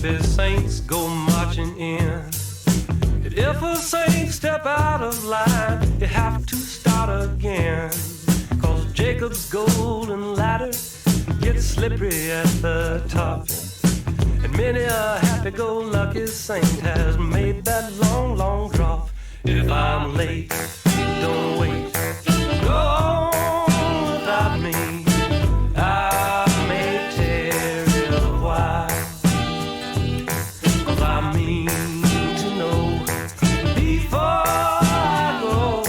The saints go marching in. And if a saint step out of line, you have to start again. Cause Jacob's golden ladder gets slippery at the top. And many a happy-go-lucky saint has made that long, long drop. If I'm late, don't wait. Go on without me. I may tarry a while. Cause I mean to know before I go,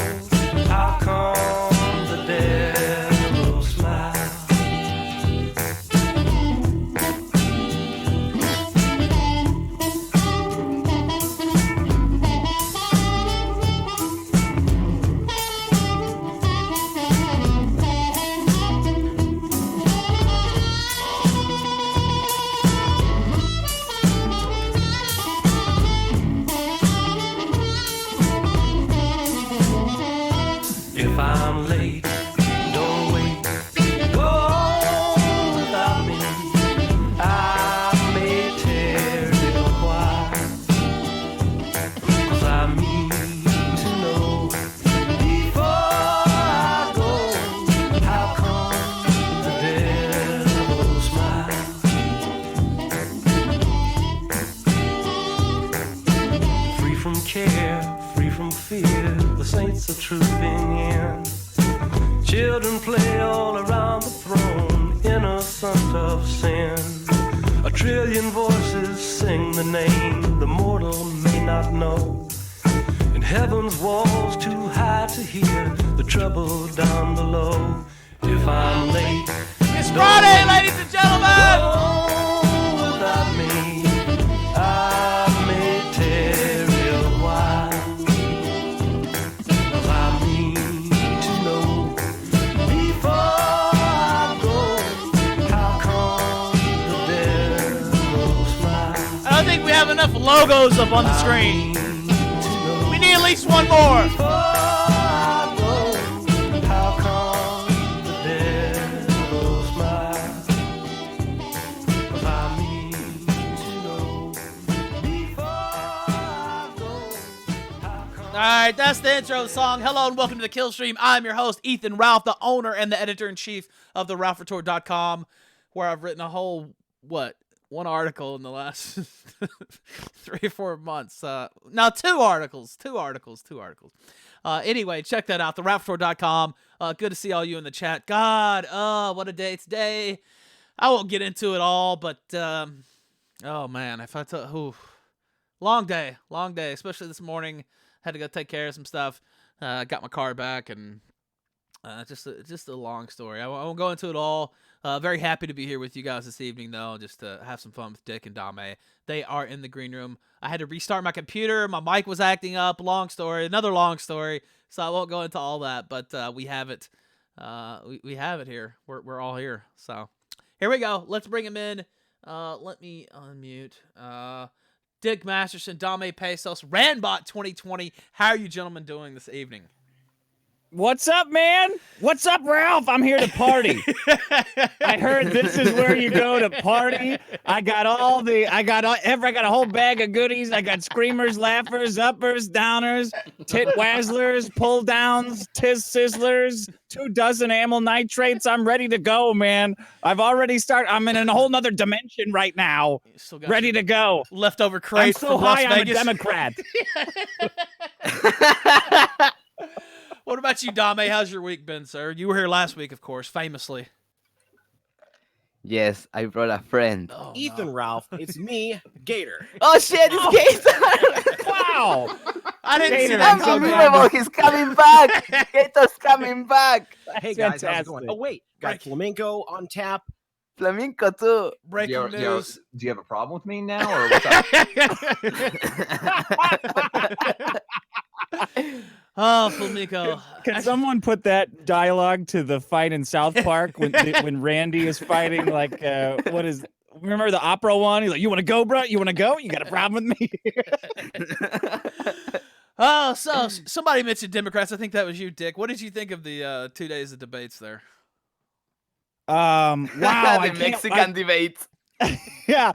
how come the devil smile? If I'm late, don't wait. Go on without me. I may tarry a while. Cause I mean to know before I go, how come the devil smiles? Free from care, free from fear, the saints are trooping in. Children play all around the throne, innocent of sin. A trillion voices sing the name the mortal may not know. And heaven's walls too high to hear the trouble down below. If I'm late, It's Friday, ladies and gentlemen! go without me. I may tarry a while. Cause I mean to know before I go, how come the devil smiles? I don't think we have enough logos up on the screen. We need at least one more. Before I go, how come the devil smiles? 'Cause I mean to know before I go, how come. All right, that's the intro of the song. Hello and welcome to the Kill Stream. I'm your host, Ethan Ralph, the owner and the editor-in-chief of the RalphRetort.com, where I've written a whole, one article in the last 3 or 4 months. Now, two articles. Anyway, check that out, the RalphRetort.com. Good to see all you in the chat. God, what a day today. I won't get into it all, but, oh, man, if I tell, long day, especially this morning. Had to go take care of some stuff. Got my car back, and just a long story. I won't go into it all. Very happy to be here with you guys this evening, though, just to have some fun with Dick and Dame. They are in the green room. I had to restart my computer. My mic was acting up. Long story. Another long story. So I won't go into all that, but we have it. We have it here. We're all here. So here we go. Let's bring him in. Let me unmute. Dick Masterson, Dame Pesos, Ranbot 2020. How are you gentlemen doing this evening? What's up, man? What's up, Ralph? I'm here to party. I heard this is where you go to party. I got a whole bag of goodies. I got screamers, laughers, uppers, downers, tit wazzlers, pull downs, tiz sizzlers, 24 amyl nitrates. I'm ready to go, man. I've already started. I'm in a whole nother dimension right now. Ready to go. Leftover I'm crates so from Las high, I'm a Vegas. Democrat. What about you, Dame? How's your week been, sir? You were here last week, of course, famously. Yes, I brought a friend. Oh, Ethan Ralph, it's me, Gator. Oh shit, it's Gator! Wow. I didn't see Gator, that I'm so coming. Unbelievable, he's coming back! Gator's coming back! Hey guys, how's it Fantastic. going? Oh wait, got Flamingo on tap. Flamingo too. Breaking news. Do you have a problem with me now, or what's up? Oh, Flamingo. Can someone put that dialogue to the fight in South Park when Randy is fighting remember the opera one? He's like, "You want to go, bro? You want to go? You got a problem with me?" Oh, so somebody mentioned Democrats. I think that was you, Dick. What did you think of the 2 days of debates there? Wow. The Mexican debate. Yeah.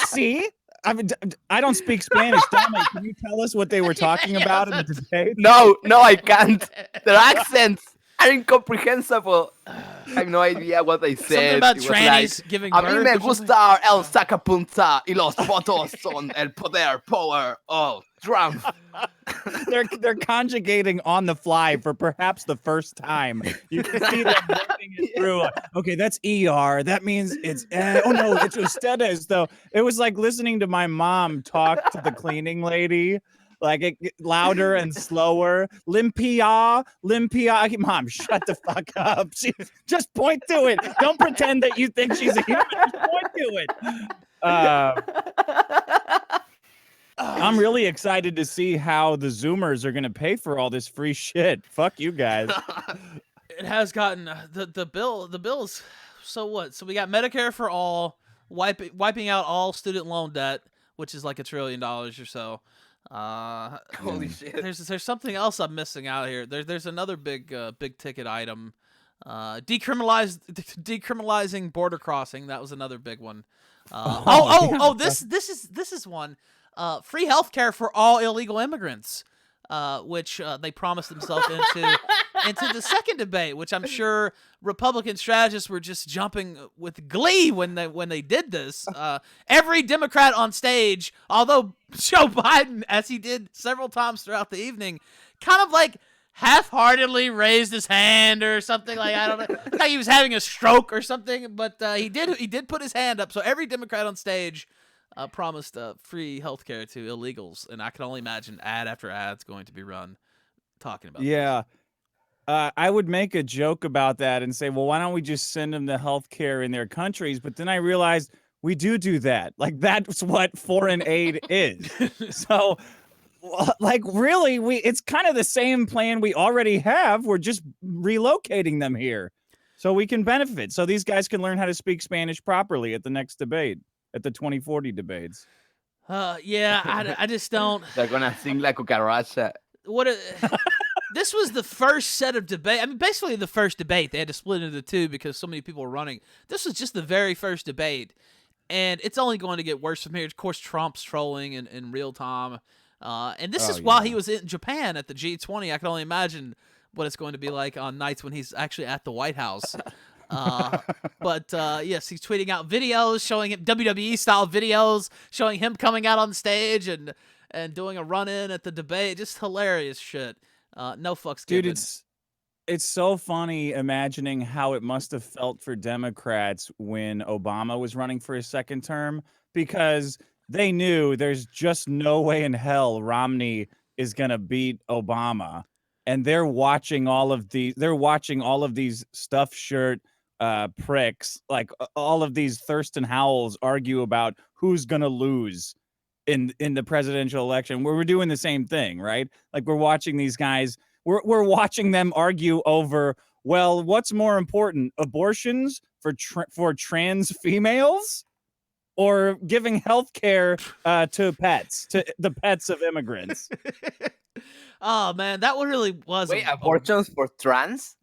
See? I don't speak Spanish. Dominic, can you tell us what they were talking about in the debate? No, I can't. Their accents are incomprehensible. I have no idea what they said. Something about It was trannies like, giving a birth. mí me or something. gusta el sacapunta y los votos son el power of Trump. They're conjugating on the fly for perhaps the first time. You can see them working it through. Okay, that's ER. That means it's oh no, it's ustedes though. It was like listening to my mom talk to the cleaning lady. Like it louder and slower. Limpia. Mom, shut the fuck up. Just point to it. Don't pretend that you think she's a human. Just point to it. I'm really excited to see how the Zoomers are going to pay for all this free shit. Fuck you guys. It has gotten the bills. So what? So we got Medicare for all, wiping out all student loan debt, which is like $1 trillion or so. Holy shit. There's something else I'm missing out here. There's another big ticket item. Decriminalizing border crossing. That was another big one. This is one. Free healthcare for all illegal immigrants, which they promised themselves into the second debate, which I'm sure Republican strategists were just jumping with glee when they did this. Every Democrat on stage, although Joe Biden, as he did several times throughout the evening, kind of like half-heartedly raised his hand or something. Like, I don't know, like he was having a stroke or something, but he did put his hand up. So every Democrat on stage promised free healthcare to illegals, and I can only imagine ad after ad's going to be run talking about Yeah. I would make a joke about that and say, well, why don't we just send them the healthcare in their countries? But then I realized we do that. Like, that's what foreign aid is. So, like, really, it's kind of the same plan we already have. We're just relocating them here so we can benefit. So these guys can learn how to speak Spanish properly at the next debate. At the 2040 debates. Yeah, I just don't. They're gonna sing like cucaracha. This was the first set of debate. I mean, basically the first debate. They had to split into two because so many people were running. This was just the very first debate, and it's only going to get worse from here. Of course, Trump's trolling in real time, and this is while he was in Japan at the G20. I can only imagine what it's going to be like on nights when he's actually at the White House. But yes, he's tweeting out videos showing him WWE style videos showing him coming out on stage and doing a run-in at the debate. Just hilarious shit. No fucks given. Dude, it's so funny imagining how it must have felt for Democrats when Obama was running for his second term, because they knew there's just no way in hell Romney is going to beat Obama. And they're watching all of these stuffed shirt pricks, like all of these Thurston Howells argue about who's gonna lose in the presidential election. We're doing the same thing, right? Like, we're watching these guys, we're watching them argue over, well, what's more important, abortions for trans females, or giving health care to the pets of immigrants? Oh man, that one really was. Wait, abortions for trans?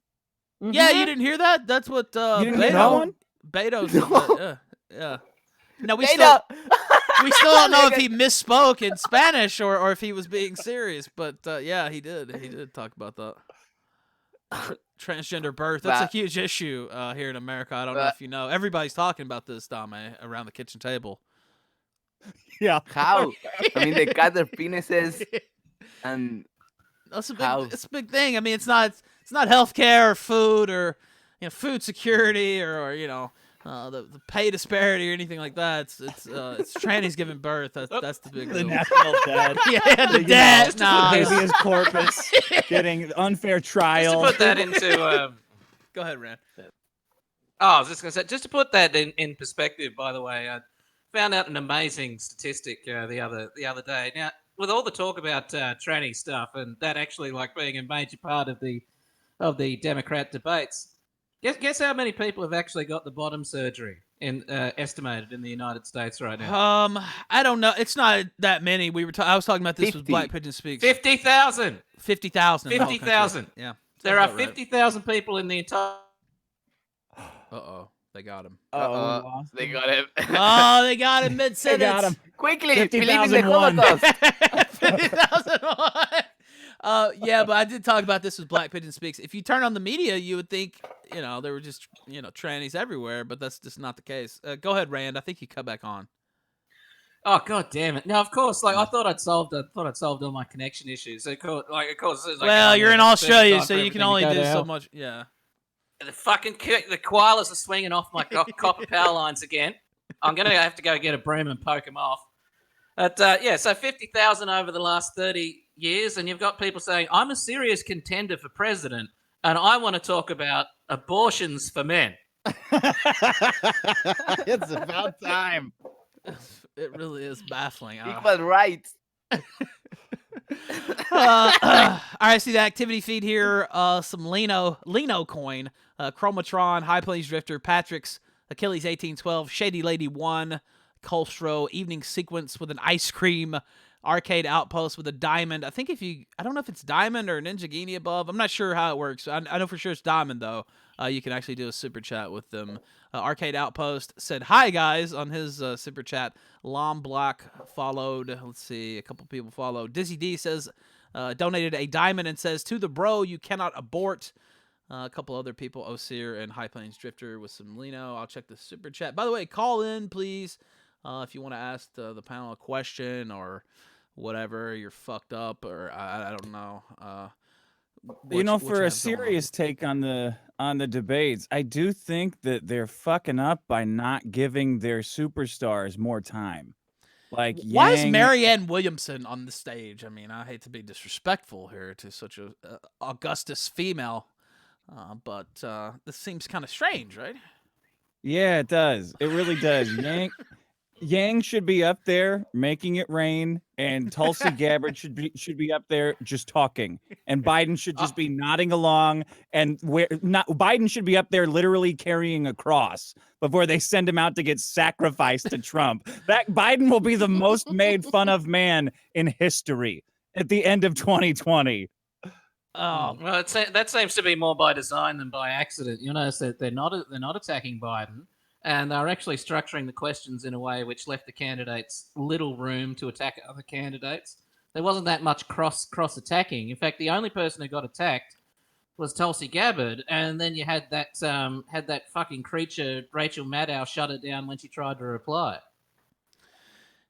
Yeah, you didn't hear that? That's what You didn't hear that one? Beto said. Yeah. No, we still don't know if he misspoke in Spanish or if he was being serious, but yeah, he did. He did talk about that. Transgender birth. That's a huge issue here in America. I don't know if you know. Everybody's talking about this, Dame, around the kitchen table. Yeah. How? I mean, they cut their penises and It's a big thing. I mean, it's not healthcare or food or food security or the pay disparity or anything like that. It's trannies giving birth. That's the big The deal. national debt. Yeah, the debt. Nah. Habeas corpus. Getting unfair trial. Just to put that into Go ahead, Rand. I was just going to say, just to put that in perspective, by the way, I found out an amazing statistic the other day. Now, with all the talk about tranny stuff and that actually being a major part of the Democrat debates, guess how many people have actually got the bottom surgery estimated in the United States right now? I don't know. It's not that many. I was talking about this 50. with Black Pigeon Speaks. 50,000. 50,000. 50,000. Yeah. There are 50,000 people in the entire. Uh-oh. They got him. Oh, we lost They him. got him. Oh, they got him mid They got him. sentence. Quickly, believe in the 50,001. Holocaust. 50,001. Yeah, but I did talk about this with Black Pigeon Speaks. If you turn on the media, you would think, there were just, trannies everywhere, but that's just not the case. Go ahead, Rand. I think you cut back on. Oh god damn it! Now, of course, like I thought I'd solved all my connection issues. Of course, as soon as I Well, get you're on in there, it's Australia, time so for you can everything to only go do to so hell. much. Yeah. The koalas are swinging off my copper power lines again. I'm gonna have to go get a broom and poke them off. But so 50,000 over the last 30 years, and you've got people saying, I'm a serious contender for president, and I want to talk about abortions for men. It's about time. It really is baffling. Equal rights. All right, I see the activity feed here. Some Lino coin, Chromatron, High Plains Drifter, Patrick's, Achilles 1812, Shady Lady 1, Colstro, Evening Sequence with an ice cream, Arcade Outpost with a diamond. I don't know if it's diamond or Ninja Genie above. I'm not sure how it works. I know for sure it's diamond though. You can actually do a super chat with them. Arcade Outpost said hi guys on his super chat. Lom Block followed. Let's see, a couple people followed. Dizzy D says donated a diamond and says to the bro you cannot abort. A couple other people, Osir and High Plains Drifter with some Lino. I'll check the super chat. By the way, call in please if you want to ask the panel a question or whatever. You're fucked up or I don't know. For a serious take on the debates, I do think that they're fucking up by not giving their superstars more time. Like, why is Yang- Marianne Williamson on the stage? I mean, I hate to be disrespectful here to such a Augustus female, but this seems kind of strange, right? Yeah, it does. It really does. Yang should be up there making it rain, and Tulsi Gabbard should be up there just talking, and Biden should just be nodding along, and Biden should be up there literally carrying a cross before they send him out to get sacrificed to Trump. That Biden will be the most made fun of man in history at the end of 2020. Oh, Well, that seems to be more by design than by accident. You notice that they're not attacking Biden, and they're actually structuring the questions in a way which left the candidates little room to attack other candidates. There wasn't that much cross attacking. In fact, the only person who got attacked was Tulsi Gabbard, and then you had that fucking creature Rachel Maddow shut it down when she tried to reply.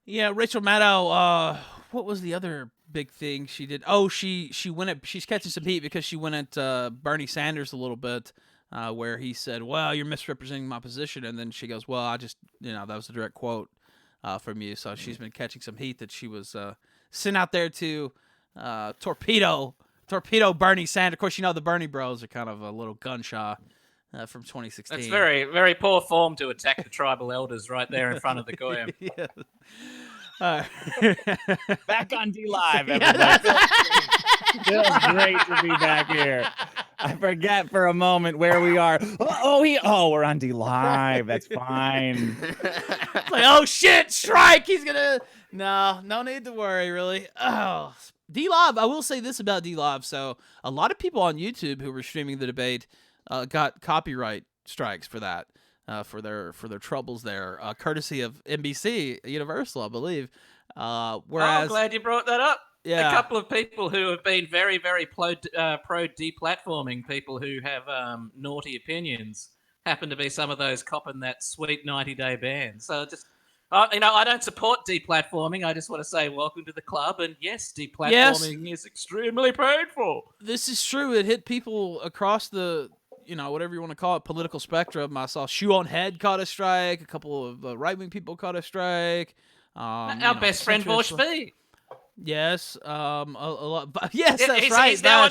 yeah, Rachel Maddow. What was the other big thing she did? Oh, she went at. She's catching some heat because she went at Bernie Sanders a little bit, where he said, "Well, you're misrepresenting my position," and then she goes, "Well, I just, that was a direct quote from you." So she's been catching some heat that she was sent out there to torpedo Bernie Sanders. Of course, the Bernie Bros are kind of a little gun shy from 2016. That's very, very poor form to attack the tribal elders right there in front of the Goyim. Yeah. Back on D Live, Yeah, everybody. Feels great to be back here. I forget for a moment where we are. We're on D Live. That's fine. It's like, oh shit, strike! He's gonna. No need to worry, really. Oh, D-Live. I will say this about D-Live. So a lot of people on YouTube who were streaming the debate got copyright strikes for that. For their troubles there, courtesy of NBC Universal, I believe. Whereas, I'm glad you brought that up. Yeah. A couple of people who have been very, very pro deplatforming people who have naughty opinions happen to be some of those copping that sweet 90-day ban. So just, I don't support deplatforming. I just want to say welcome to the club. And yes, deplatforming is extremely painful. This is true. It hit people across the, whatever you want to call it, political spectrum. I saw Shoe on Head caught a strike. A couple of right-wing people caught a strike. Our best friend Bush B. Yes, a lot. Yes, that's he's, right. He's now on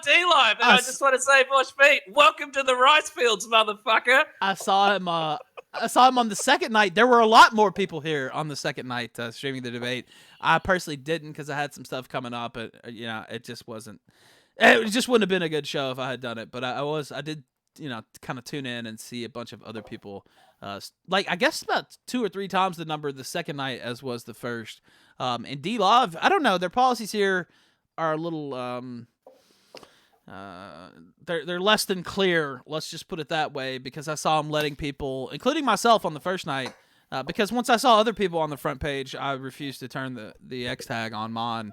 D-Live, and I just want to say, Bush B, welcome to the rice fields, motherfucker. I saw him on the second night. There were a lot more people here on the second night streaming the debate. I personally didn't because I had some stuff coming up. It just wasn't. It just wouldn't have been a good show if I had done it. But I did, kind of tune in and see a bunch of other people. I guess about 2 or 3 times the number the second night as was the first. And D-Love, I don't know. Their policies here are a little they're less than clear. Let's just put it that way, because I saw him letting people, including myself, on the first night. Because once I saw other people on the front page, I refused to turn the X tag on mine,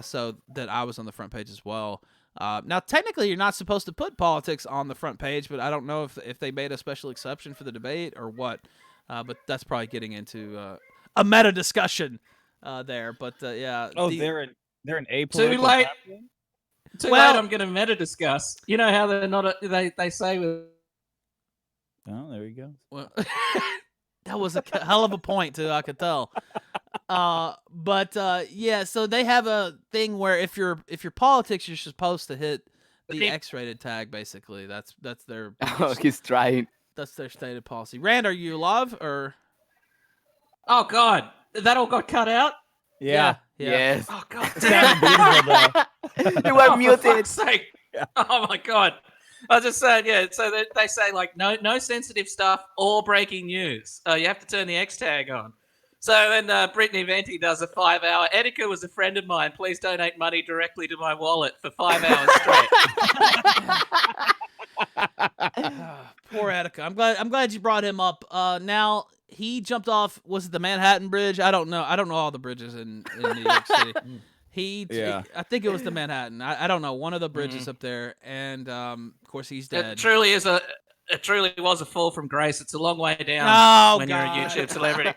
so that I was on the front page as well. Now, technically, you're not supposed to put politics on the front page, but I don't know if they made a special exception for the debate or what. But that's probably getting into a meta discussion there. But yeah. Oh, they're an apolitical Too late. platform? Too Well- late. I'm going to meta discuss. You know how they're not. They say with. Oh, there you go. Well, that was a hell of a point, too. I could tell. But yeah, so they have a thing where if you're politics, you're supposed to hit the X-rated tag. Basically, that's their Oh, he's trying. that's their stated policy. Rand, are you live or? Oh God, that all got cut out. Yeah. Yes. Oh God, It sounded beautiful, though. You were for muted. fuck's sake. Oh my God. I was just saying, yeah. So they say like no sensitive stuff or breaking news. You have to turn the X tag on. So then Brittany Venti does a 5-hour. Etika was a friend of mine. Please donate money directly to my wallet for 5 hours straight. Poor Attica. I'm glad you brought him up. Now he jumped off. Was it the Manhattan Bridge? I don't know. I don't know all the bridges in New York City. I think it was the Manhattan. I don't know, one of the bridges up there, and of course he's dead. It truly was a fall from grace. It's a long way down when you're a God. YouTube celebrity.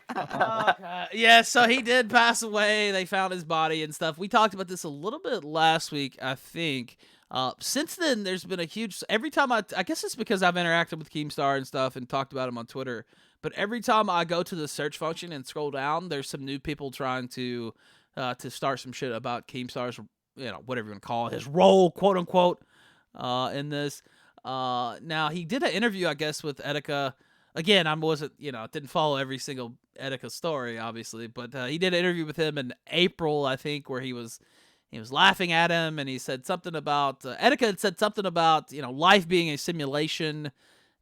Yeah, so he did pass away. They found his body and stuff. We talked about this a little bit last week, I think. Since then, there's been a huge. Every time I guess it's because I've interacted with Keemstar and stuff and talked about him on Twitter. But every time I go to the search function and scroll down, there's some new people trying to start some shit about Keemstar's, whatever you want to call it, his role, quote unquote, in this. Now he did an interview, I guess, with Etika. Again, didn't follow every single Etika story, obviously, but he did an interview with him in April, I think, where he was laughing at him, and he said something about Etika had said something about life being a simulation,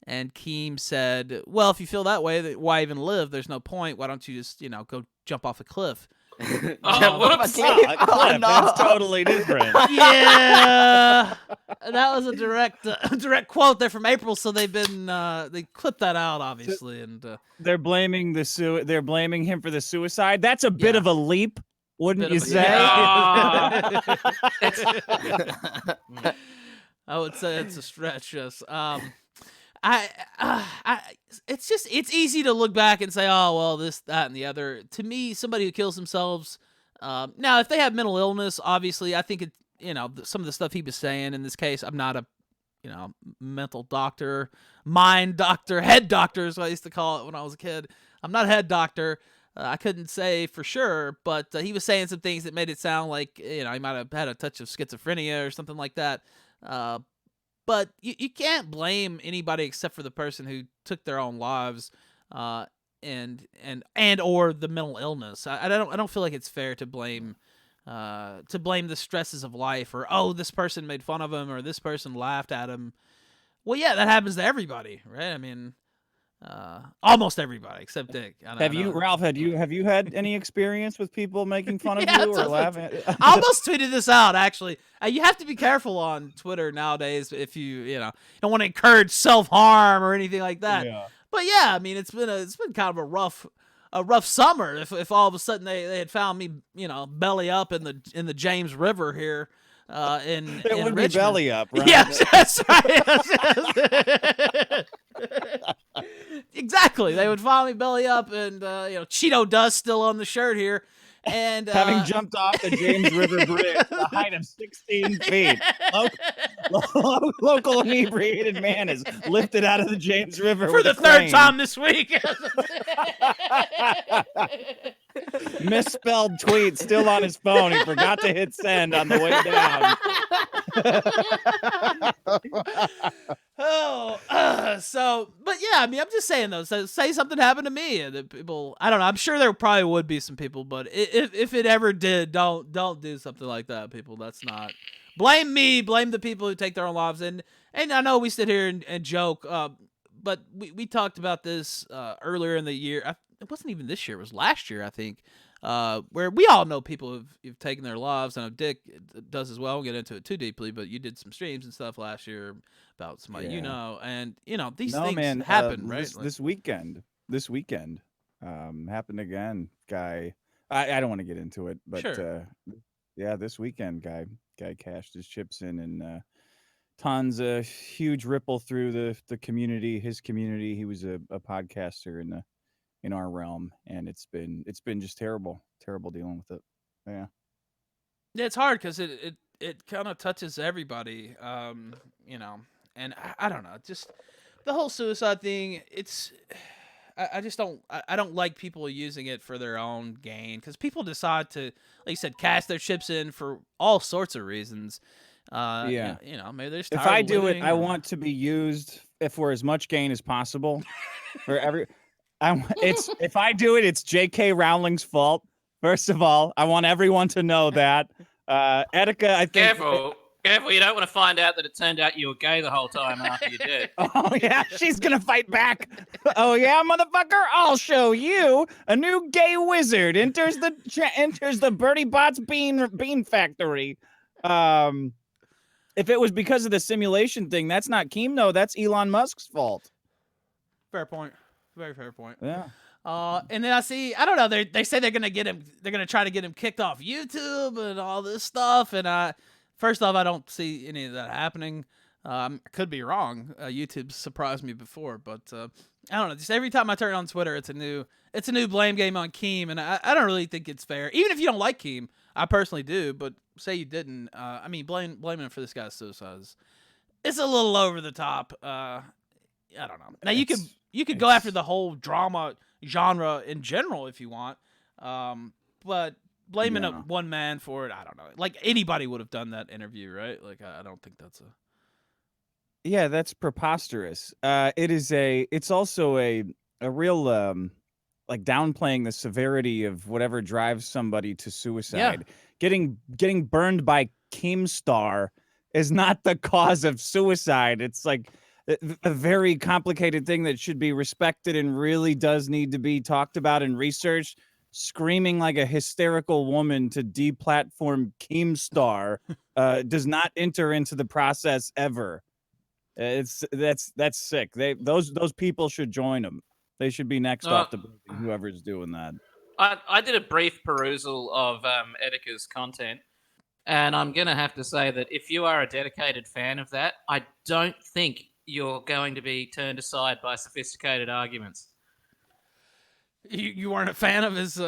and Keem said, "Well, if you feel that way, why even live? There's no point. Why don't you just go jump off a cliff?" Oh, whoops. Cliff, that's totally different. Yeah, that was a direct quote there from April. So they've been they clipped that out, obviously, and They're blaming they're blaming him for the suicide. That's a bit of a leap, wouldn't you say? I would say it's a stretch. Yes. It's easy to look back and say, oh, well, this, that, and the other. To me, somebody who kills themselves, now, if they have mental illness, obviously, I think some of the stuff he was saying in this case, I'm not a, mental doctor, mind doctor, head doctor is what I used to call it when I was a kid. I'm not a head doctor. I couldn't say for sure, but he was saying some things that made it sound like, he might have had a touch of schizophrenia or something like that. But you can't blame anybody except for the person who took their own lives, and or the mental illness. I don't feel like it's fair to blame the stresses of life, or this person made fun of him, or this person laughed at him. Well, yeah, that happens to everybody, right? I mean, almost everybody except Dick. Ralph? Have you had any experience with people making fun of Yeah, you or laughing? I almost tweeted this out, actually. You have to be careful on Twitter nowadays if you don't want to encourage self-harm or anything like that. Yeah. But yeah, I mean, it's been kind of a rough summer. If all of a sudden they had found me belly up in the James River here. In would Richmond. be belly up, right? Yes, that's right. Yes. Exactly. They would find me belly up, and Cheeto dust still on the shirt here, and Having jumped off the James River Bridge at a height of 16 feet. Local inebriated man is lifted out of the James River for with the a third crane. time this week. Misspelled tweet still on his phone. He forgot to hit send on the way down. But yeah, I mean, I'm just saying though. So say something happened to me, and the people, I don't know. I'm sure there probably would be some people, but if it ever did, don't do something like that, people. That's not. Blame me. Blame the people who take their own lives. And I know we sit here and joke, but we talked about this earlier in the year. It wasn't even this year. It was last year, I think. where we all know people who've taken their lives, and Dick does as well. We'll get into it too deeply, but you did some streams and stuff last year about somebody and these things happen, right? This weekend happened again, guy. I don't want to get into it, but Sure. this weekend, guy cashed his chips in, and tons of huge ripple through the community, his community. He was a podcaster in our realm, and it's been just terrible dealing with it. Yeah, it's hard because it kind of touches everybody, and I don't know, just the whole suicide thing. I just don't I don't like people using it for their own gain, because people decide to, like you said, cash their chips in for all sorts of reasons. Yeah. Maybe they're just if tired I of do it, living, I or- want to be used for as much gain as possible for every. If I do it, it's J.K. Rowling's fault. First of all, I want everyone to know that. Etika, I think. Careful. You don't want to find out that it turned out you were gay the whole time after you did. Oh yeah, she's gonna fight back. Oh yeah, motherfucker! I'll show you. A new gay wizard enters the Bertie Bott's bean factory. If it was because of the simulation thing, that's not Keem, that's Elon Musk's fault. Fair point. Very fair point. Yeah. And then I don't know, they say they're gonna try to get him kicked off YouTube and all this stuff, and first off, I don't see any of that happening. I could be wrong. YouTube's surprised me before, but I don't know. Just every time I turn on Twitter, it's a new blame game on Keem, and I don't really think it's fair. Even if you don't like Keem, I personally do, but say you didn't. Blaming him for this guy's suicide it's a little over the top. I don't know. Now you could go after the whole drama genre in general if you want, but blaming one man for it, I don't know. Like, anybody would have done that interview, right? Like, I don't think that's Yeah, that's preposterous. It's also a real like downplaying the severity of whatever drives somebody to suicide. Getting burned by Keemstar is not the cause of suicide. It's like a very complicated thing that should be respected and really does need to be talked about and researched. Screaming like a hysterical woman to deplatform Keemstar does not enter into the process ever. That's sick. Those people should join them. They should be next off the building, whoever's doing that. I did a brief perusal of Etika's content, and I'm going to have to say that if you are a dedicated fan of that, I don't think you're going to be turned aside by sophisticated arguments. You weren't a fan of his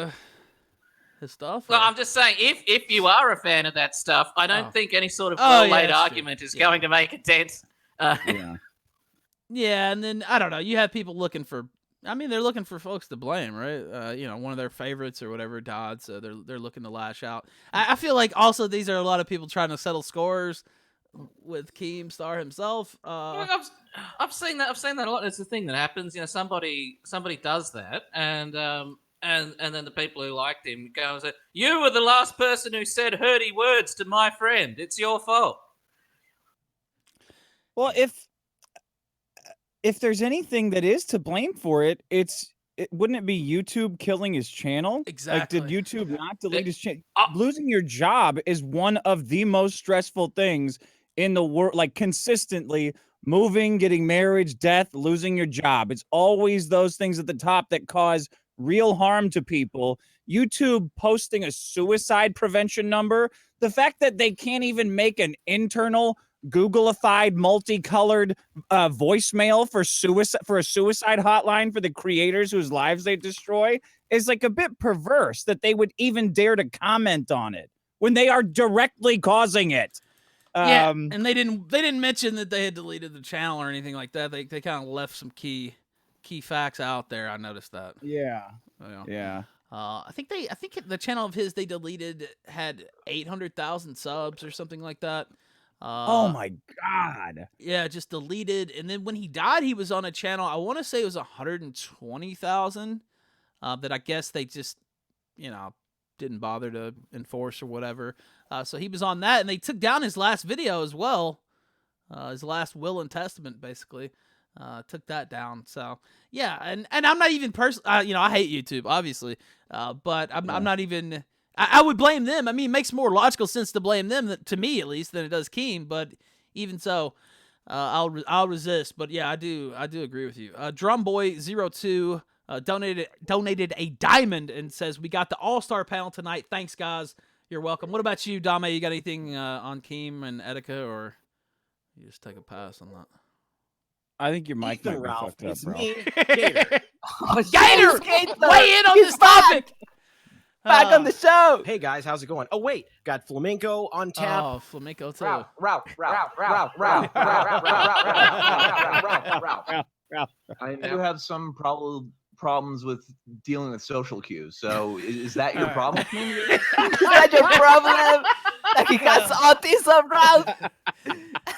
stuff? Well, I'm just saying, if you are a fan of that stuff, I don't think any sort of well-laid argument is going to make a dent. Yeah, and then, I don't know, you have people looking for, they're looking for folks to blame, right? One of their favorites or whatever died, so they're looking to lash out. I feel like also these are a lot of people trying to settle scores with Keemstar himself. I've seen that a lot. It's a thing that happens. Somebody does that, and then the people who liked him go and say, "You were the last person who said hurty words to my friend. It's your fault." Well, if there's anything that is to blame for it, wouldn't it be YouTube killing his channel? Exactly. Like, did YouTube not delete his channel? Losing your job is one of the most stressful things in the world. Like, consistently moving, getting married, death, losing your job. It's always those things at the top that cause real harm to people. YouTube posting a suicide prevention number, the fact that they can't even make an internal Googleified, multicolored voicemail for a suicide hotline for the creators whose lives they destroy is like a bit perverse that they would even dare to comment on it when they are directly causing it. And they didn't mention that they had deleted the channel or anything like that. They kind of left some key facts out there. I noticed that. Yeah. Yeah. I think the channel of his they deleted had 800,000 subs or something like that. Oh my God. Yeah, just deleted. And then when he died, he was on a channel, I want to say it was 120,000 that I guess they just, didn't bother to enforce or whatever. So he was on that, and they took down his last video as well. His last will and testament, basically. took that down. So yeah, and I'm not even I hate YouTube obviously, but I'm not even. I would blame them. I mean, it makes more logical sense to blame them to me at least than it does Keem. But even so, I'll resist. But yeah, I do agree with you. Drumboy02 donated a diamond and says we got the All-Star panel tonight. Thanks guys. You're welcome. What about you, Dame? You got anything on Keem and Etika, or you just take a pass on that? I think your mic Ethan might be Ralph, fucked up, it's bro. me, Gator. Gator, weigh in on this topic. Back on the show. Hey guys, how's it going? Oh wait, got Flamingo on tap. Oh, Flamingo too. Ralph. I do have some problems with dealing with social cues. So is that your problem? Is that your problem? Like he has autism, Ralph.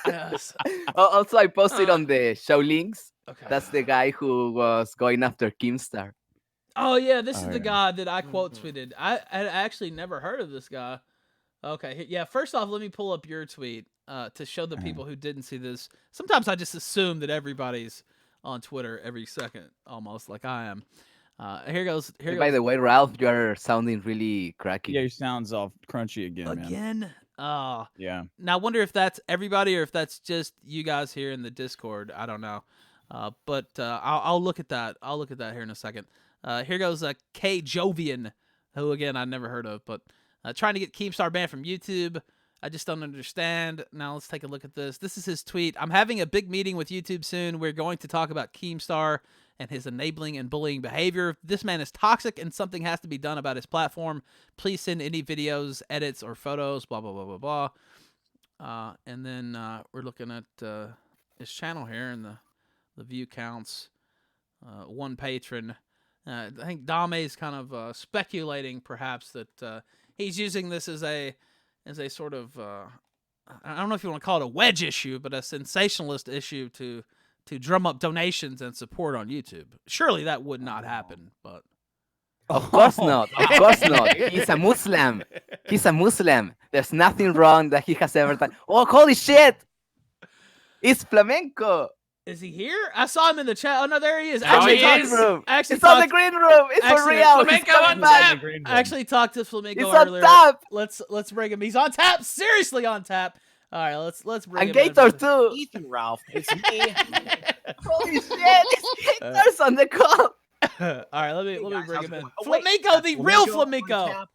Yes. Also, I posted on the show links. Okay. That's the guy who was going after Keemstar. Oh yeah, this is Oh, the yeah. guy that I quote tweeted. I had actually never heard of this guy. Okay, yeah. First off, let me pull up your tweet to show the people who didn't see this. Sometimes I just assume that everybody's on Twitter every second, almost like I am. Here goes. Here By goes. the way, Ralph, you are sounding really cracky. Yeah, your sound's all crunchy again, man. Again. Yeah. Now I wonder if that's everybody or if that's just you guys here in the Discord. I don't know. But I'll look at that. I'll look at that here in a second. Here goes K Jovian, who again I never heard of, but trying to get Keemstar banned from YouTube. I just don't understand. Now let's take a look at this. This is his tweet. I'm having a big meeting with YouTube soon. We're going to talk about Keemstar and his enabling and bullying behavior. This man is toxic and something has to be done about his platform. Please send any videos, edits, or photos, blah, blah, blah, blah, blah. And then we're looking at his channel here and the view counts. One patron. I think Dame's kind of speculating perhaps that he's using this as a sort of I don't know if you want to call it a wedge issue, but a sensationalist issue to drum up donations and support on YouTube. Surely that would not happen, but Of course not. Of course not. He's a Muslim. He's a Muslim. There's nothing wrong that he has ever done. Oh, holy shit! It's Flamenco. is he here? I saw him in the chat. Oh no, there he is. Oh, he Actually, is. Room. actually It's on the talked- green room. It's for Actually, real. He's Flamenco coming on back. tap. I actually talked to Flamingo He's on earlier. top. Let's bring him. He's on tap. Seriously on tap. All right, let's bring And him. in. Gator too. Ethan Ralph, it's me. Holy shit! It's Gator's on the call. All right, let me Hey, guys, bring how's him it in. going? Oh, wait, Flamenco, got the real on Flamenco. tap.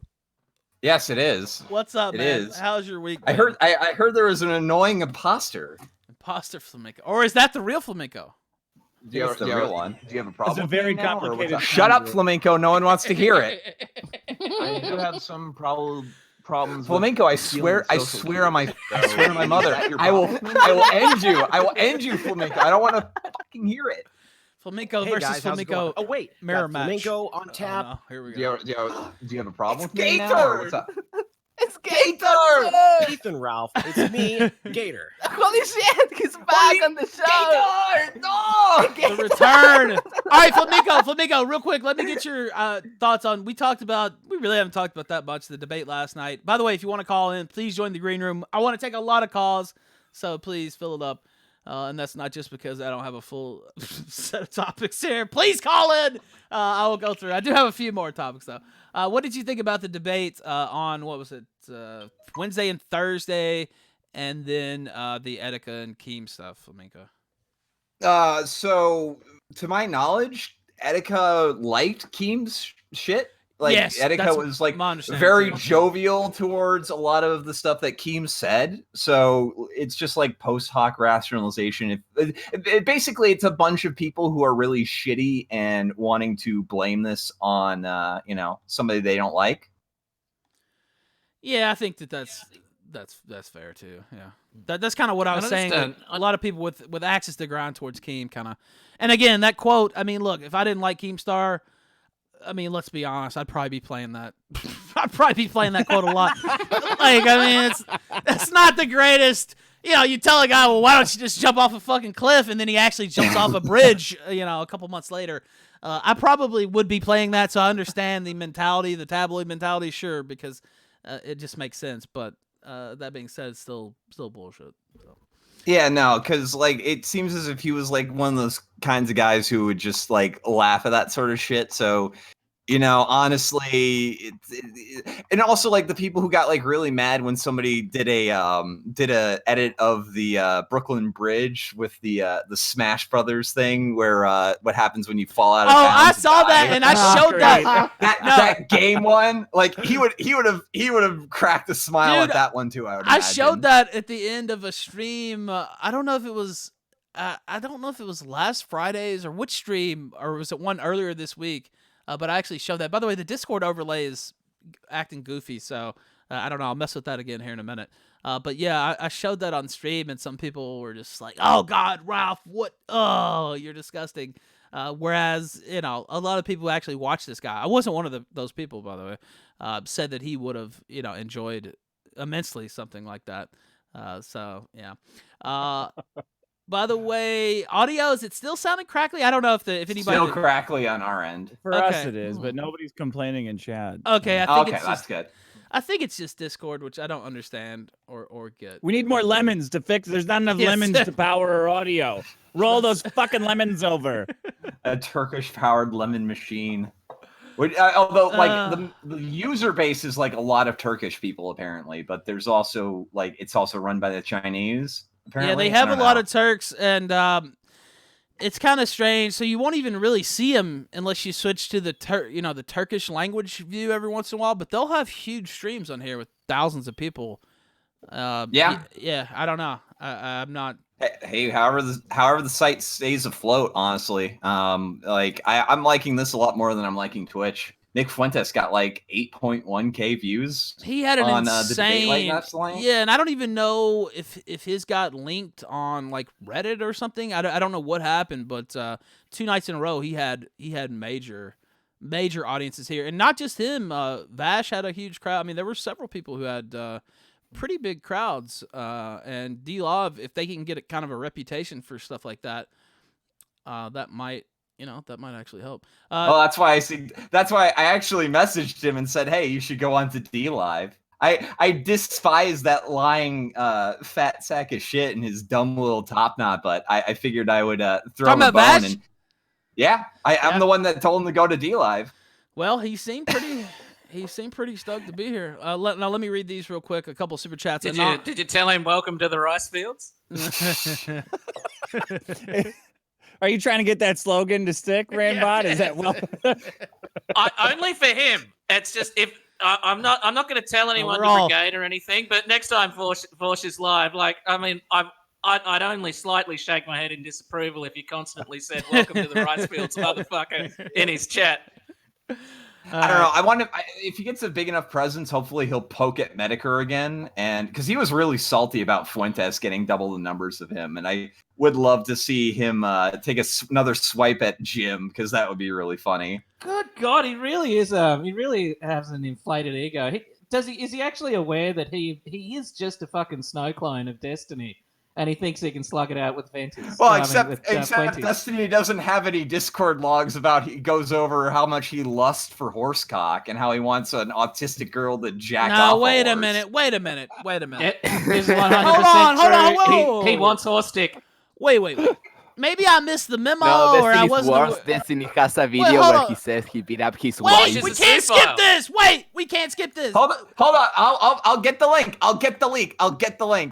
Yes, it is. What's up, It man? is. How's your week? I been? heard there was an annoying imposter. Imposter Flamenco, or is that the real Flamenco? Do you have the real one. Do you have a It's problem? a with very me now, or what's complicated. up? Shut up, Flamenco. No one wants to hear it. I I do have some problems. Flamenco, I swear on my mother. I will end you. I will end you, Flamenco. I don't want to fucking hear it. Flamenco Hey versus guys, how's it going? Flamenco. Oh wait, mirror got match. Flamingo on Oh, tap. no. Here we Do go. you have a problem It's with me now, Gator. or what's up? It's Gator. Ethan Ralph, it's me, Gator. Holy shit! He's back on the show. Gator, no. The return. All right, Flamenco, real quick. Let me get your thoughts on. We really haven't talked about that much. The debate last night. By the way, if you want to call in, please join the green room. I want to take a lot of calls, so please fill it up. And that's not just because I don't have a full set of topics here. Please call in. I will go through. I do have a few more topics though. What did you think about the debate on what was it Wednesday and Thursday, and then the Etika and Keem stuff, Flamenco? So to my knowledge, Etika liked Keem's shit. Like Yes, Etika that's was like my understanding, very too. jovial towards a lot of the stuff that Keem said. So it's just like post hoc rationalization. Basically, it's a bunch of people who are really shitty and wanting to blame this on somebody they don't like. Yeah, I think that's fair too. Yeah, that's kind of what I was saying. understand. Like, a lot of people with access to grind towards Keem kind of, and again that quote. I mean, look, if I didn't like Keemstar, I mean, let's be honest, I'd probably be playing that. I'd probably be playing that quote a lot. Like, I mean, it's not the greatest. You tell a guy, well, why don't you just jump off a fucking cliff, and then he actually jumps off a bridge. A couple months later. I probably would be playing that, so I understand the mentality, the tabloid mentality, sure, because it just makes sense. But that being said, it's still bullshit. So. Yeah, no, because like it seems as if he was like one of those kinds of guys who would just like laugh at that sort of shit. So honestly, and also like the people who got like really mad when somebody did a edit of the Brooklyn Bridge with the Smash Brothers thing where what happens when you fall out of Oh, bounds I and saw that, die. and I showed that. That game one, like he would have cracked a smile Dude, at that one too. I would I imagine. showed that at the end of a stream. I don't know if it was. I don't know if it was last Friday's or which stream, or was it one earlier this week? But I actually showed that. By the way, the Discord overlay is acting goofy, so I don't know. I'll mess with that again here in a minute. But yeah, I showed that on stream, and some people were just like, "Oh God, Ralph, what? Oh, you're disgusting." Whereas a lot of people who actually watch this guy. I wasn't one of those people, by the way. Said that he would have enjoyed immensely something like that. So yeah. By the way, audio, is it still sounding crackly? I don't know if anybody Still crackly on our end. For us, Okay. it is, but nobody's complaining in chat. Okay, I so. think Okay, it's that's just good. I think it's just Discord, which I don't understand or get. We need more lemons to fix. There's not enough Yes. lemons to power our audio. Roll those fucking lemons over. A Turkish-powered lemon machine. Although, like the user base is like a lot of Turkish people apparently, but there's also like it's also run by the Chinese. Apparently. Yeah, they have a lot of Turks, and it's kind of strange. So you won't even really see them unless you switch to the the Turkish language view every once in a while. But they'll have huge streams on here with thousands of people. Yeah. Yeah. I don't know. I'm not. Hey, however the site stays afloat, honestly. Like I'm liking this a lot more than I'm liking Twitch. Nick Fuentes got like 8.1K views. He had an on insane. the debate last night. Yeah, and I don't even know if his got linked on like Reddit or something. I don't know what happened, but 2 nights in a row he had major audiences here, and not just him. Vash had a huge crowd. I mean, there were several people who had pretty big crowds. And D-Love, if they can get a kind of a reputation for stuff like that, that might actually help. Well, that's why I actually messaged him and said, "Hey, you should go on to D Live." I despise that lying fat sack of shit and his dumb little top knot, but I figured I would throw him a bone. Vash? And yeah, I'm the one that told him to go to D Live. Well, he seemed pretty stoked to be here. Now let me read these real quick. A couple super chats. Did you tell him welcome to the rice fields? Are you trying to get that slogan to stick, Rambot? Is that well? Only for him. It's just if I'm not going to tell anyone to brigade or anything. But next time Vorsh is live, like I mean, I'd only slightly shake my head in disapproval if you constantly said "Welcome to the rice fields, motherfucker" in his chat. I don't know. I want to. If he gets a big enough presence, hopefully he'll poke at Medicare again, and because he was really salty about Fuentes getting double the numbers of him, and I would love to see him take another swipe at Jim because that would be really funny. Good God, he really is. He really has an inflated ego. Is he actually aware that he is just a fucking snow clone of Destiny? And he thinks he can slug it out with Ventus. Well, except Destiny doesn't have any Discord logs about he goes over how much he lusts for horsecock and how he wants an autistic girl to jack off. No, wait a minute. This is 100% Hold on, true. whoa. He wants horse stick. Wait. Maybe I missed the memo, No, or I Destiny's wasn't. worse. Destiny has a video hold where on. he says he beat up his Wait, wife. we She's can't a skip super. this. Wait, we can't skip this. Hold on. I'll get the link. I'll get the link.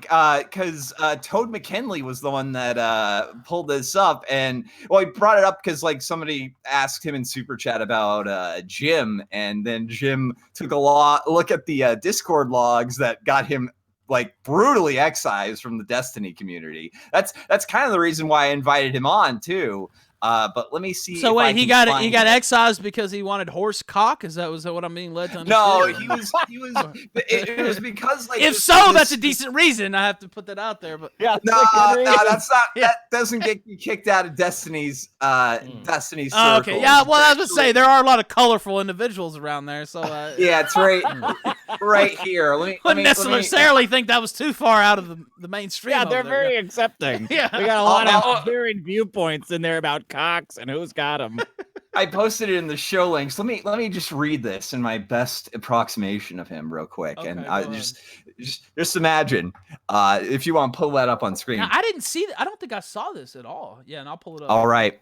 Because Toad McKinley was the one that pulled this up, and he brought it up because like somebody asked him in super chat about Jim, and then Jim took a look at the Discord logs that got him like brutally excised from the Destiny community. That's kind of the reason why I invited him on too. But let me see. So wait, he got excised because he wanted horse cock? Was that what I'm being led to understand? No, he was. It was because like. If so, that's a decent reason. I have to put that out there. But Yeah. No, that's not. That doesn't get you kicked out of Destiny's. Destiny's. oh, okay, yeah. Well, I was gonna say there are a lot of colorful individuals around there, so Yeah, it's right here. wouldn't necessarily think that was too far out of the mainstream. Yeah, over they're there. very accepting. Yeah. We got a lot of varying viewpoints in there about cocks and who's got them. I posted it in the show links. Let me just read this in my best approximation of him real quick. Okay, And go I ahead. just imagine if you want to pull that up on screen. Now, I didn't see that. I don't think I saw this at all. Yeah, and I'll pull it up. All right.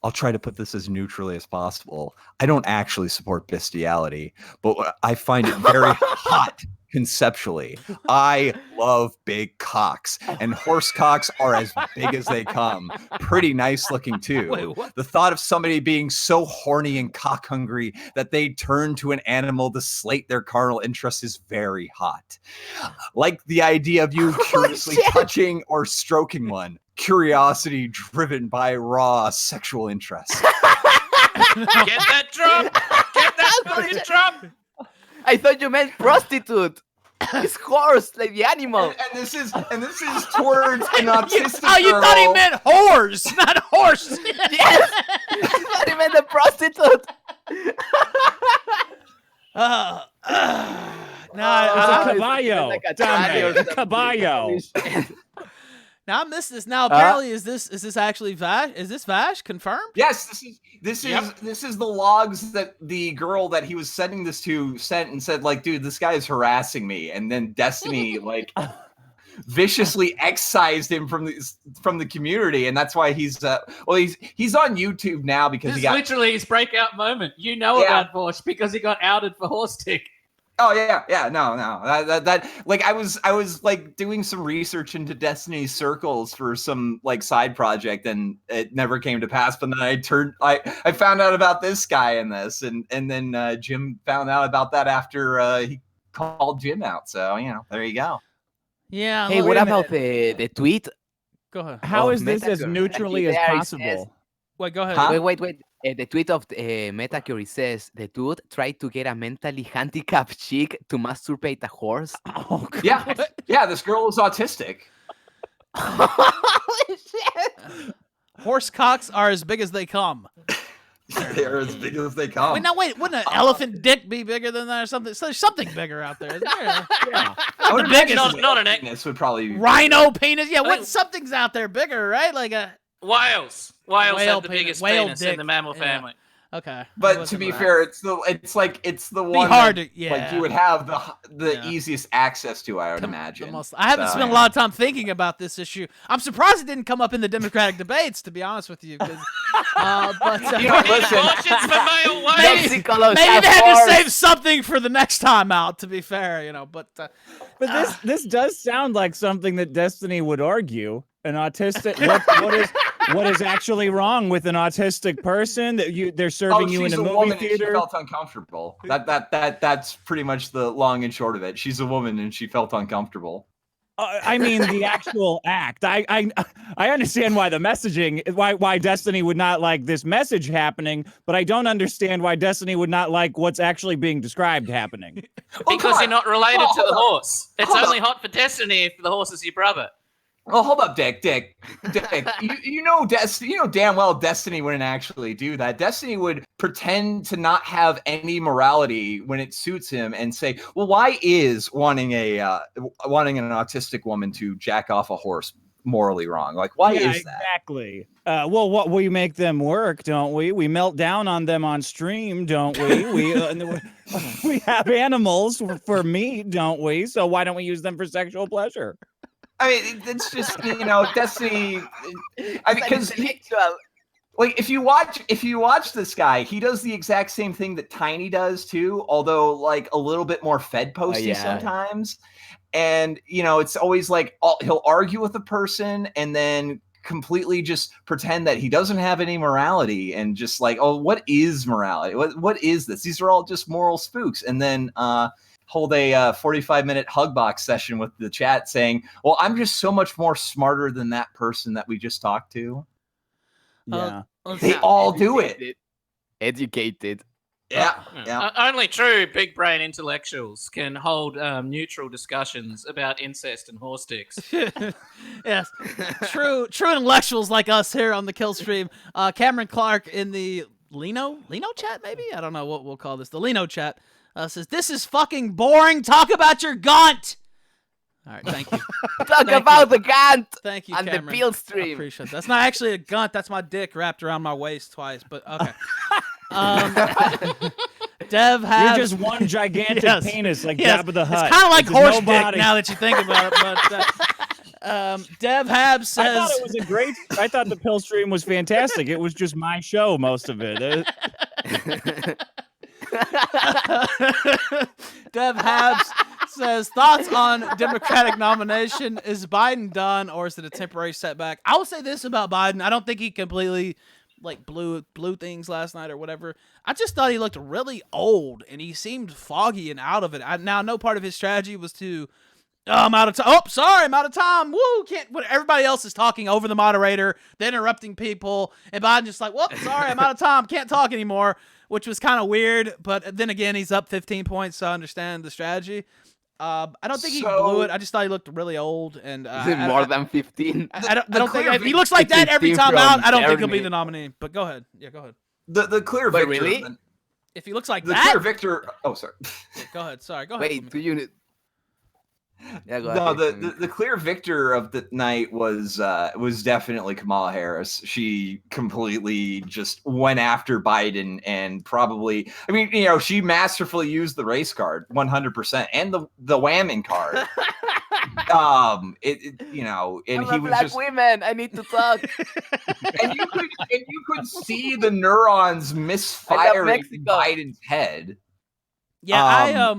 I'll try to put this as neutrally as possible. I don't actually support bestiality, but I find it very hot conceptually. I love big cocks, and horse cocks are as big as they come. Pretty nice looking too. Wait, what? The thought of somebody being so horny and cock hungry that they turn to an animal to slate their carnal interest is very hot. Like the idea of you curiously touching or stroking one. Curiosity driven by raw sexual interest. Get that drop! Get that fucking drop! I thought you meant prostitute. It's horse, like the animal. And this is towards an autistic Oh, you thought he girl. meant whores, not horse. Yes, I thought he meant the prostitute. Now, It's a caballo. like a Dame, trial. caballo. now I missed this. Now apparently, is this actually Vash? Is this Vash confirmed? Yes, this is the logs that the girl that he was sending this to sent and said, like, dude, this guy is harassing me. And then Destiny viciously excised him from the community, and that's why he's on YouTube now because This he is got literally his breakout moment. You know about Vorsh because he got outed for horse tick. Oh yeah, no. That like I was like doing some research into Destiny's circles for some like side project, and it never came to pass. But then I found out about this guy in this, and then Jim found out about that after he called Jim out. So there you go. Yeah. Hey, look- what about the tweet? Go ahead. How Oh, is this as Metacure. neutrally as There it possible? says- Wait, go ahead. Huh? Wait. The tweet of Metacure says the dude tried to get a mentally handicapped chick to masturbate a horse. Oh, God. Yeah. This girl is autistic. Holy shit! Horse cocks are as big as they come. They're as big as they come. Wait, wouldn't an elephant dick be bigger than that or something? So there's something bigger out there, isn't there? Yeah. I would the biggest- imagine not an egg. penis would probably be Rhino penis? Yeah, think- something's out there bigger, right? Like a Whales Whale have the penis- biggest whale penis dick. in the mammal Yeah. family. okay. But What's to be that? fair, it's the one hard that, to- like yeah. you would have the Yeah. easiest access to, I would imagine. I haven't So, spent a lot of time thinking about this issue. I'm surprised it didn't come up in the Democratic debates, to be honest with you. 'Cause, but You know, Need listen. abortions for male whales. Mexico maybe have they had to horse. save something for the next time out. To be fair, but But this does sound like something that Destiny would argue. An autistic. What is actually wrong with an autistic person that they're serving you in she's a movie woman and theater? she felt uncomfortable. That's pretty much the long and short of it. She's a woman and she felt uncomfortable. I mean the actual act. I understand why the messaging, why Destiny would not like this message happening, but I don't understand why Destiny would not like what's actually being described happening. Because you're not related to Hold the up. horse. It's Hold only hot for Destiny if the horse is your brother. Well, hold up, Dick. you know damn well Destiny wouldn't actually do that. Destiny would pretend to not have any morality when it suits him and say, "Well, why is wanting an autistic woman to jack off a horse morally wrong? Like, why Yeah, is that?" exactly. Well, what we make them work, don't we? We melt down on them on stream, don't we? We have animals for meat, don't we? So why don't we use them for sexual pleasure? I mean, it's just Destiny. I mean, because Intellectual. like if you watch this guy, he does the exact same thing that Tiny does too, although like a little bit more Fed posty yeah. sometimes. And it's always like he'll argue with a person and then completely just pretend that he doesn't have any morality and just like, oh, what is morality? What is this? These are all just moral spooks. And then hold a 45-minute hug box session with the chat saying, well, I'm just so much more smarter than that person that we just talked to. Yeah. They all do it. Educated. Yeah. Only true big brain intellectuals can hold neutral discussions about incest and horse dicks. yes, true intellectuals like us here on the Kill Stream. Cameron Clark in the Lino chat, maybe I don't know what we'll call this. The Lino chat says this is fucking boring. Talk about your Gunt. All right, thank you. Talk about the Gunt Thank you, and the Cameron. Peel I stream. appreciate that. That's not actually a Gunt. That's my dick wrapped around my waist twice. But okay. Dev You're Habs. just one gigantic Yes. penis like Yes. Jabba the Hutt. It's kind of like There's horse no dick body. now that you think about it. But Dev Habs I says. thought it was a great. I thought the pill stream was fantastic. It was just my show, most of it. Dev Habs says thoughts on Democratic nomination. Is Biden done or is it a temporary setback? I will say this about Biden. I don't think he completely blew things last night or whatever. I just thought he looked really old and he seemed foggy and out of it. Now, no part of his strategy was to I'm out of time. Oh, sorry, I'm out of time. Woo, can't. Everybody else is talking over the moderator, then interrupting people, and Biden just like, whoop, sorry, I'm out of time. Can't talk anymore, which was kind of weird. But then again, he's up 15 points, so I understand the strategy. I don't think he blew it. I just thought he looked really old, and Is it more than 15? I don't think if he looks like that every 15 time out. from I don't think he'll be Jeremy. the nominee. But go ahead. Yeah, go ahead. The clear Wait, victor. really? If he looks like The that, clear victor. Oh, sorry. yeah, go ahead. Sorry, go ahead. Wait, do you? Yeah, go No, ahead. the clear victor of the night was definitely Kamala Harris. She completely just went after Biden and probably, I mean, she masterfully used the race card 100% and the whamming card. And I'm he a was black just, woman. I need to talk. and you could see the neurons misfiring in Mexico. Biden's head. Yeah,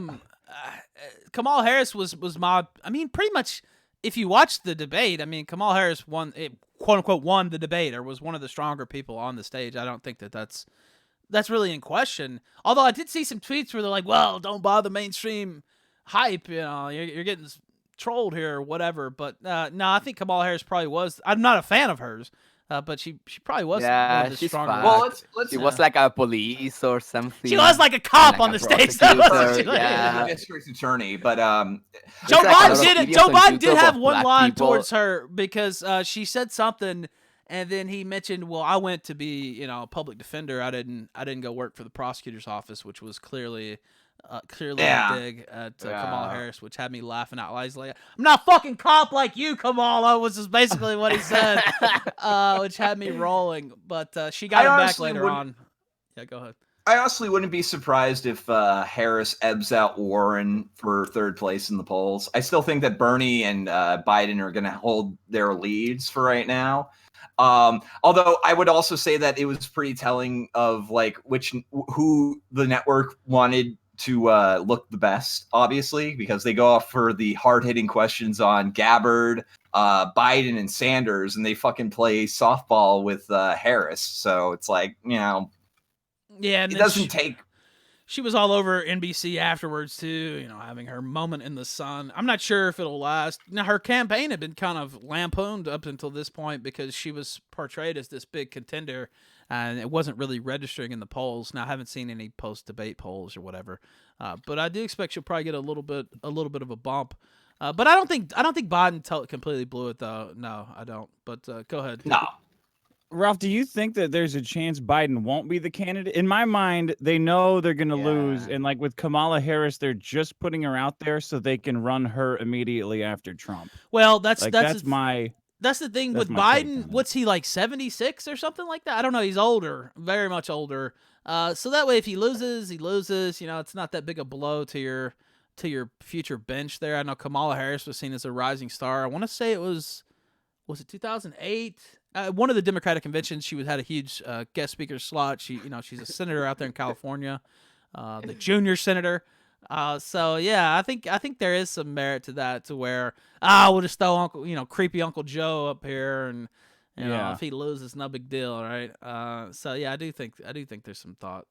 Kamala Harris was my. I mean, pretty much. If you watch the debate, I mean, Kamala Harris quote unquote won the debate, or was one of the stronger people on the stage. I don't think that's really in question. Although I did see some tweets where they're like, "Well, don't bother mainstream hype. You're getting trolled here or whatever." But no, I think Kamala Harris probably was. I'm not a fan of hers. But she probably was one Yeah, of the she's stronger. fine. Well, let's She was like a police or something. She was like a cop Like on a the stage. Though, prosecutor, wasn't she? yeah. district attorney, but Joe like a lot Biden of did it. videos Joe on Biden did YouTube have of one black line people. towards her because she said something, and then he mentioned, "Well, I went to be, a public defender. I didn't go work for the prosecutor's office," which was clearly Yeah. a dig at Kamala Yeah. Harris, which had me laughing out loud. He's like, "I'm not a fucking cop like you, Kamala," was just basically what he said, which had me rolling. But she got I him back honestly later wouldn't- on. Yeah, go ahead. I honestly wouldn't be surprised if Harris ebbs out Warren for third place in the polls. I still think that Bernie and Biden are going to hold their leads for right now. Although I would also say that it was pretty telling of who the network wanted to look the best, obviously, because they go off for the hard-hitting questions on Gabbard, Biden, and Sanders, and they fucking play softball with Harris. So it's like, Yeah, and it then doesn't take. she was all over NBC afterwards too, having her moment in the sun. I'm not sure if it'll last. Now, her campaign had been kind of lampooned up until this point because she was portrayed as this big contender, and it wasn't really registering in the polls. Now, I haven't seen any post-debate polls or whatever, but I do expect she'll probably get a little bit of a bump. But I don't think Biden completely blew it though. No, I don't. But go ahead. No. Ralph, do you think that there's a chance Biden won't be the candidate? In my mind, they know they're going to lose. And like with Kamala Harris, they're just putting her out there so they can run her immediately after Trump. Well, that's That's the thing that's with my take on Biden. it. What's he, like 76 or something like that? I don't know. He's older, very much older. So that way, if he loses, he loses. It's not that big a blow to your future bench there. I know Kamala Harris was seen as a rising star. I want to say it was it 2008? One of the Democratic conventions, she had a huge guest speaker slot. She's a senator out there in California, the junior senator. So yeah, I think there is some merit to that, to where we'll just throw creepy Uncle Joe up here, and if he loses, no big deal, right? So yeah, I do think there's some thought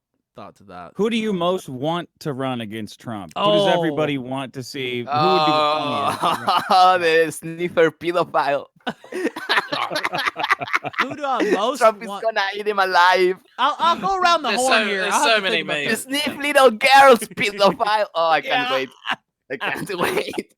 to that. Who do you most want to run against Trump? Who does everybody want to see? Who would be the funniest? Oh, the sniffer pedophile. Who do I most Trump is want? gonna eat him alive. I'll go around the There's horn so- here. there's I'll have so to many think about memes. The this. sniff little girls pedophile. Oh, I can't wait. I can't wait.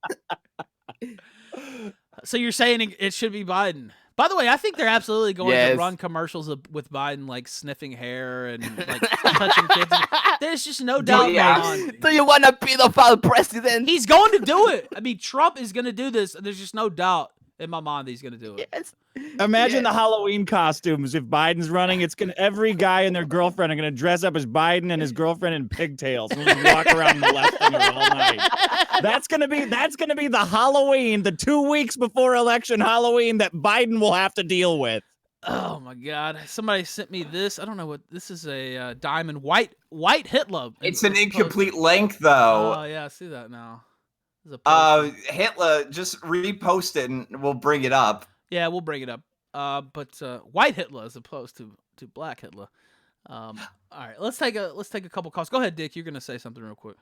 So you're saying it should be Biden? By the way, I think they're absolutely going to Yes. run commercials with Biden, like sniffing hair and like touching kids. There's just no doubt yeah. going on. Do you want a pedophile president? He's going to do it. I mean, Trump is going to do this. There's just no doubt In my mind, he's gonna do it. Yes. Imagine the Yes. Halloween costumes if Biden's running. It's gonna every guy and their girlfriend are gonna dress up as Biden and his girlfriend in pigtails and just walk around molesting her all night. That's gonna be the Halloween, the 2 weeks before election Halloween that Biden will have to deal with. Oh my God! Somebody sent me this. I don't know what this is. A diamond white Hitler. It's an supposed- incomplete link, though. Oh yeah, I see that now. There's a post. Hitler, just repost it and we'll bring it up. Yeah, we'll bring it up. But white Hitler as opposed to black Hitler. All right, let's take a couple calls. Go ahead, Dick. You're gonna say something real quick.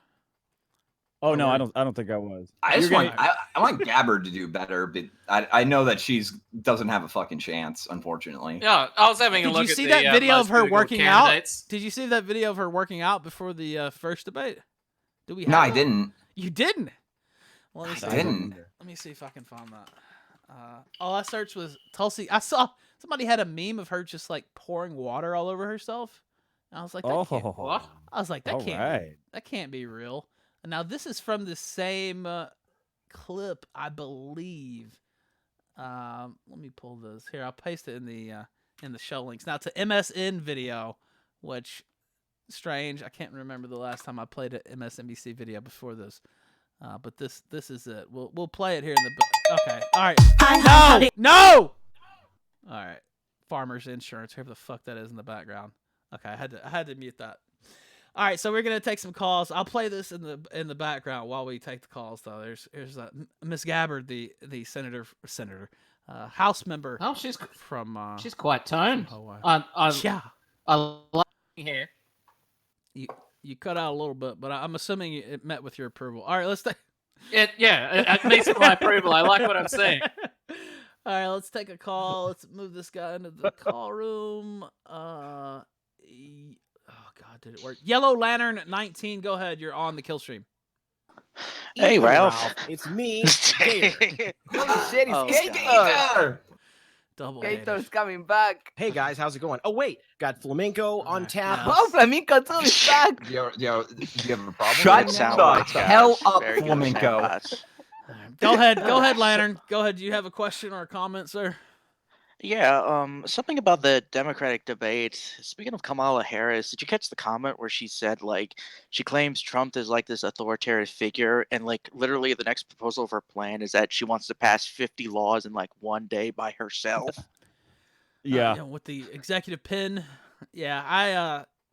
Oh no, I don't think I was. I You're want Gabbard to do better, but I know that she's doesn't have a fucking chance, unfortunately. Yeah, I was having a Did look you at see the, that video most of her critical working out? candidates. Did you see that video of her working out before the first debate? Did we? Have No, I that? didn't. You didn't. Well, let me I see. didn't. Let me see if I can find that. All I searched was Tulsi. I saw somebody had a meme of her just like pouring water all over herself. And I was like, that can't. What? I was like, that All can't. right. That can't be real. Now this is from the same clip, I believe. Let me pull this here. I'll paste it in the show links. Now it's an MSN video, which strange. I can't remember the last time I played an MSNBC video before this. But this is it. We'll play it here in the. Okay. All right. No. All right. Farmers Insurance. Whoever the fuck that is in the background. Okay, I had to mute that. All right, so we're gonna take some calls. I'll play this in the background while we take the calls. Though here's Miss Gabbard, the senator, House member. Oh, she's from. she's quite toned. Hawaii. Yeah. I like here. You cut out a little bit, but I'm assuming it met with your approval. All right, let's take. It meets my approval. I like what I'm saying. All right, let's take a call. Let's move this guy into the call room. Oh God, did it work? Yellow Lantern 19. Go ahead. You're on the kill stream. Hey, Ralph. It's me, Gator. Holy shit, Oh, it's Gator! Double Gator's Gators. coming back. Hey guys, how's it going? Oh wait, got Flamenco on tap. Yeah. Oh, Flamingo too is back. Do you have a problem? Shut with Sound the bites, hell guys. up, Very good Flamingo. sound bites. Go ahead, Lantern. Go ahead. Do you have a question or a comment, sir? Yeah, something about the Democratic debate. Speaking of Kamala Harris, did you catch the comment where she said, like, she claims Trump is like this authoritarian figure, and like literally the next proposal of her plan is that she wants to pass 50 laws in like one day by herself? Yeah. With the executive pin. Yeah,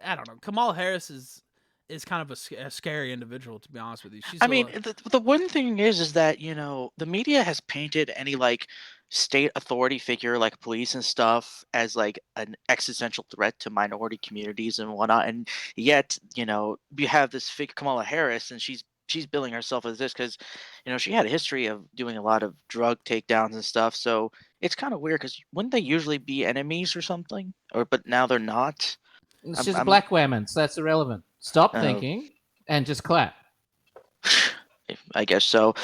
I don't know. Kamala Harris is kind of a scary individual, to be honest with you. She's I mean, the one thing is that, you know, the media has painted any like state authority figure like police and stuff as like an existential threat to minority communities and whatnot, and yet, you know, you have this figure Kamala Harris, and she's billing herself as this because, you know, she had a history of doing a lot of drug takedowns and stuff. So it's kind of weird because wouldn't they usually be enemies or something? But now they're not. It's just a black woman, so that's irrelevant. Stop thinking and just clap. I guess so.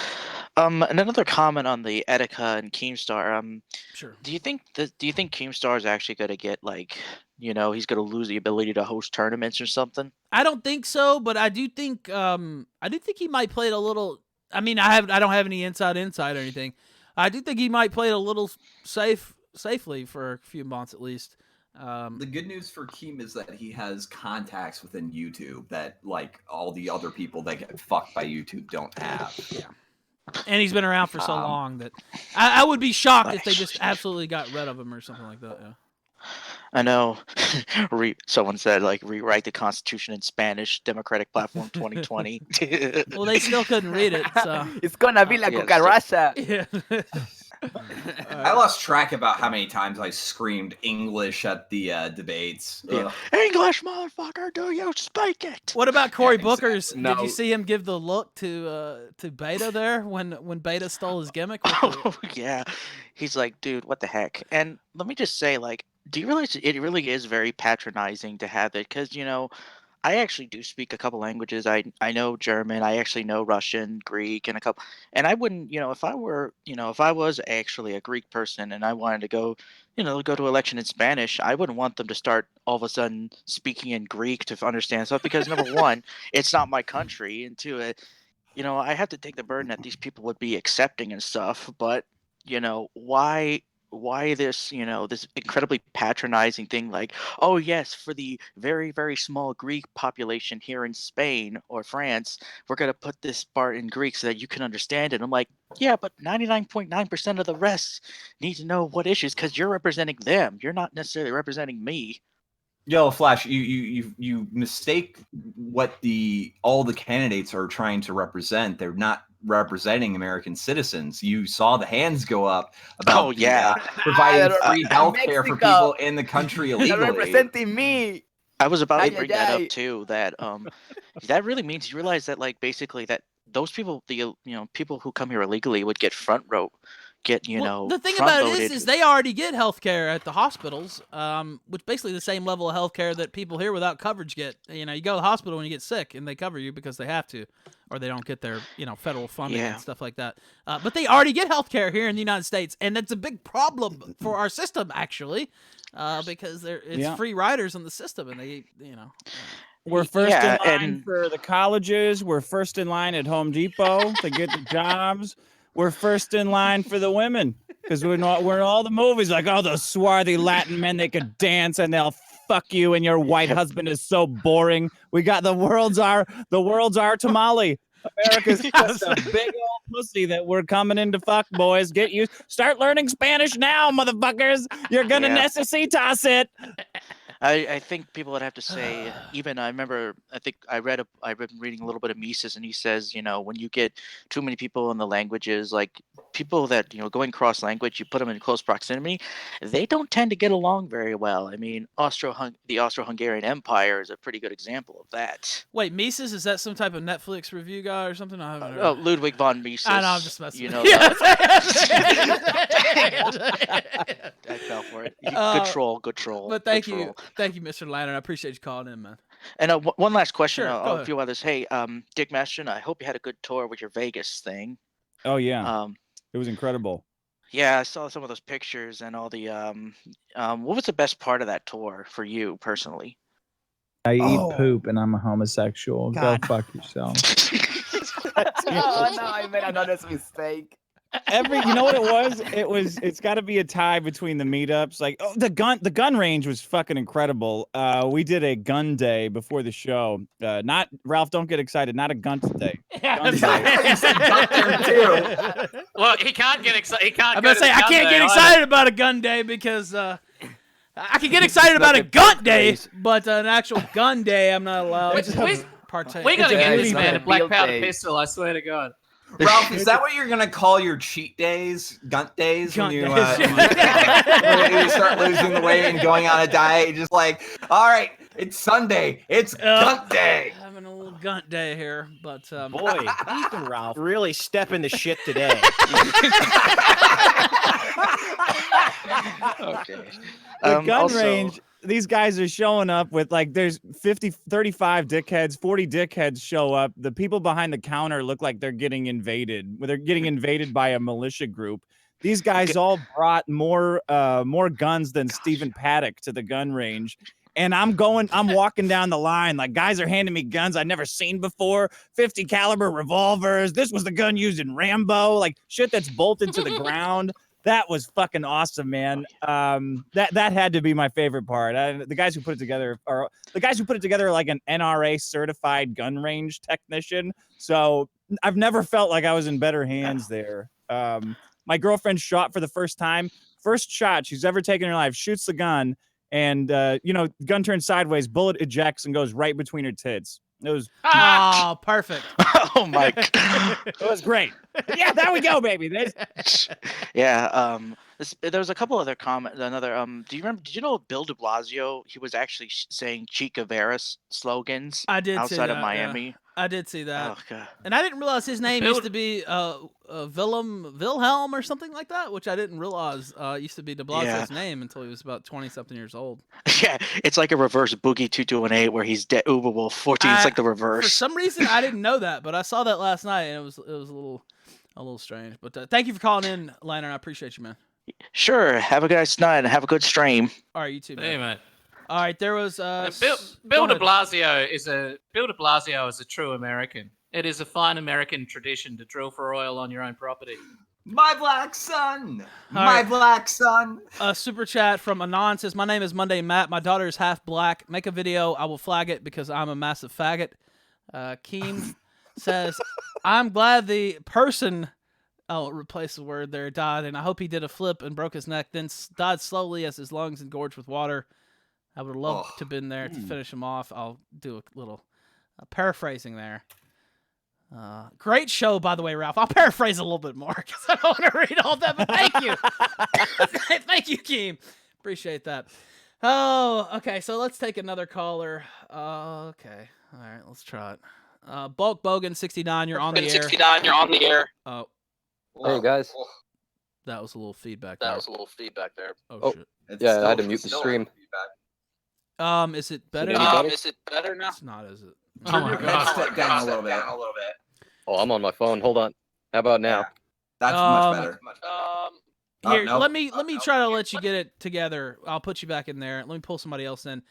And another comment on the Etika and Keemstar. sure. Do you think Keemstar is actually going to get, like, you know, he's going to lose the ability to host tournaments or something? I don't think so, but I do think he might play it a little. I mean, I don't have any inside or anything. I do think he might play it a little safely for a few months at least. The good news for Keem is that he has contacts within YouTube that, like, all the other people that get fucked by YouTube don't have. Yeah. And he's been around for so long that I would be shocked if they just absolutely got rid of him or something like that. Yeah. I know. Someone said, like, rewrite the Constitution in Spanish, Democratic Platform 2020. Well, they still couldn't read it, so. It's gonna be like Yes. cucaracha. Yeah. I lost track about how many times I screamed English at the debates. Ugh. English, motherfucker, do you speak it? What about Cory Yeah, Booker's? exactly. Did No. you see him give the look to Beta there when Beta stole his gimmick? With Oh, yeah. He's like, dude, what the heck? And let me just say, like, do you realize it really is very patronizing to have it? Because, you know, I actually do speak a couple languages. I know German. I actually know Russian, Greek, and a couple. And I wouldn't, you know, if I was actually a Greek person and I wanted to go to election in Spanish, I wouldn't want them to start all of a sudden speaking in Greek to understand stuff because number one, it's not my country, and two, you know, I have to take the burden that these people would be accepting and stuff. But why this, this incredibly patronizing thing like, oh yes, for the very, very small Greek population here in Spain or France, we're going to put this part in Greek so that you can understand it. I'm like, yeah, but 99.9% of the rest need to know what issues because you're representing them. You're not necessarily representing me. Yo, Flash, you mistake what all the candidates are trying to represent. They're not representing American citizens. You saw the hands go up about providing free health care for people in the country illegally. They're representing me. I was about to bring that ay. up too. That that really means you realize that like basically that those people, people who come here illegally would get front row. The thing about it is they already get health care at the hospitals, which basically the same level of health care that people here without coverage get. You go to the hospital when you get sick, and they cover you because they have to, or they don't get their federal funding and stuff like that. But they already get health care here in the United States, and that's a big problem for our system actually, because it's free riders in the system, and they We're first in line for the colleges. We're first in line at Home Depot to get the jobs. We're first in line for the women because we're in all the movies like, oh, those swarthy Latin men, they could dance and they'll fuck you and your white husband is so boring. We got the world's our tamale. America's just a big old pussy that we're coming in to fuck, boys. Start learning Spanish now, motherfuckers. You're gonna necesitas it. I think people would have to say, even I've been reading a little bit of Mises, and he says, when you get too many people in the languages, like people that, going cross language, you put them in close proximity, they don't tend to get along very well. I mean, the Austro-Hungarian Empire is a pretty good example of that. Wait, Mises, is that some type of Netflix review guy or something? I haven't heard. Oh, Ludwig von Mises. I know, I'm just messing with you. I fell for it. Good troll. But thank you, Mr. Lantern. I appreciate you calling in, man. And one last question. Sure, A few others. Hey, Dick Masterson, I hope you had a good tour with your Vegas thing. Oh yeah. It was incredible. Yeah, I saw some of those pictures and all the what was the best part of that tour for you personally? I eat poop and I'm a homosexual. God. Go fuck yourself. Oh no, I made an honest mistake. You know what it was? It's got to be a tie between the meetups. Like, the gun range was fucking incredible. We did a gun day before the show. Not Ralph, don't get excited. Not a gun day. Gun day. Well, he can't get excited. He can't. I'm gonna say I can't get excited about a gun day because I can get excited about a gun day, but an actual gun day, I'm not allowed to partake. We gotta get this man a black powder pistol. I swear to God. Ralph, is that what you're gonna call your cheat days, gunt days, when you start losing the weight and going on a diet? You're just like, all right, it's Sunday, it's gunt day. Having a little gunt day here, but boy, Ethan Ralph really stepping the shit today. Okay. The gun range. These guys are showing up with there's 35 dickheads, 40 dickheads show up. The people behind the counter look like they're getting invaded. They're getting invaded by a militia group. These guys all brought more guns than Stephen Paddock to the gun range. And I'm walking down the line. Like, guys are handing me guns I'd never seen before. 50 caliber revolvers. This was the gun used in Rambo. Like, shit that's bolted to the ground. That was fucking awesome, man. That had to be my favorite part. The guys who put it together are like an NRA certified gun range technician. So I've never felt like I was in better hands there. My girlfriend shot for the first time. First shot she's ever taken in her life. Shoots the gun, and gun turns sideways. Bullet ejects and goes right between her tits. It was perfect. Oh my God. It was great. Yeah, there we go, baby. Yeah. There was a couple other comments. Do you know Bill de Blasio? He was actually saying Che Guevara slogans outside of Miami. Yeah. I did see that. Oh, God. And I didn't realize his name used to be Wilhelm or something like that, which I didn't realize used to be de Blasio's name until he was about 20-something years old. Yeah, it's like a reverse Boogie 2218 where he's Uber Wolf 14. It's like the reverse. For some reason, I didn't know that, but I saw that last night, and it was a little strange. But thank you for calling in, Lantern. I appreciate you, man. Sure. Have a nice night and have a good stream. All right, you too, man. Hey, man. All right, there was Bill de Blasio is a true American. It is a fine American tradition to drill for oil on your own property. My black son. All My right. black son. A super chat from Anon says, "My name is Monday Matt. My daughter is half black. Make a video. I will flag it because I'm a massive faggot." Keem says, "I'm glad the person." Oh, replace the word there. Died, and I hope he did a flip and broke his neck. Then died slowly as his lungs engorged with water. I would have loved to have been there to finish him off. I'll do a little paraphrasing there. Great show, by the way, Ralph. I'll paraphrase a little bit more because I don't want to read all that, but thank you. Thank you, Keem. Appreciate that. Oh, okay, so let's take another caller. Okay. All right, let's try it. Bulk Bogan 69, you're on the air. 69, you're on the air. Oh, Hey, guys. that was a little feedback That there. was a little feedback there. Oh, shit. Yeah, I had to mute the stream. Is it better? Is it better now? It's not, is it? Turn your headset down a little bit. Oh, I'm on my phone. Hold on. How about now? That's much better. Here, no. let me try to let you get it together. I'll put you back in there. Let me pull somebody else in.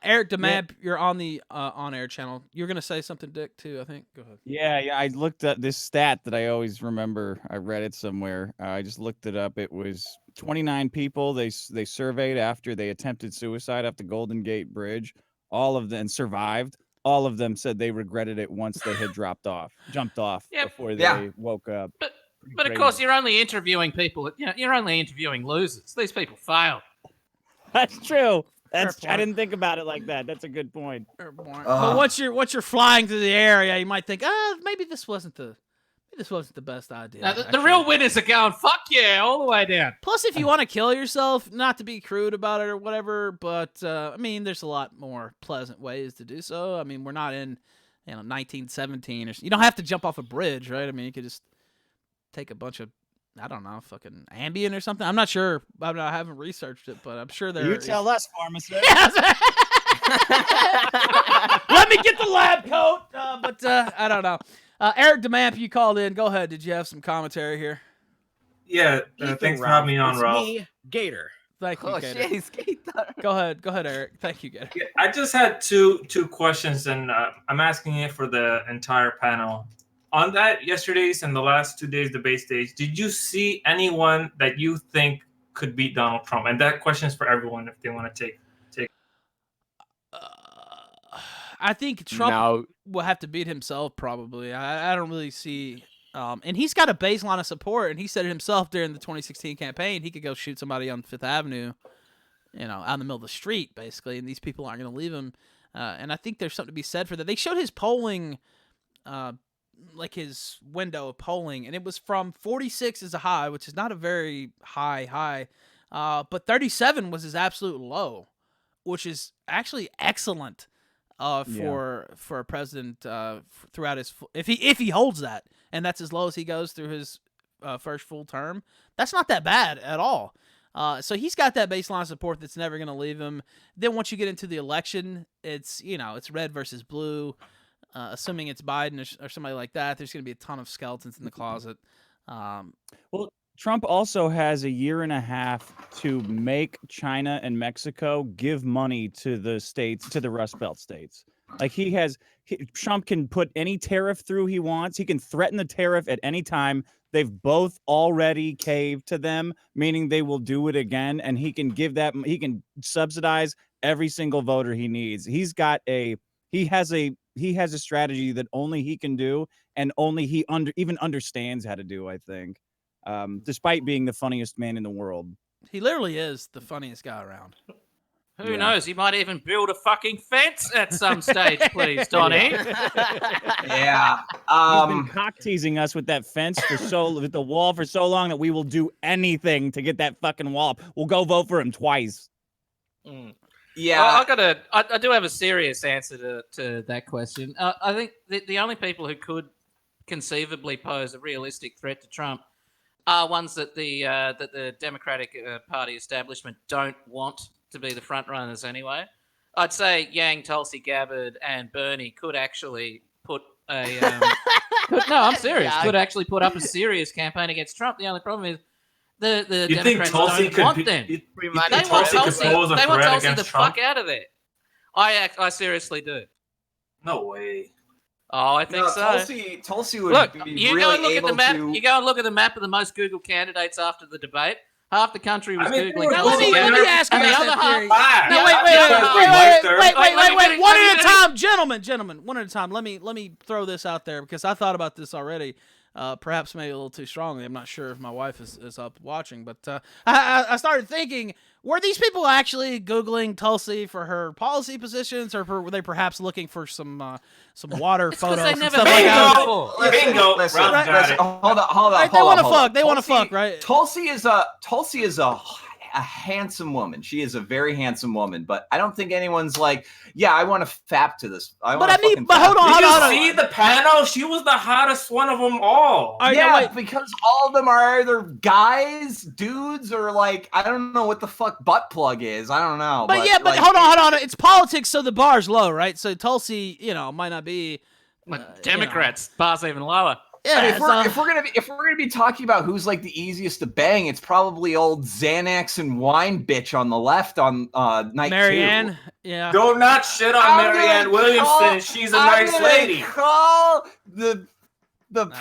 Eric DeMab, you're on the on-air channel. You're gonna say something, Dick, too, I think. Go ahead. Yeah. I looked at this stat that I always remember. I read it somewhere. I just looked it up. It was 29 people they surveyed after they attempted suicide off the Golden Gate Bridge. All of them survived. All of them said they regretted it once they had jumped off before they woke up. But of course, you're only interviewing people. You're only interviewing losers. These people failed. That's true. I didn't think about it like that. That's a good point. But once you're flying through the area, you might think, maybe this wasn't the best idea. Now, the real winners are going, fuck yeah, all the way down. Plus, if you want to kill yourself, not to be crude about it or whatever, but I mean, there's a lot more pleasant ways to do so. I mean, we're not in 1917 or you don't have to jump off a bridge, right? I mean, you could just take a bunch of, I don't know, fucking Ambien or something. I'm not sure. I haven't researched it, but I'm sure there. You tell us, pharmacist. Let me get the lab coat. But I don't know. Eric DeMamp, you called in. Go ahead. Did you have some commentary here? Yeah. Thanks for having me on, Ralph. Me, Gator. Thank you, Oh Gator. shit, he's Gator. Go ahead, Eric. Thank you, Gator. Yeah, I just had two questions, and I'm asking it for the entire panel. On that yesterday's and the last 2 days debate stage, did you see anyone that you think could beat Donald Trump? And that question is for everyone if they want to take. I think Trump will have to beat himself probably. I don't really see. And he's got a baseline of support, and he said it himself during the 2016 campaign. He could go shoot somebody on Fifth Avenue, out in the middle of the street, basically, and these people aren't going to leave him. And I think there's something to be said for that. They showed his polling, like his window of polling, and it was from 46 as a high, which is not a very high, but 37 was his absolute low, which is actually excellent for a president throughout his if he holds that, and that's as low as he goes through his first full term. That's not that bad at all. So he's got that baseline support that's never going to leave him. Then once you get into the election, it's it's red versus blue. Assuming it's Biden or somebody like that, there's going to be a ton of skeletons in the closet. Well, Trump also has a year and a half to make China and Mexico give money to the states, to the Rust Belt states. Like Trump can put any tariff through he wants. He can threaten the tariff at any time. They've both already caved to them, meaning they will do it again. And he can he can subsidize every single voter he needs. He has a strategy that only he can do, and only he even understands how to do, I think. Despite being the funniest man in the world. He literally is the funniest guy around. Who knows? He might even build a fucking fence at some stage, please, Donnie. Yeah. He's been cock teasing us with that fence with the wall for so long that we will do anything to get that fucking wall up. We'll go vote for him twice. Yeah. Well, I do have a serious answer to that question. I think the only people who could conceivably pose a realistic threat to Trump are ones that the Democratic Party establishment don't want to be the front runners anyway. I'd say Yang, Tulsi Gabbard, and Bernie could actually put a I'm serious. Could actually put up a serious campaign against Trump. The only problem is the You think Democrats Tulsi don't could want be- them. you They think want Tulsi could Tulsi. pose a They want threat Tulsi against the Trump? fuck out of there. I seriously do. No way. Oh, I think No, so. Tulsi would Look, be you really go and look at able the map. to. You go and look at the map of the most Googled candidates after the debate. Half the country was I mean, Googling. Now, Tulsi let me Gabbard, ask you and the about other that half. theory. Ah, No, Yeah, wait, one at a time, gentlemen. Let me throw this out there because I thought about this already. Perhaps maybe a little too strongly. I'm not sure if my wife is up watching, but I started thinking: were these people actually Googling Tulsi for her policy positions, or were they perhaps looking for some water It's 'cause photos they and never stuff like that? Bingo! Bingo! Listen, Ralph got it. hold on. Right, they want to fuck. They want to fuck, right? Tulsi is a handsome woman. She is a very handsome woman, but I don't think anyone's like, yeah, I want to fap to this. But hold on. Did you see the panel? She was the hottest one of them all. Because all of them are either guys, dudes, or like I don't know what the fuck butt plug is. I don't know. But like, hold on. It's politics, so the bar's low, right? So Tulsi, might not be. Democrats, bar's even lower. Yeah, I mean, if we're gonna be talking about who's like the easiest to bang, it's probably old Xanax and wine bitch on the left on night Marianne, 2. yeah. Do not shit on Marianne Williamson. She's a nice lady. Call the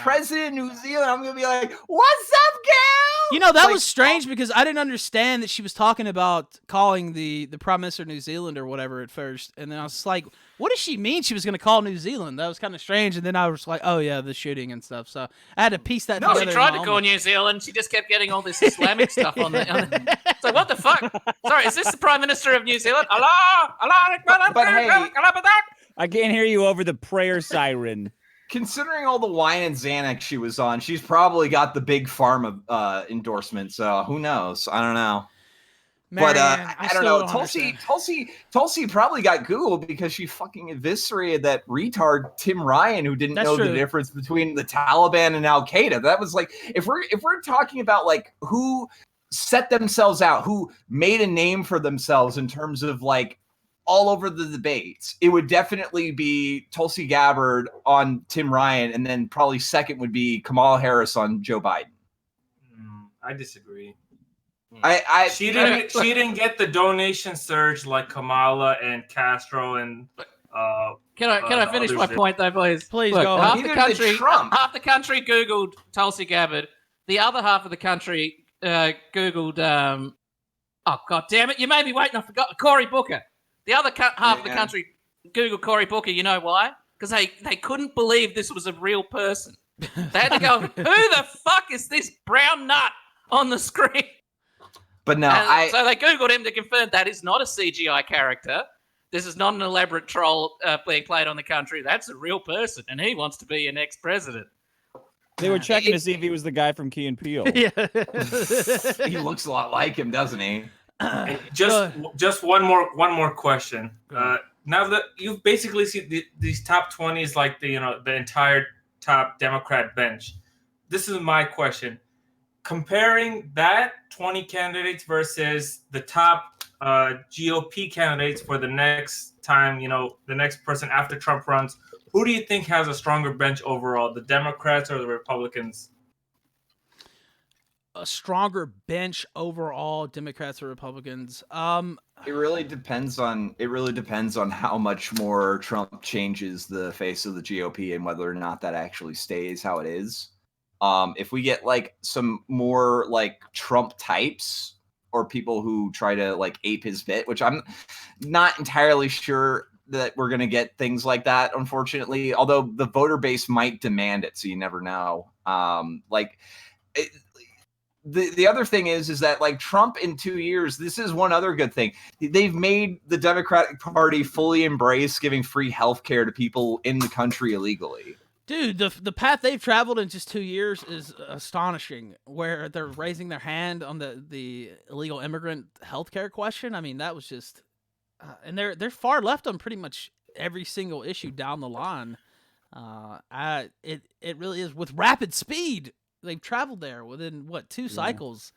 president of New Zealand. I'm gonna be like, "What's up, gal?" That was strange because I didn't understand that she was talking about calling the Prime Minister of New Zealand or whatever at first, and then I was like, "What does she mean? She was going to call New Zealand?" That was kind of strange, and then I was like, "Oh yeah, the shooting and stuff." So I had to piece that together. No, she tried to call New Zealand. She just kept getting all this Islamic stuff on the. So what the fuck? Sorry, is this the Prime Minister of New Zealand? But hey, I can't hear you over the prayer siren. considering all the wine and Xanax she was on, she's probably got the big pharma endorsement. So who knows? I don't know. Marianne, But I don't know. Tulsi probably got Googled because she fucking eviscerated that retard Tim Ryan who didn't know the difference between the Taliban and Al Qaeda. That was like if we're talking about like who set themselves out, who made a name for themselves in terms of like all over the debates, it would definitely be Tulsi Gabbard on Tim Ryan, and then probably second would be Kamala Harris on Joe Biden. I disagree. She didn't get the donation surge like Kamala and Castro and. Can I finish my point though, please? Please Look, go. Half the country Googled Tulsi Gabbard. The other half of the country Googled. Oh god damn it! You made me wait, and I forgot Cory Booker. The other half of the country Googled Cory Booker. You know why? Because they couldn't believe this was a real person. They had to go, who the fuck is this brown nut on the screen? But no, so they Googled him to confirm that is not a CGI character. This is not an elaborate troll being played on the country. That's a real person, and he wants to be your next president. They were checking to see if he was the guy from Key and Peele. Yeah. He looks a lot like him, doesn't he? Just one more question. Now that you've basically seen these top 20s, like the entire top Democrat bench, this is my question: comparing that 20 candidates versus the top GOP candidates for the next time, the next person after Trump runs, who do you think has a stronger bench overall, the Democrats or the Republicans? A stronger bench overall, Democrats or Republicans? It really depends on how much more Trump changes the face of the GOP and whether or not that actually stays how it is. If we get like some more like Trump types or people who try to like ape his bit, which I'm not entirely sure that we're going to get things like that, unfortunately, although the voter base might demand it. So you never know. The other thing is that like Trump in 2 years, this is one other good thing. They've made the Democratic Party fully embrace giving free healthcare to people in the country illegally. Dude, the path they've traveled in just 2 years is astonishing, where they're raising their hand on the illegal immigrant healthcare question. I mean, that was just and they're far left on pretty much every single issue down the line. It really is with rapid speed. They've traveled there within two cycles,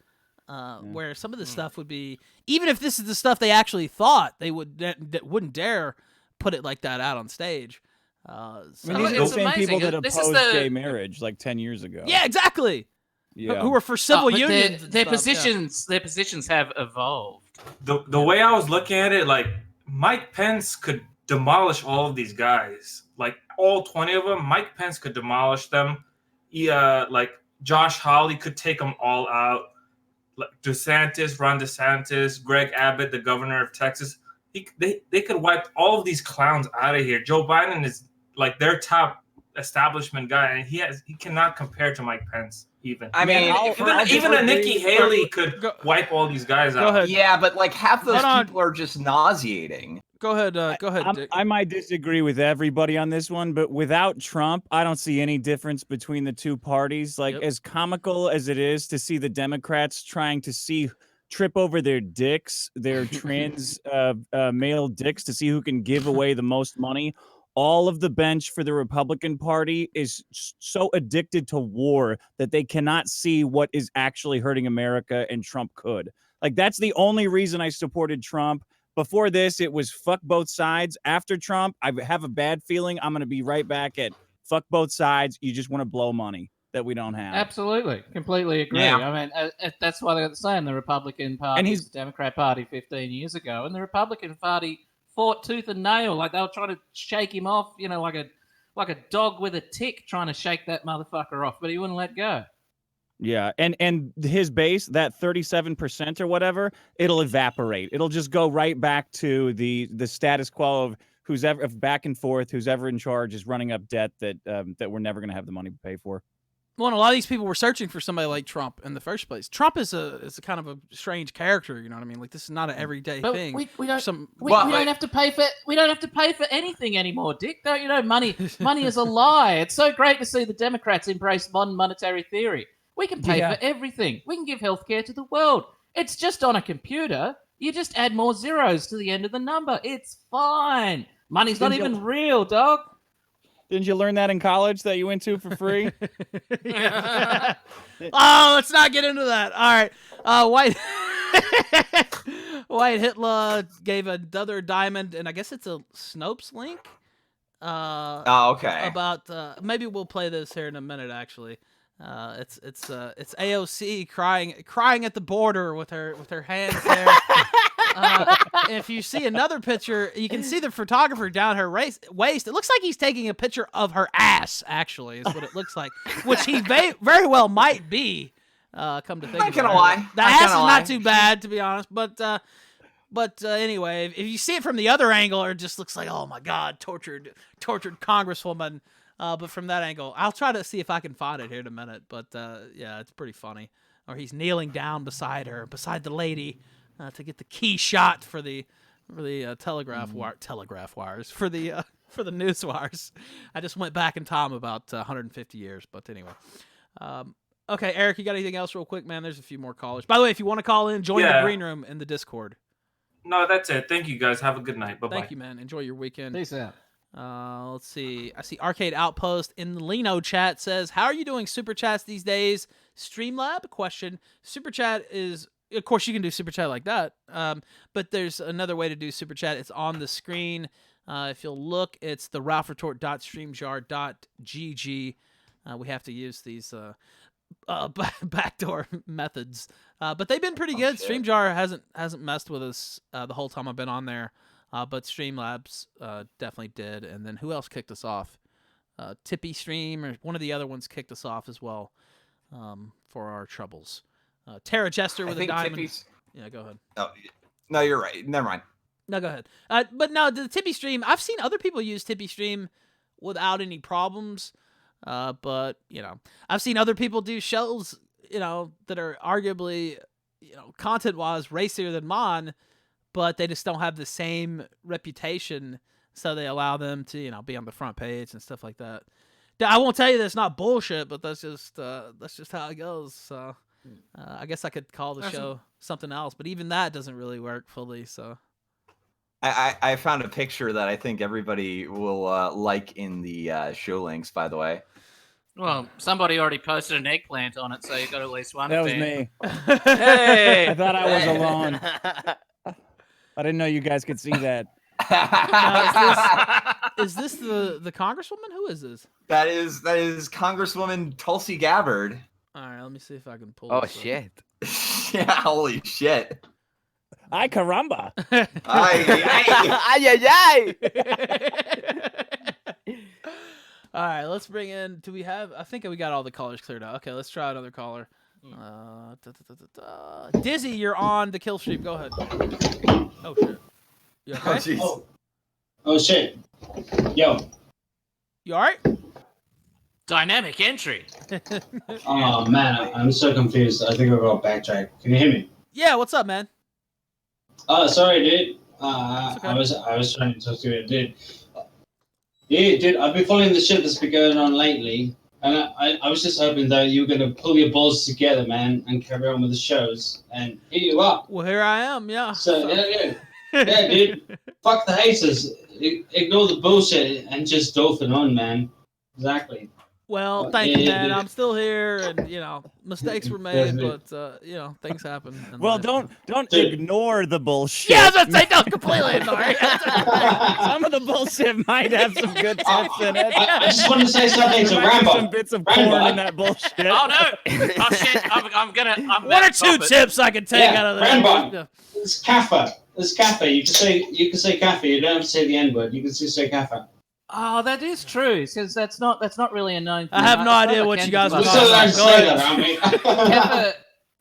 where some of the stuff would be, even if this is the stuff they actually thought, they wouldn't dare put it like that out on stage. These are the same people that opposed gay marriage like 10 years ago. Yeah, exactly. Yeah. Who were for civil unions. Their positions have evolved. The way I was looking at it, like Mike Pence could demolish all of these guys. like all 20 of them, Mike Pence could demolish them. Like Josh Hawley could take them all out. Like Ron DeSantis, Greg Abbott, the governor of Texas. They could wipe all of these clowns out of here. Joe Biden is like their top establishment guy, and he cannot compare to Mike Pence. Even I mean, even a Nikki Haley could wipe all these guys out. ahead. Yeah, but like half those people are just nauseating. Go ahead, Dick. I might disagree with everybody on this one, but without Trump, I don't see any difference between the two parties. Like, as comical as it is to see the Democrats trying to trip over their dicks, their trans male dicks, to see who can give away the most money. All of the bench for the Republican Party is so addicted to war that they cannot see what is actually hurting America, and Trump could. Like, that's the only reason I supported Trump. Before this, it was fuck both sides. After Trump, I have a bad feeling I'm going to be right back at fuck both sides. You just want to blow money that we don't have. Absolutely. Completely agree. Yeah. I mean, that's why they're saying the Republican Party is the Democrat Party 15 years ago. And the Republican Party fought tooth and nail. Like, they were trying to shake him off, you know, like a dog with a tick trying to shake that motherfucker off, but he wouldn't let go. Yeah, and his base, that 37% or whatever, it'll evaporate. It'll just go right back to the status quo of who's ever back and forth, who's ever in charge is running up debt that we're never going to have the money to pay for. Well, and a lot of these people were searching for somebody like Trump in the first place. Trump is a kind of a strange character, you know what I mean? Like, this is not an everyday thing. We don't have to pay for anything anymore, Dick. Don't you know? Money is a lie. It's so great to see the Democrats embrace modern monetary theory. We can pay for everything. We can give healthcare to the world. It's just on a computer. You just add more zeros to the end of the number. It's fine. Money's not even real, dog. Didn't you learn that in college that you went to for free? Oh, let's not get into that. All right. White Hitler gave another diamond, and I guess it's a Snopes link. Okay. About maybe we'll play this here in a minute. Actually, it's AOC crying at the border with her hands there. If you see another picture, you can see the photographer down her waist. It looks like he's taking a picture of her ass. Actually, is what it looks like, which he very well might be. Come to think, not gonna lie, the ass is not too bad, to be honest. But anyway, if you see it from the other angle, it just looks like, oh my god, tortured congresswoman. But from that angle, I'll try to see if I can find it here in a minute. But yeah, it's pretty funny. Or he's kneeling down beside the lady, to get the key shot for the telegraph wires for the news wires. I just went back in time about 150 years. But anyway. Okay, Eric, you got anything else real quick, man? There's a few more callers. By the way, if you want to call in, join the green room in the Discord. No, that's it. Thank you, guys. Have a good night. Bye-bye. Thank you, man. Enjoy your weekend. Peace out. Let's see. I see Arcade Outpost in the Lino chat says, how are you doing super chats these days? Streamlab? Question. Super chat is, of course, you can do super chat like that. But there's another way to do super chat. It's on the screen. If you'll look, it's the ralphretort.streamjar.gg. We have to use these backdoor methods, but they've been pretty good. StreamJar hasn't messed with us the whole time I've been on there, but Streamlabs definitely did. And then who else kicked us off? Tippy Stream, or one of the other ones, kicked us off as well for our troubles. Tara Jester with a diamond. Tippy's... Yeah, go ahead. Oh, no, you're right. Never mind. No, go ahead. But no, the Tippy Stream, I've seen other people use Tippy Stream without any problems. But, you know, I've seen other people do shows, you know, that are arguably, you know, content-wise racier than mine, but they just don't have the same reputation, so they allow them to, you know, be on the front page and stuff like that. I won't tell you that's not bullshit, but that's just how it goes. So I guess I could call the show something else, but even that doesn't really work fully, so... I found a picture that I think everybody will like in the show links, by the way. Well, somebody already posted an eggplant on it, so you got at least one. That was me. Hey! I thought I was alone. I didn't know you guys could see that. Is this the Congresswoman? Who is this? That is Congresswoman Tulsi Gabbard. All right, let me see if I can pull. Oh shit! Yeah, holy shit! Ay caramba! Ay, ay, ay, ay, ay. All right, let's bring in. Do we have? I think we got all the callers cleared out. Okay, let's try another caller. Dizzy, you're on the kill stream. Go ahead. Oh shit. You okay? Oh jeez. Oh shit. Yo. You all right? Dynamic entry. Oh man, I'm so confused. I think I'll go backtrack. Can you hear me? Yeah. What's up, man? Sorry, dude. Okay. I was trying to talk to you, dude. Yeah, dude, I've been following the shit that's been going on lately, and I was just hoping that you were gonna pull your balls together, man, and carry on with the shows. And here you are. Well, here I am. Yeah. So yeah, dude. Fuck the haters. Ignore the bullshit and just dolphin on, man. Exactly. Well, Oh, thank yeah, you, yeah, man. yeah. I'm still here, and mistakes were made, but things happen. in Well, life. don't Dude. ignore the bullshit. Yeah, I was gonna say don't completely ignore it. Some of the bullshit might have some good tips in it. I just wanted to say something to There might be some Rambo. bits of Rambo. corn in that bullshit. Oh no! Oh shit! I'm One or back two off it. tips I can take out of there. Rambo. It's Kaffa. It's Kaffa. You can say Kaffa. You don't have to say the N word. You can just say Kaffa. Oh, that is true. Because that's not really a known. I have no idea what you guys We're were still allowed to Go say ahead. that, aren't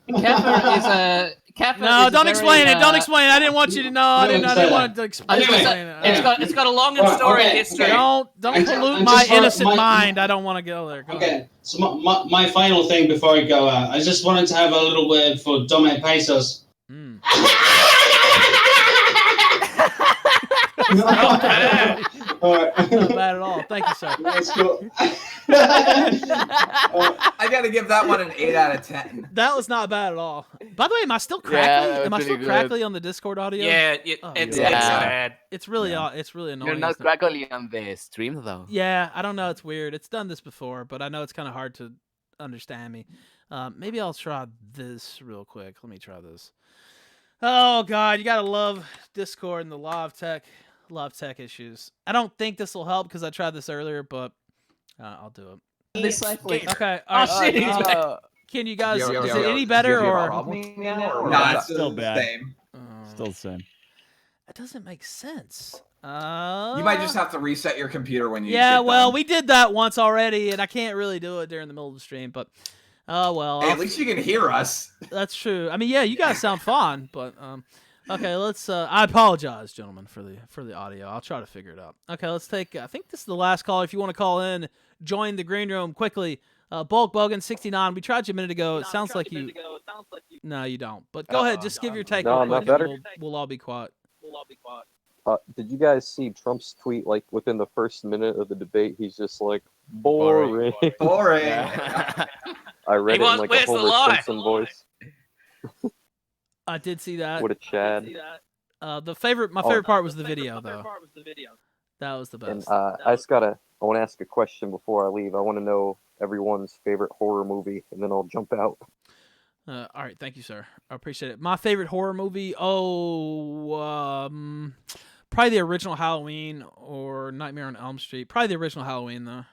we? Kappa is a. Kappa No, is don't a explain very, it. Don't explain it. I didn't want you to know. I didn't want to explain Anyway, it. It's got a long and storied Okay, history. okay. Don't And- pollute and my just for innocent my- mind. I don't want to go there. Go ahead. Okay, so my final thing before I go out, I just wanted to have a little word for Dome Pesos. Mm. All right. Not bad at all. Thank you, sir. That's cool. I gotta give that one an 8 out of 10. That was not bad at all. By the way, am I still Yeah, crackly? that was Am I still pretty crackly good. on the Discord audio? Yeah, Oh, it's yeah. bad. It's really annoying. You're not isn't it? crackly on the stream though. Yeah, I don't know. It's weird. It's done this before, but I know it's kind of hard to understand me. Maybe I'll try this real quick. Let me try this. Oh God, you gotta love Discord and the live tech issues. I don't think this will help because I tried this earlier, but I'll do it. This safely. Okay. All Oh, right. shit. Can you guys? Yo, Is yo, it yo, any yo, better do you have a or? problem now, or Nah, not? it's still bad. Same. Still the same. It doesn't make sense. You might just have to reset your computer when you. Yeah, get well, done. we did that once already, and I can't really do it during the middle of the stream. But oh well. Hey, at least you can hear us. That's true. I mean, yeah, you guys sound fine, but okay, let's. I apologize, gentlemen, for the audio. I'll try to figure it out. Okay, let's take. I think this is the last caller. If you want to call in, join the green room quickly. Bulk Bogan 69. We tried you a minute ago. It sounds like you. No, you don't. But go ahead. Just give your take. No, real I'm not quick, better. and We'll all be quiet. Did you guys see Trump's tweet? Like within the first minute of the debate, he's just like boring. Boring. I read it in like a where's the Homer lie? Simpson voice. I did see that. What a Chad. My favorite part was the video, though. That was the And best. I want to ask a question before I leave. I want to know everyone's favorite horror movie, and then I'll jump out. All right, thank you, sir. I appreciate it. My favorite horror movie, probably the original Halloween or Nightmare on Elm Street. Probably the original Halloween, though.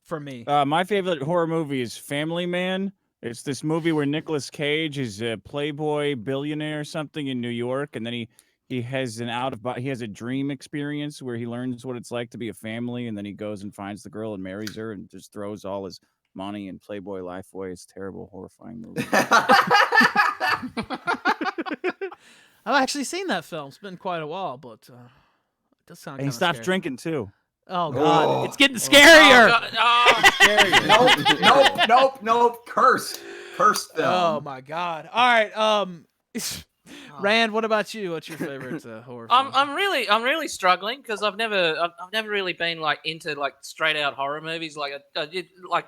For me. My favorite horror movie is Family Man. It's this movie where Nicolas Cage is a playboy billionaire or something in New York, and then he has he has a dream experience where he learns what it's like to be a family, and then he goes and finds the girl and marries her, and just throws all his money and playboy life away. It's a terrible, horrifying movie. I've actually seen that film. It's been quite a while, but it does sound And he kinda stops scary. drinking too. Oh God, Oh. it's getting scarier. Nope. Cursed film. Oh my God. All right. Rand, what about you? What's your favorite horror film? I'm really struggling because I've never really been like into like straight out horror movies like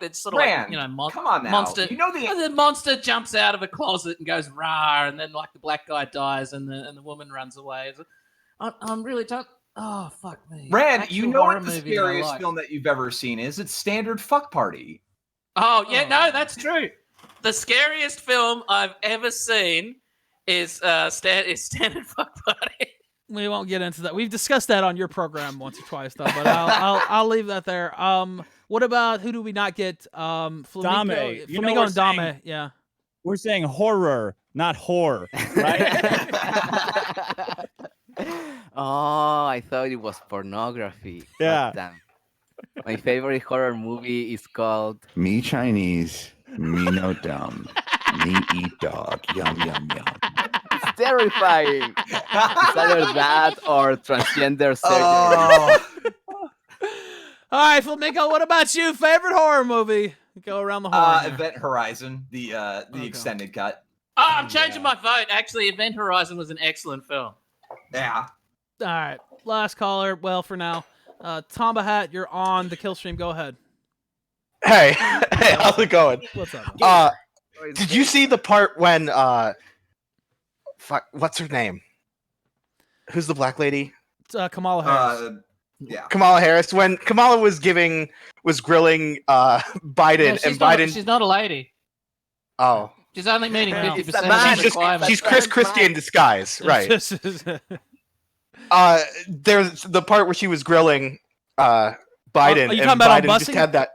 it's sort of Rand, like come on now. monster. You know the monster jumps out of a closet and goes rah, and then like the black guy dies and the woman runs away. I'm really oh fuck me. Rand, Actual you know horror what the movies I scariest like. film that you've ever seen is? It's Standard Fuck Party. Oh yeah, no, that's true. The scariest film I've ever seen is Standard Fuck Party. We won't get into that. We've discussed that on your program once or twice, though. But I'll leave that there. What about who do we not get? Flamingo, Dame. You know Flamingo we're and Dame. saying- Yeah. We're saying horror, not whore, right? Oh, I thought it was pornography. God Yeah. damn. My favorite horror movie is called Me Chinese, me no dumb, me eat dog, yum yum yum. It's terrifying. It's either that or transgender surgery. Oh, All right, Flamingo, what about you? Favorite horror movie? Go around the horn. here. Event Horizon, the Okay. extended cut. Oh, I'm changing my vote. Actually, Event Horizon was an excellent film. Yeah. All right, last caller. Well, for now, Tomba Hat, you're on the kill stream. Go ahead. Hey, hey, how's it going? What's up? Did you see the part when fuck, what's her name? Who's the black lady? It's, Kamala Harris. Yeah. Kamala Harris. When Kamala was grilling Biden, No, and Biden. she's not a lady. Oh, She's only meeting Well, 50% it's a of man. the she's requirements. just Chris Christie in disguise, right? There's the part where she was grilling Biden, are you and talking about on Biden just busing? had that.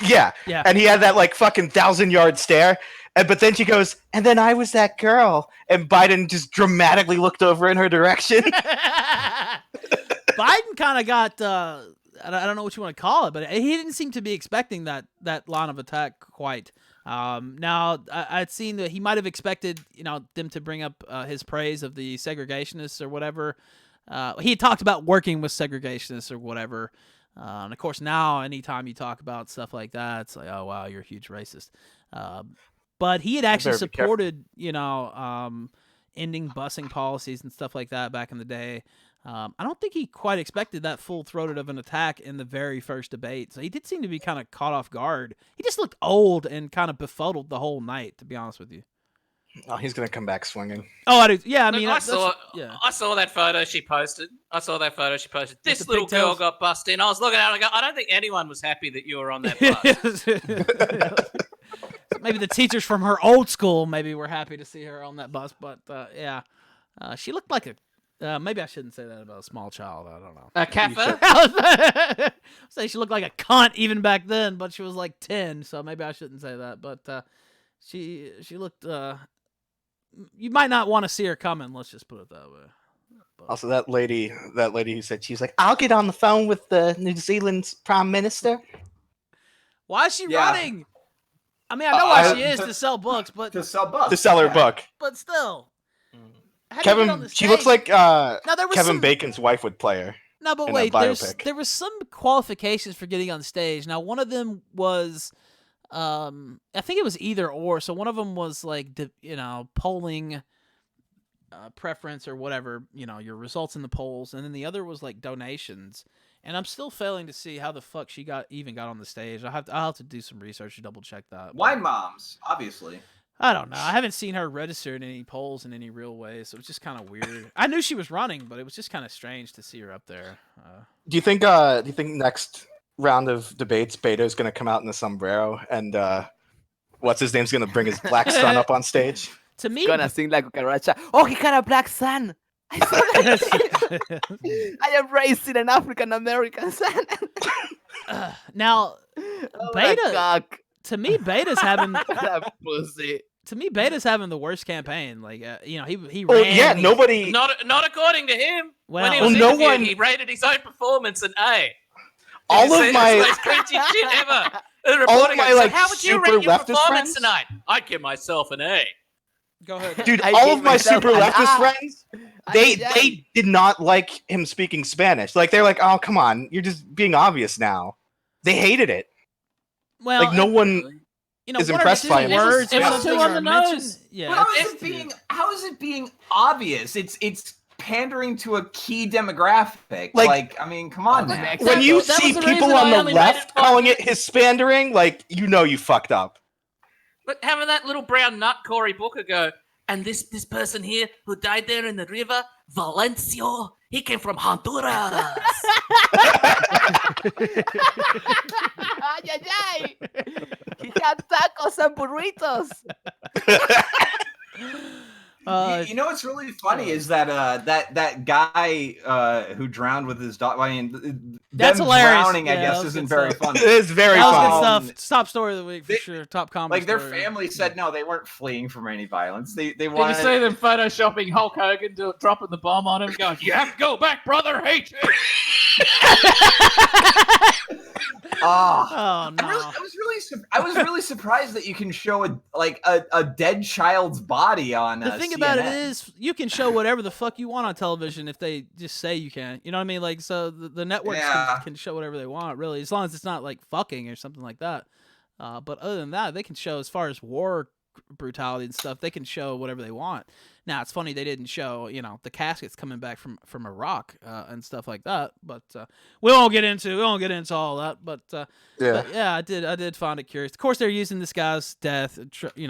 Yeah, Yeah. and he had that like fucking 1,000-yard stare, but then she goes, and then I was that girl, and Biden just dramatically looked over in her direction. Biden kind of got, I don't know what you want to call it, but he didn't seem to be expecting that line of attack quite. Now, I'd seen that he might have expected, them to bring up his praise of the segregationists or whatever. He had talked about working with segregationists or whatever. And of course, now anytime you talk about stuff like that, it's like, oh, wow, you're a huge racist. But he had actually better be careful. supported, ending busing policies and stuff like that back in the day. I don't think he quite expected that full-throated of an attack in the very first debate. So he did seem to be kind of caught off guard. He just looked old and kind of befuddled the whole night, to be honest with you. Oh, he's gonna come back swinging. Oh, I do. Yeah, I Look, mean, I that's- saw that photo she posted. This the little girl pigtails? got bussed in. I was looking at her and I go, I don't think anyone was happy that you were on that bus. Maybe the teachers from her old school maybe were happy to see her on that bus, but yeah, she looked like a. Maybe I shouldn't say that about a small child. I don't know. A kafir? I say she looked like a cunt even back then, but she was like 10, so maybe I shouldn't say that. But she looked. You might not want to see her coming. Let's just put it that way. But, Also, that lady who said she's like, I'll get on the phone with the New Zealand's prime minister. why is she Yeah. running? I mean, I know why she is to sell books, but To sell books. To sell her book. but still. How do you get on the She looks stage? like Now, there was Kevin some- Bacon's wife would play her. No, but in wait, that biopic. there was some qualifications for getting on stage. Now, one of them was, I think it was either or. So one of them was like, polling preference or whatever, your results in the polls, and then the other was like donations. And I'm still failing to see how the fuck she got on the stage. I'll have to do some research to double check that. Wine moms, obviously. I don't know. I haven't seen her register in any polls in any real way, so it's just kind of weird. I knew she was running, but it was just kind of strange to see her up there. Do you think next round of debates, Beto's going to come out in the sombrero and what's his name's going to bring his black son up on stage? To me, Gonna sing like Cucaracha. Oh, he had a black son. I saw that. I am raised in an African American son. now, Oh, Beta. my cock. To me, Beta's having. That pussy. To me, Beta's having the worst campaign. Like, he Well, ran. yeah, nobody. Not according to him. Well- when he was Well, no interviewed, one- he rated his own performance an A. All He of said, my- "It's the most cringy shit ever." The All of reporter my, goes, like, how would you super rate your leftist performance friends? tonight? I'd give myself an A. Go ahead. Dude, I all gave of my myself super an leftist A. friends, they did not like him speaking Spanish. Like, they're like, oh, come on, you're just being obvious now. They hated it. Well, Like, no one is one or impressed two by him. words. It or was something too on are the mentioned. nose. Yeah. Well, how is it being obvious? It's pandering to a key demographic. Like- I mean, come on, man. When you that see was the people reason on I the only left rated 5 calling it Hispandering, like, you know you fucked up. But having that little brown nut Cory Booker go, and this person here who died there in the river, Valencio, he came from Honduras. Ay, ay, ay. He had tacos and burritos. You know what's really funny is that that guy who drowned with his dog. I mean, That's them hilarious. drowning, I Yeah, guess, that was isn't good very stuff. funny. It is very That was funny. good stuff. Top story of the week for sure. Top comedy. Like their story. family said no, they weren't fleeing from any violence. They Did you wanted. see them photoshopping Hulk Hogan dropping the bomb on him, going, "You have to go back, brother. Hate you." Oh no! I was really surprised that you can show a dead child's body on. The thing about it CNN. is, you can show whatever the fuck you want on television if they just say you can. You know what I mean? Like, so the networks Yeah. can show whatever they want, really, as long as it's not like fucking or something like that. But other than that, they can show, as far as war brutality and stuff, they can show whatever they want. Now, it's funny they didn't show, the caskets coming back from Iraq and stuff like that. But we won't get into all that. But yeah, I did find it curious. Of course, they're using this guy's death,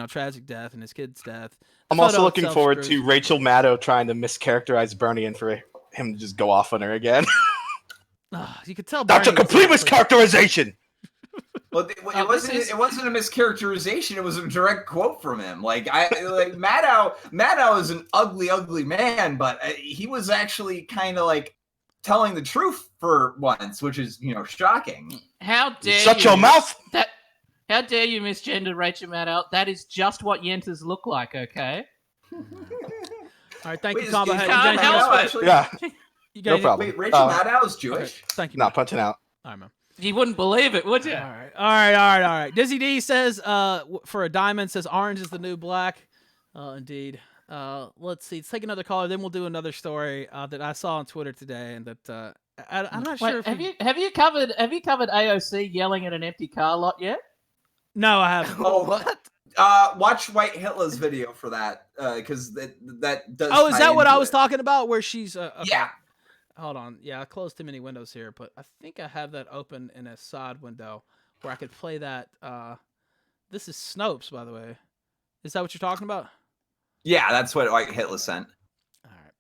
tragic death, and his kid's death. I'm The also photo looking itself forward screws. to Rachel Maddow trying to mischaracterize Bernie and for him to just go off on her again. You could tell. That's a Bernie complete was mischaracterization. Well, it wasn't a mischaracterization. It was a direct quote from him. Maddow is an ugly, ugly man, but he was actually kind of like telling the truth for once, which is shocking. How dare Shut you? your mouth! How dare you misgender Rachel Maddow? That is just what Yentas look like, okay? All right, thank you, Wait, Tom. is You Tom got anything Maddow else? actually- Yeah, You got no anything- problem. Wait, Rachel Maddow is Jewish? Okay, thank you. Not punching out. All right, man. You wouldn't believe it, would you? All right. Dizzy D says, for a diamond, says orange is the new black. Indeed. Let's see. Let's take another caller. Then we'll do another story that I saw on Twitter today, and that I'm not sure. Wait, have you covered AOC yelling at an empty car lot yet? No, I haven't. Oh, what? Watch White Hitler's video for that, because that does. Oh, is tie that what into I was it. talking about? Where she's okay. Yeah. Hold on. Yeah, I closed too many windows here, but I think I have that open in a side window where I could play that. This is Snopes, by the way. Is that what you're talking about? Yeah, that's what White Hitler sent. All right.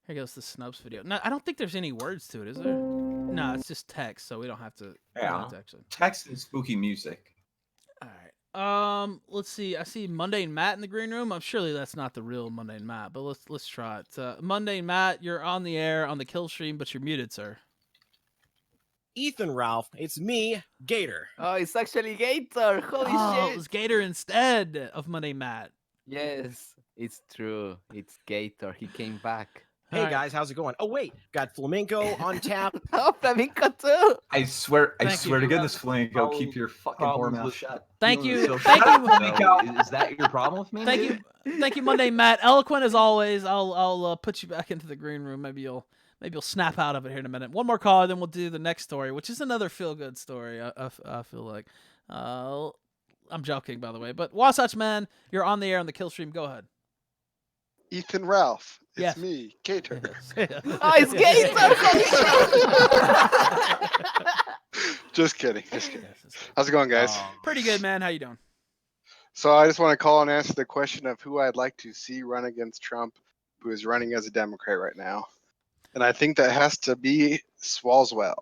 Here goes the Snopes video. No, I don't think there's any words to it, is there? No, it's just text, so we don't have to. we don't Yeah. have to actually. Text and spooky music. All right. Let's see. I see Mundane Matt in the green room. I'm surely that's not the real Mundane Matt, but let's try it. Mundane Matt, you're on the air on the kill stream, but you're muted, sir. Ethan Ralph, it's me, Gator. Oh, it's actually Gator. Holy Oh, shit. it was Gator instead of Mundane Matt. Yes, it's true. It's Gator. He came back. Hey All right. guys, how's it going? Oh wait, got Flamingo on tap. Oh, Flamingo too. I swear Thank you. to goodness, Flamingo, Problem- keep your fucking problems whore mouth with- shut. Thank Doing you. social Thank you. media. Is that your problem with me? Thank dude? you. Thank you, Mundane Matt. Eloquent as always. I'll put you back into the green room. Maybe you'll snap out of it here in a minute. One more call, then we'll do the next story, which is another feel good story. I feel like. I'm joking, by the way. But Wasatch Man, you're on the air on the kill stream. Go ahead. Ethan Ralph. It's Yes. me, Gator. Oh, it's Gator. Just kidding. How's it going, guys? Pretty good, man. How you doing? So I just want to call and answer the question of who I'd like to see run against Trump, who is running as a Democrat right now. And I think that has to be Swalwell,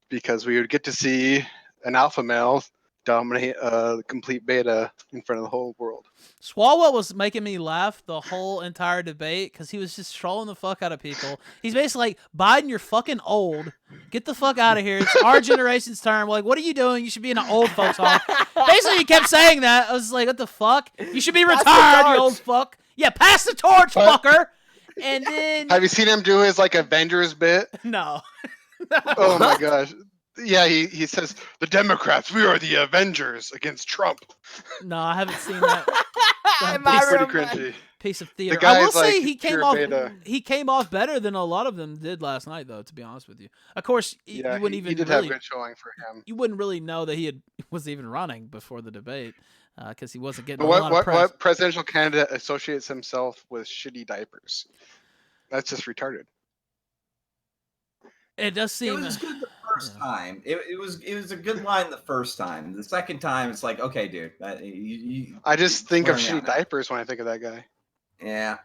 because we would get to see an alpha male dominate the complete beta in front of the whole world. Swalwell was making me laugh the whole entire debate because he was just trolling the fuck out of people. He's basically like, Biden, you're fucking old. Get the fuck out of here. It's our generation's turn. We're like, what are you doing? You should be in an old folks home. Basically, he kept saying that. I was like, what the fuck? You should be retired, you old fuck. Yeah, pass the torch, fucker. And then... Have you seen him do his Avengers bit? No. Oh my gosh. Yeah, he says, the Democrats, we are the Avengers against Trump. No, I haven't seen that. He's pretty cringy. Piece of theater. The I will guy's say like he came pure off. beta. He came off better than a lot of them did last night, though. To be honest with you, of course, Yeah, you wouldn't even he did really. have good showing for him. You wouldn't really know that he was even running before the debate because he wasn't getting But a lot of press. what presidential candidate associates himself with shitty diapers? That's just retarded. It does seem. It was good the first time. It was a good line the first time. The second time, it's like, okay, dude. I just think of wearing me shitty out now. diapers when I think of that guy. Yeah.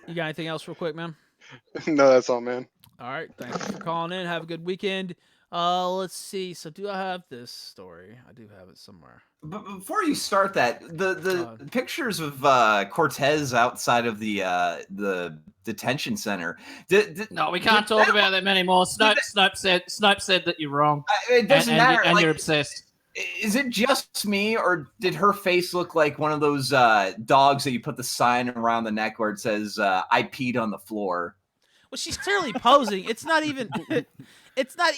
You got anything else, real quick, man? No, that's all, man. All right, thank you for calling in. Have a good weekend. Let's see. So do I have this story? I do have it somewhere. But before you start that, the pictures of Cortez outside of the detention center. No, we can't talk about them anymore. Snopes said that you're wrong. It doesn't matter. And like, you're obsessed. Is it just me, or did her face look like one of those dogs that you put the sign around the neck where it says "I peed on the floor"? Well, she's clearly posing. It's not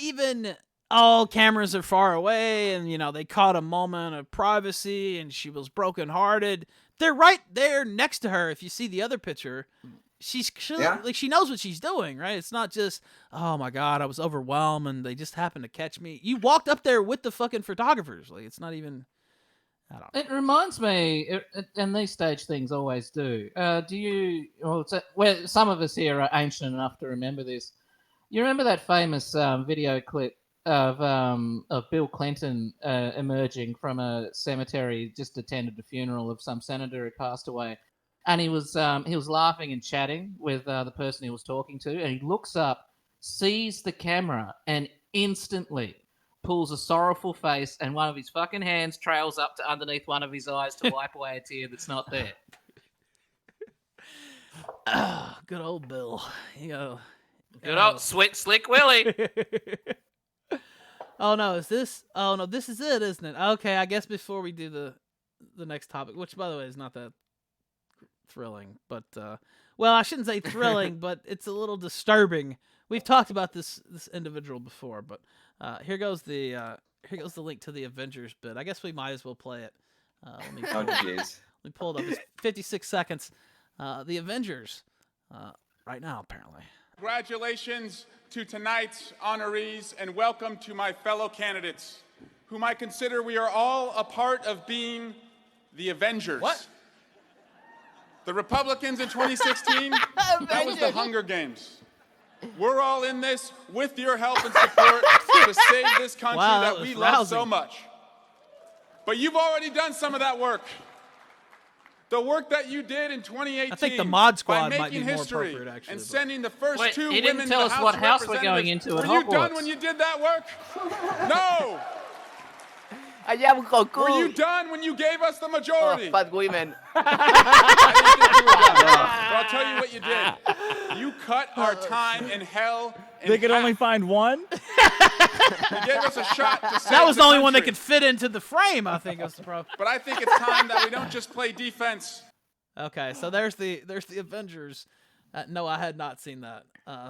even. Oh, cameras are far away, and they caught a moment of privacy, and she was brokenhearted. They're right there next to her. If you see the other picture, she knows what she's doing, right? It's not just, oh my God, I was overwhelmed, and they just happened to catch me. You walked up there with the fucking photographers. Like, it's not even. I don't know. It reminds me, and these stage things always do. Some of us here are ancient enough to remember this. You remember that famous video clip of Bill Clinton emerging from a cemetery, just attended the funeral of some senator who passed away, and he was laughing and chatting with the person he was talking to, and he looks up, sees the camera, and instantly pulls a sorrowful face, and one of his fucking hands trails up to underneath one of his eyes to wipe away a tear that's not there. Good old Bill. Good old Slick Willie. Oh no, is this? Oh no, this is it, isn't it? Okay, I guess before we do the next topic, which by the way is not that thrilling, but well, I shouldn't say thrilling, but it's a little disturbing. We've talked about this individual before, but here goes the link to the Avengers bit. I guess we might as well play it. Let me pull it up. It's 56 seconds. The Avengers, right now apparently. Congratulations to tonight's honorees, and welcome to my fellow candidates, whom I consider we are all a part of being the Avengers. What? The Republicans in 2016, that was the Hunger Games. We're all in this with your help and support to save this country that we love so much. But you've already done some of that work. The work that you did in 2018. I think the Mod Squad by might be making more history appropriate, actually. and sending the first two he women didn't tell to us the what House house we're going into at Were you Hogwarts. done when you did that work? No. I am Goku. Were you done when you gave us the majority? Oh, fat women. But I'll tell you what you did. You cut our time in hell. They could only find one? You gave us a shot to save That was the only one that country. could fit into the frame, I think, was the problem. But I think it's time that we don't just play defense. Okay, so there's the Avengers. No, I had not seen that.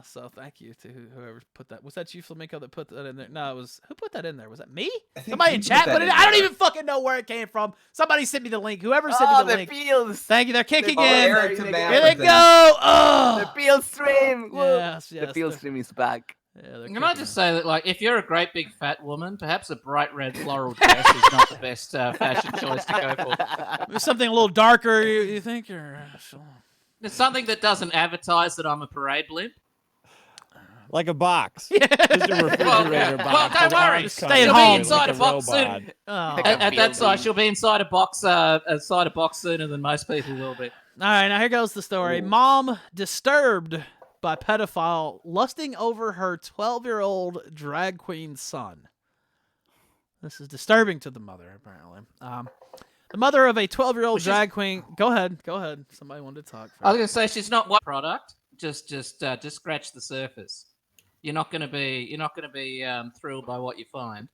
So thank you to whoever put that. Was that you, Flamingo, that put that in there? No, it was who put that in there? Was that me? Somebody in chat put it in. I don't even fucking know where it came from. Somebody sent me the link. Whoever sent me the link. Peels. Thank you. They're kicking in. Eric Here they go. Oh, The Peel stream. yes. The Peel stream is back. Yeah, Can I just say that, like, if you're a great big fat woman, perhaps a bright red floral dress is not the best fashion choice to go for. Something a little darker, you think? Or There's something that doesn't advertise that I'm a parade blimp. Like a box. Just a refrigerator box. Well, don't worry. Stay at She'll home. be inside like a box robot. soon. Oh. At that size, she'll be inside a box sooner than most people will be. All right, now here goes the story. Mom disturbed by pedophile lusting over her 12-year-old drag queen son. This is disturbing to the mother, apparently. The mother of a 12-year-old drag queen. Go ahead. Somebody wanted to talk. I was going to say she's not one product. Just scratch the surface. You're not going to be thrilled by what you find.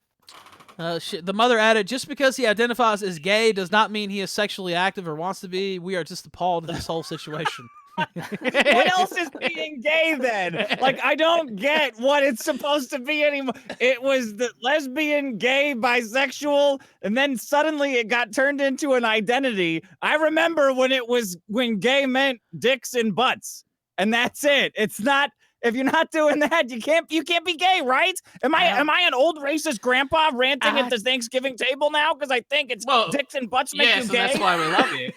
The mother added, just because he identifies as gay does not mean he is sexually active or wants to be. We are just appalled at this whole situation. What else is being gay then? Like, I don't get what it's supposed to be anymore. It was the lesbian, gay, bisexual, and then suddenly it got turned into an identity. I remember when gay meant dicks and butts, and that's it. It's not. If you're not doing that, you can't be gay, right? Am I an old racist grandpa ranting at the Thanksgiving table now? Because I think it's dicks and butts make you so gay. that's why we love you.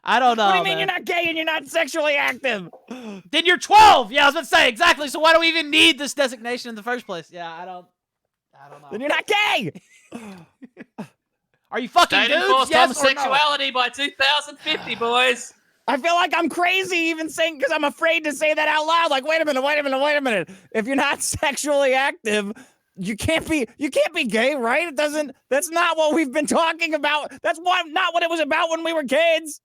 I don't know. What do you mean you're not gay and you're not sexually active? Then you're 12. Yeah, I was about to say exactly. So why do we even need this designation in the first place? Yeah, I don't know. Then you're not gay. Are you fucking State dudes? enforced Yes or no? homosexuality by 2050, boys. I feel like I'm crazy even saying, because I'm afraid to say that out loud. Like, wait a minute. If you're not sexually active, you can't be gay, right? That's not what we've been talking about. That's not what it was about when we were kids.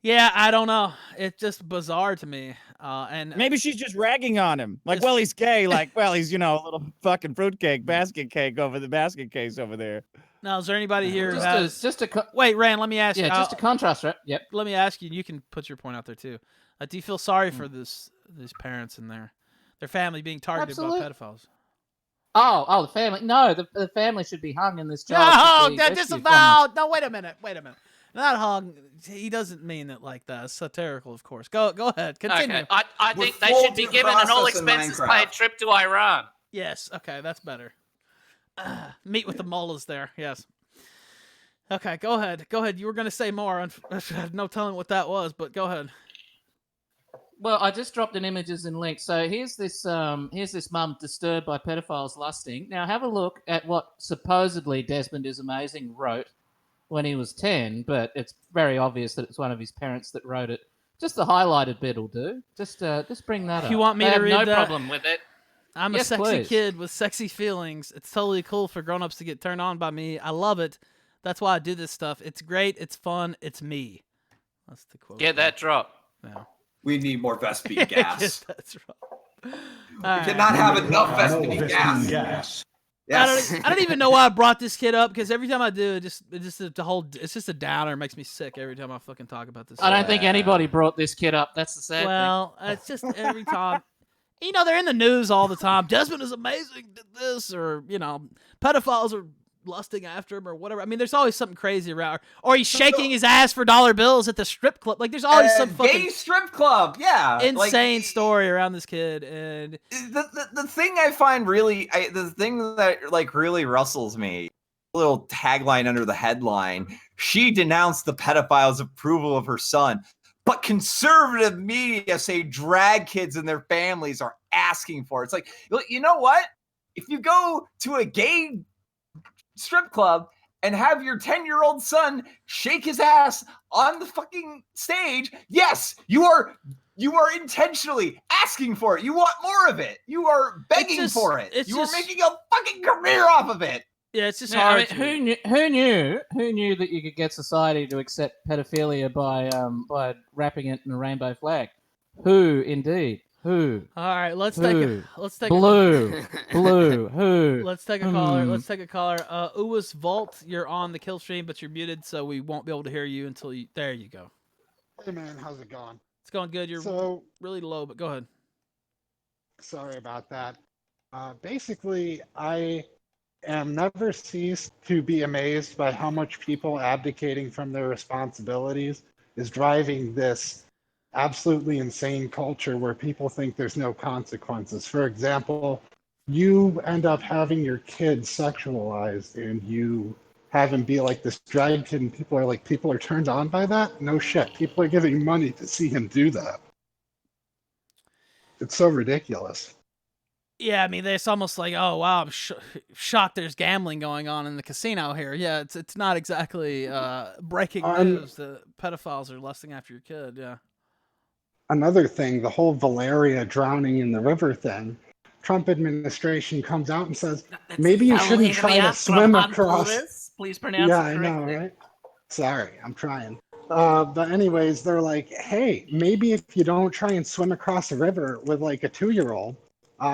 Yeah, I don't know. It's just bizarre to me. And maybe she's just ragging on him. Like, well, he's gay. Like, well, he's, a little fucking fruitcake basket case over there. Now, is there anybody here who has... a Wait, Rand, let me ask you. Yeah, just a contrast, right? Yep. Let me ask you, and you can put your point out there, too. Do you feel sorry for these parents and their family being targeted by pedophiles? Oh, the family. No, the family should be hung in this child. No, that's disavowed. No, wait a minute. Not hung. He doesn't mean it like that. It's satirical, of course. Go ahead. Continue. Okay. I think they should be given an all-expenses-paid trip to Iran. Yes. Okay, that's better. Meet with the mullahs there. Yes. Okay, go ahead. You were going to say more. I have no telling what that was, but go ahead. Well, I just dropped in images and links. So here's this mum disturbed by pedophiles lusting. Now have a look at what supposedly Desmond is Amazing wrote when he was 10, but it's very obvious that it's one of his parents that wrote it. Just the highlighted bit will do. Just bring that up. You want me to read that? No problem with it. I'm a sexy kid with sexy feelings. It's totally cool for grown-ups to get turned on by me. I love it. That's why I do this stuff. It's great. It's fun. It's me. That's the quote. Get that drop. Yeah. We need more Vespi gas. Yes, that's right. We cannot have enough Vespi gas. Yes. I don't even know why I brought this kid up, because every time I do, it's just a downer. It makes me sick every time I fucking talk about this. I don't think anybody brought this kid up. That's the sad thing. Well, it's just every time. They're in the news all the time. Desmond is amazing, did this, or, pedophiles are lusting after him or whatever. I mean, there's always something crazy around. Or he's shaking his ass for dollar bills at the strip club. Like, there's always some fucking gay strip club. Yeah. Insane story around this kid. And the thing I find really, the thing that really rustles me, a little tagline under the headline, she denounced the pedophiles' approval of her son. But conservative media say drag kids and their families are asking for it. It's like, you know what? If you go to a gay strip club and have your 10-year-old son shake his ass on the fucking stage, yes, you are intentionally asking for it. You want more of it. You are begging for it. You are making a fucking career off of it. Yeah, it's just hard. I mean, who knew that you could get society to accept pedophilia by wrapping it in a rainbow flag? Who indeed? Who? All right, let's take blue. Who? Let's take a caller. Uwas Vault, you're on the kill stream, but you're muted, so we won't be able to hear you until you. There you go. Hey man, how's it going? It's going good. You're really low, but go ahead. Sorry about that. Basically, I am never ceased to be amazed by how much people abdicating from their responsibilities is driving this absolutely insane culture where people think there's no consequences. For example, you end up having your kid sexualized and you have him be like this drag kid, and people are turned on by that? No shit. People are giving money to see him do that. It's so ridiculous. Yeah, I mean, it's almost like, oh wow, I'm shocked there's gambling going on in the casino here. Yeah, it's not exactly breaking news that pedophiles are lusting after your kid. Yeah. Another thing, the whole Valeria drowning in the river thing. Trump administration comes out and says, maybe you shouldn't try to swim across. Please pronounce it correctly. I know, right? Sorry, I'm trying. But anyways, they're like, hey, maybe if you don't try and swim across a river with like a 2-year-old,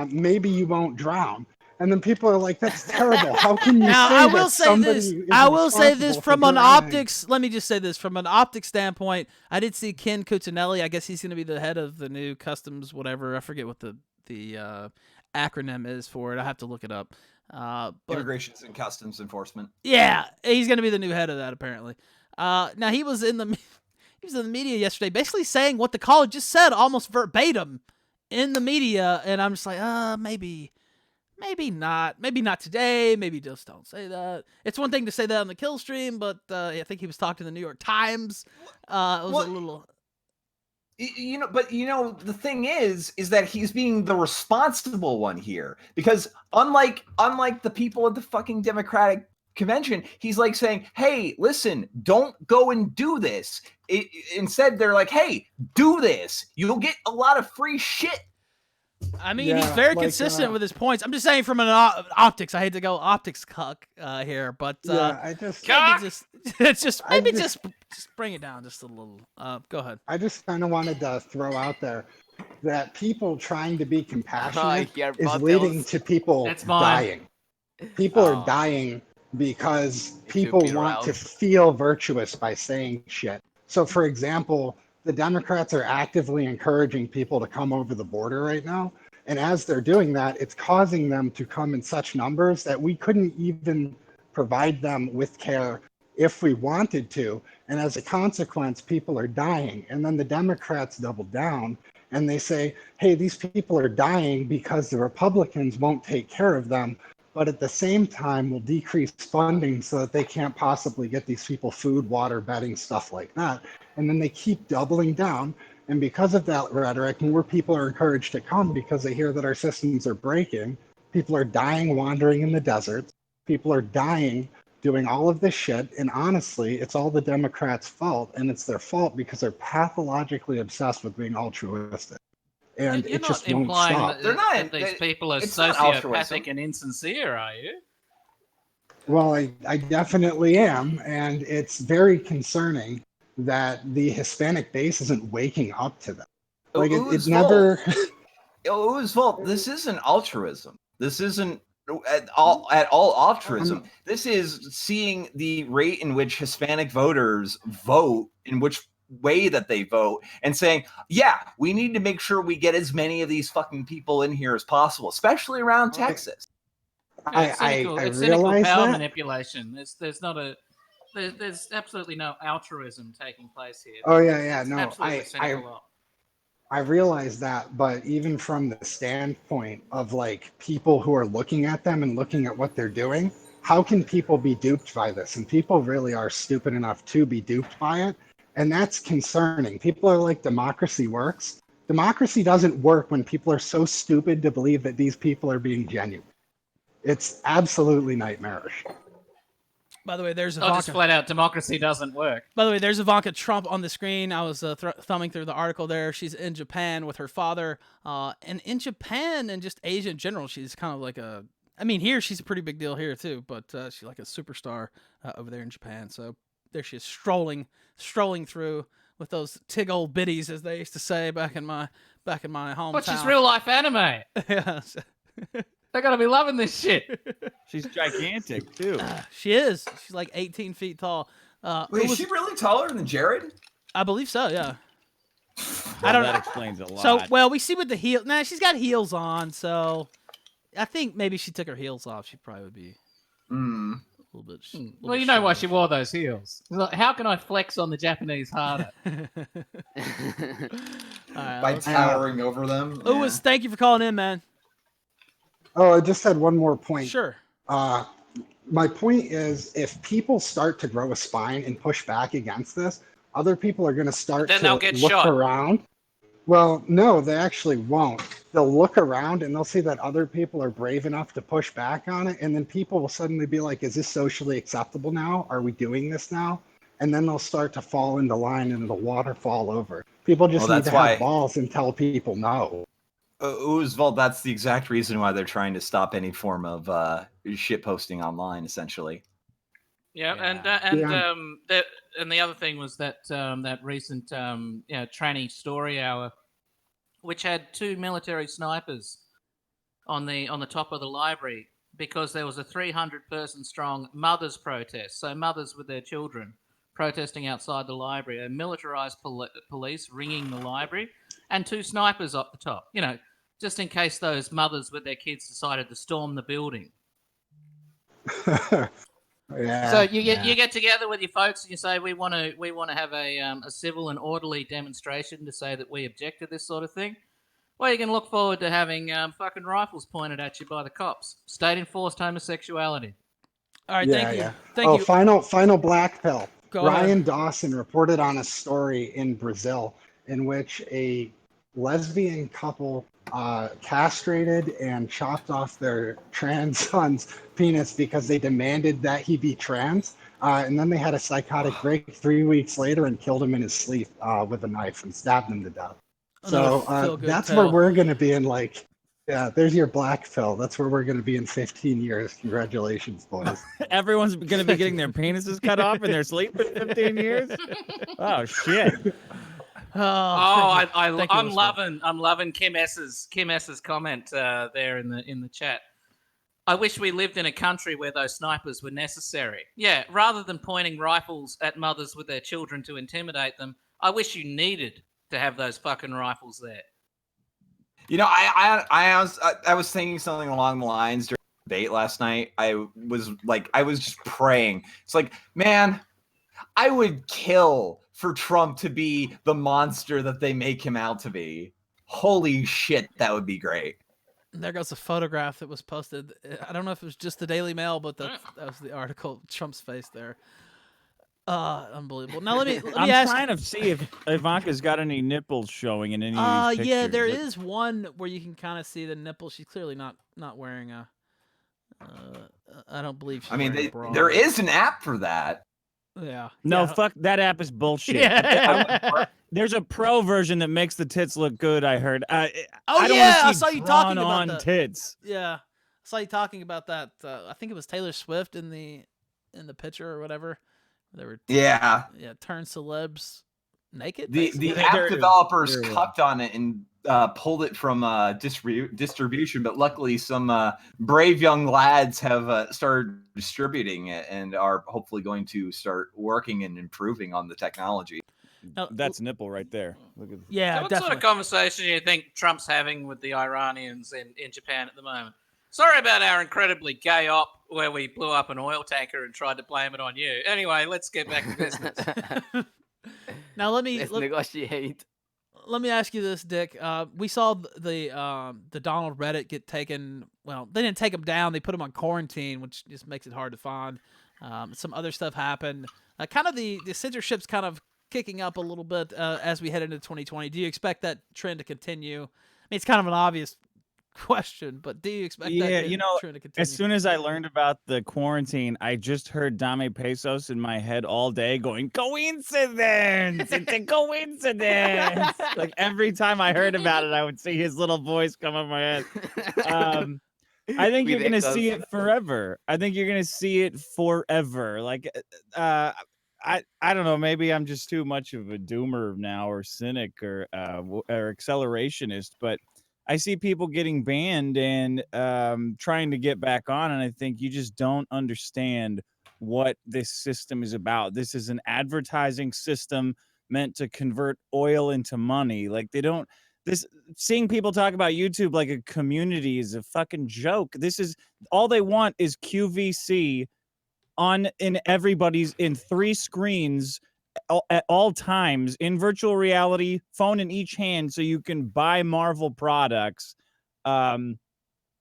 maybe you won't drown. And then people are like, that's terrible. How can you now, say I will that say somebody this. is I will say this responsible from for an drowning? optics. Let me just say this from an optics standpoint. I did see Ken Cuccinelli. I guess he's going to be the head of the new customs, whatever. I forget what the acronym is for it. I have to look it up. But, Immigrations and Customs Enforcement. Yeah, he's going to be the new head of that apparently. Now he was in the media yesterday, basically saying what the caller just said, almost verbatim in the media, and I'm just like, maybe not. Maybe not today. Maybe just don't say that. It's one thing to say that on the kill stream, but I think he was talking to the New York Times. It was a little. The thing is that he's being the responsible one here, because unlike the people at the fucking Democratic convention, he's like saying, hey, listen, don't go and do this. instead they're like, hey, do this. You'll get a lot of free shit. I mean, he's very consistent with his points. I'm just saying from an optics. I hate to go optics cuck here, but I just just bring it down just a little. Go ahead. I just kind of wanted to throw out there that people trying to be compassionate is leading to people dying. People are dying because people want to feel virtuous by saying shit. So, for example, the Democrats are actively encouraging people to come over the border right now. And as they're doing that, it's causing them to come in such numbers that we couldn't even provide them with care if we wanted to. And as a consequence, people are dying. And then the Democrats double down and they say, hey, these people are dying because the Republicans won't take care of them, but at the same time will decrease funding so that they can't possibly get these people food, water, bedding, stuff like that. And then they keep doubling down. And because of that rhetoric, more people are encouraged to come because they hear that our systems are breaking. People are dying wandering in the deserts. People are dying doing all of this shit. And honestly, it's all the Democrats' fault. And it's their fault because they're pathologically obsessed with being altruistic. And You're it just not won't implying stop. that these people are sociopathic and insincere, are you? Well, I definitely am. And it's very concerning that the Hispanic base isn't waking up to them. Like it's never. Whose fault? This isn't altruism. This isn't at all altruism. This is seeing the rate in which Hispanic voters vote, in which way that they vote, and saying, yeah, we need to make sure we get as many of these fucking people in here as possible, especially around Texas. It's cynical realize power that. manipulation. There's absolutely no altruism taking place here. Oh yeah, It's no, absolutely cynical. I realize that, but even from the standpoint of like people who are looking at them and looking at what they're doing, how can people be duped by this? And people really are stupid enough to be duped by it. And that's concerning. People are like, democracy works. Democracy doesn't work when people are so stupid to believe that these people are being genuine. It's absolutely nightmarish. By the way, there's Not just flat out democracy doesn't work. By the way, there's Ivanka Trump on the screen. I was thumbing through the article there. She's in Japan with her father. And in Japan and just Asia in general, she's kind of like a... I mean, here she's a pretty big deal here too, but she's like a superstar over there in Japan. So there she is strolling through with those tig old biddies, as they used to say back in my hometown. But she's real life anime. Yeah. They're gonna be loving this shit. She's gigantic too. She is. She's like 18 feet tall. Wait, is she really taller than Jared? I believe so. Yeah. I don't know. That explains a lot. So, well, we see with the heel. Nah, she's got heels on, so I think maybe she took her heels off. She probably would be a little bit. Well, you know why she wore those heels. Like, how can I flex on the Japanese harder? By towering over them. Lewis, thank you for calling in, man. Oh, I just had one more point. Sure. My point is, if people start to grow a spine and push back against this, other people are going to start Then to they'll get look shot. around. Well, no, they actually won't. They'll look around and they'll see that other people are brave enough to push back on it, and then people will suddenly be like, is this socially acceptable now? Are we doing this now? And then they'll start to fall into line and it'll waterfall over. People just need to have balls and tell people no. Uzval, that's the exact reason why they're trying to stop any form of shit posting online, essentially. Yeah, and the other thing was that that recent tranny story hour, which had 2 military snipers on the top of the library because there was a 300-person strong mothers protest. So mothers with their children protesting outside the library, a militarized police ringing the library, and 2 snipers up the top. You know, just in case those mothers with their kids decided to storm the building. Yeah, so you get together with your folks and you say we want to have a civil and orderly demonstration to say that we object to this sort of thing. Well, you can look forward to having fucking rifles pointed at you by the cops. State enforced homosexuality. All right, thank you. Thank you. Final black pill. Go Ryan ahead. Dawson reported on a story in Brazil in which a lesbian couple castrated and chopped off their trans son's penis because they demanded that he be trans. And then they had a psychotic break 3 weeks later and killed him in his sleep with a knife and stabbed him to death. So that's where we're going to be in like, yeah, there's your black pill. That's where we're going to be in 15 years. Congratulations, boys. Everyone's going to be getting their penises cut off in their sleep in 15 years? Oh, shit. I'm loving Kim S's comment there in the chat. I wish we lived in a country where those snipers were necessary. Yeah, rather than pointing rifles at mothers with their children to intimidate them, I wish you needed to have those fucking rifles there. You know, I was thinking something along the lines during the debate last night. I was just praying. It's like, man, I would kill for Trump to be the monster that they make him out to be. Holy shit, that would be great. There goes a photograph that was posted. I don't know if it was just the Daily Mail, but that was the article. Trump's face there. Unbelievable. Now let me I'm ask. trying to see if Ivanka's got any nipples showing in any of these pictures. Yeah, there is one where you can kind of see the nipple. She's clearly not wearing a. I don't believe. She's wearing a bra. There is an app for that. Yeah. No, fuck, that app is bullshit. Yeah. There's a pro version that makes the tits look good, I heard. I saw you talking about that. Tits. Yeah. I saw you talking about that. I think it was Taylor Swift in the picture or whatever. They were turn celebs naked. The app developers cucked on it and pulled it from distribution, but luckily some brave young lads have started distributing it and are hopefully going to start working and improving on the technology. That's nipple right there. Look at yeah, so what sort of conversation do you think Trump's having with the Iranians in Japan at the moment? Sorry about our incredibly gay op where we blew up an oil tanker and tried to blame it on you. Anyway, let's get back to business. Now let's negotiate. Let me ask you this, Dick. We saw the Donald Reddit get taken. Well, they didn't take him down. They put him on quarantine, which just makes it hard to find. Some other stuff happened. Kind of the censorship's kind of kicking up a little bit as we head into 2020. Do you expect that trend to continue? I mean, it's kind of an obvious question, but do you expect that trend to continue? As soon as I learned about the quarantine, I just heard Dame Pesos in my head all day going, coincidence! It's a coincidence! Like every time I heard about it, I would see his little voice come in my head. I think you're going to see it forever. I think you're going to see it forever. Like, I don't know. Maybe I'm just too much of a doomer now or cynic or accelerationist, but I see people getting banned and trying to get back on, and I think you just don't understand what this system is about. This is an advertising system meant to convert oil into money. Like seeing people talk about YouTube like a community is a fucking joke. This is all they want is QVC in 3 screens at all times in virtual reality, phone in each hand, so you can buy Marvel products and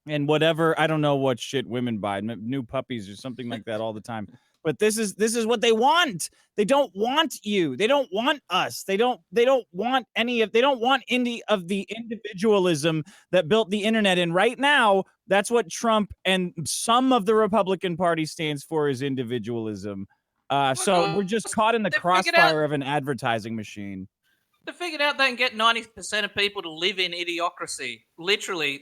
whatever. I don't know what shit women buy, new puppies or something like that all the time. But this is what they want. They don't want you. They don't want us. They don't want they don't want any of the individualism that built the internet. And right now, that's what Trump and some of the Republican Party stands for, is individualism. So we're just caught in the crossfire of an advertising machine. They figured out they can get 90% of people to live in Idiocracy. Literally,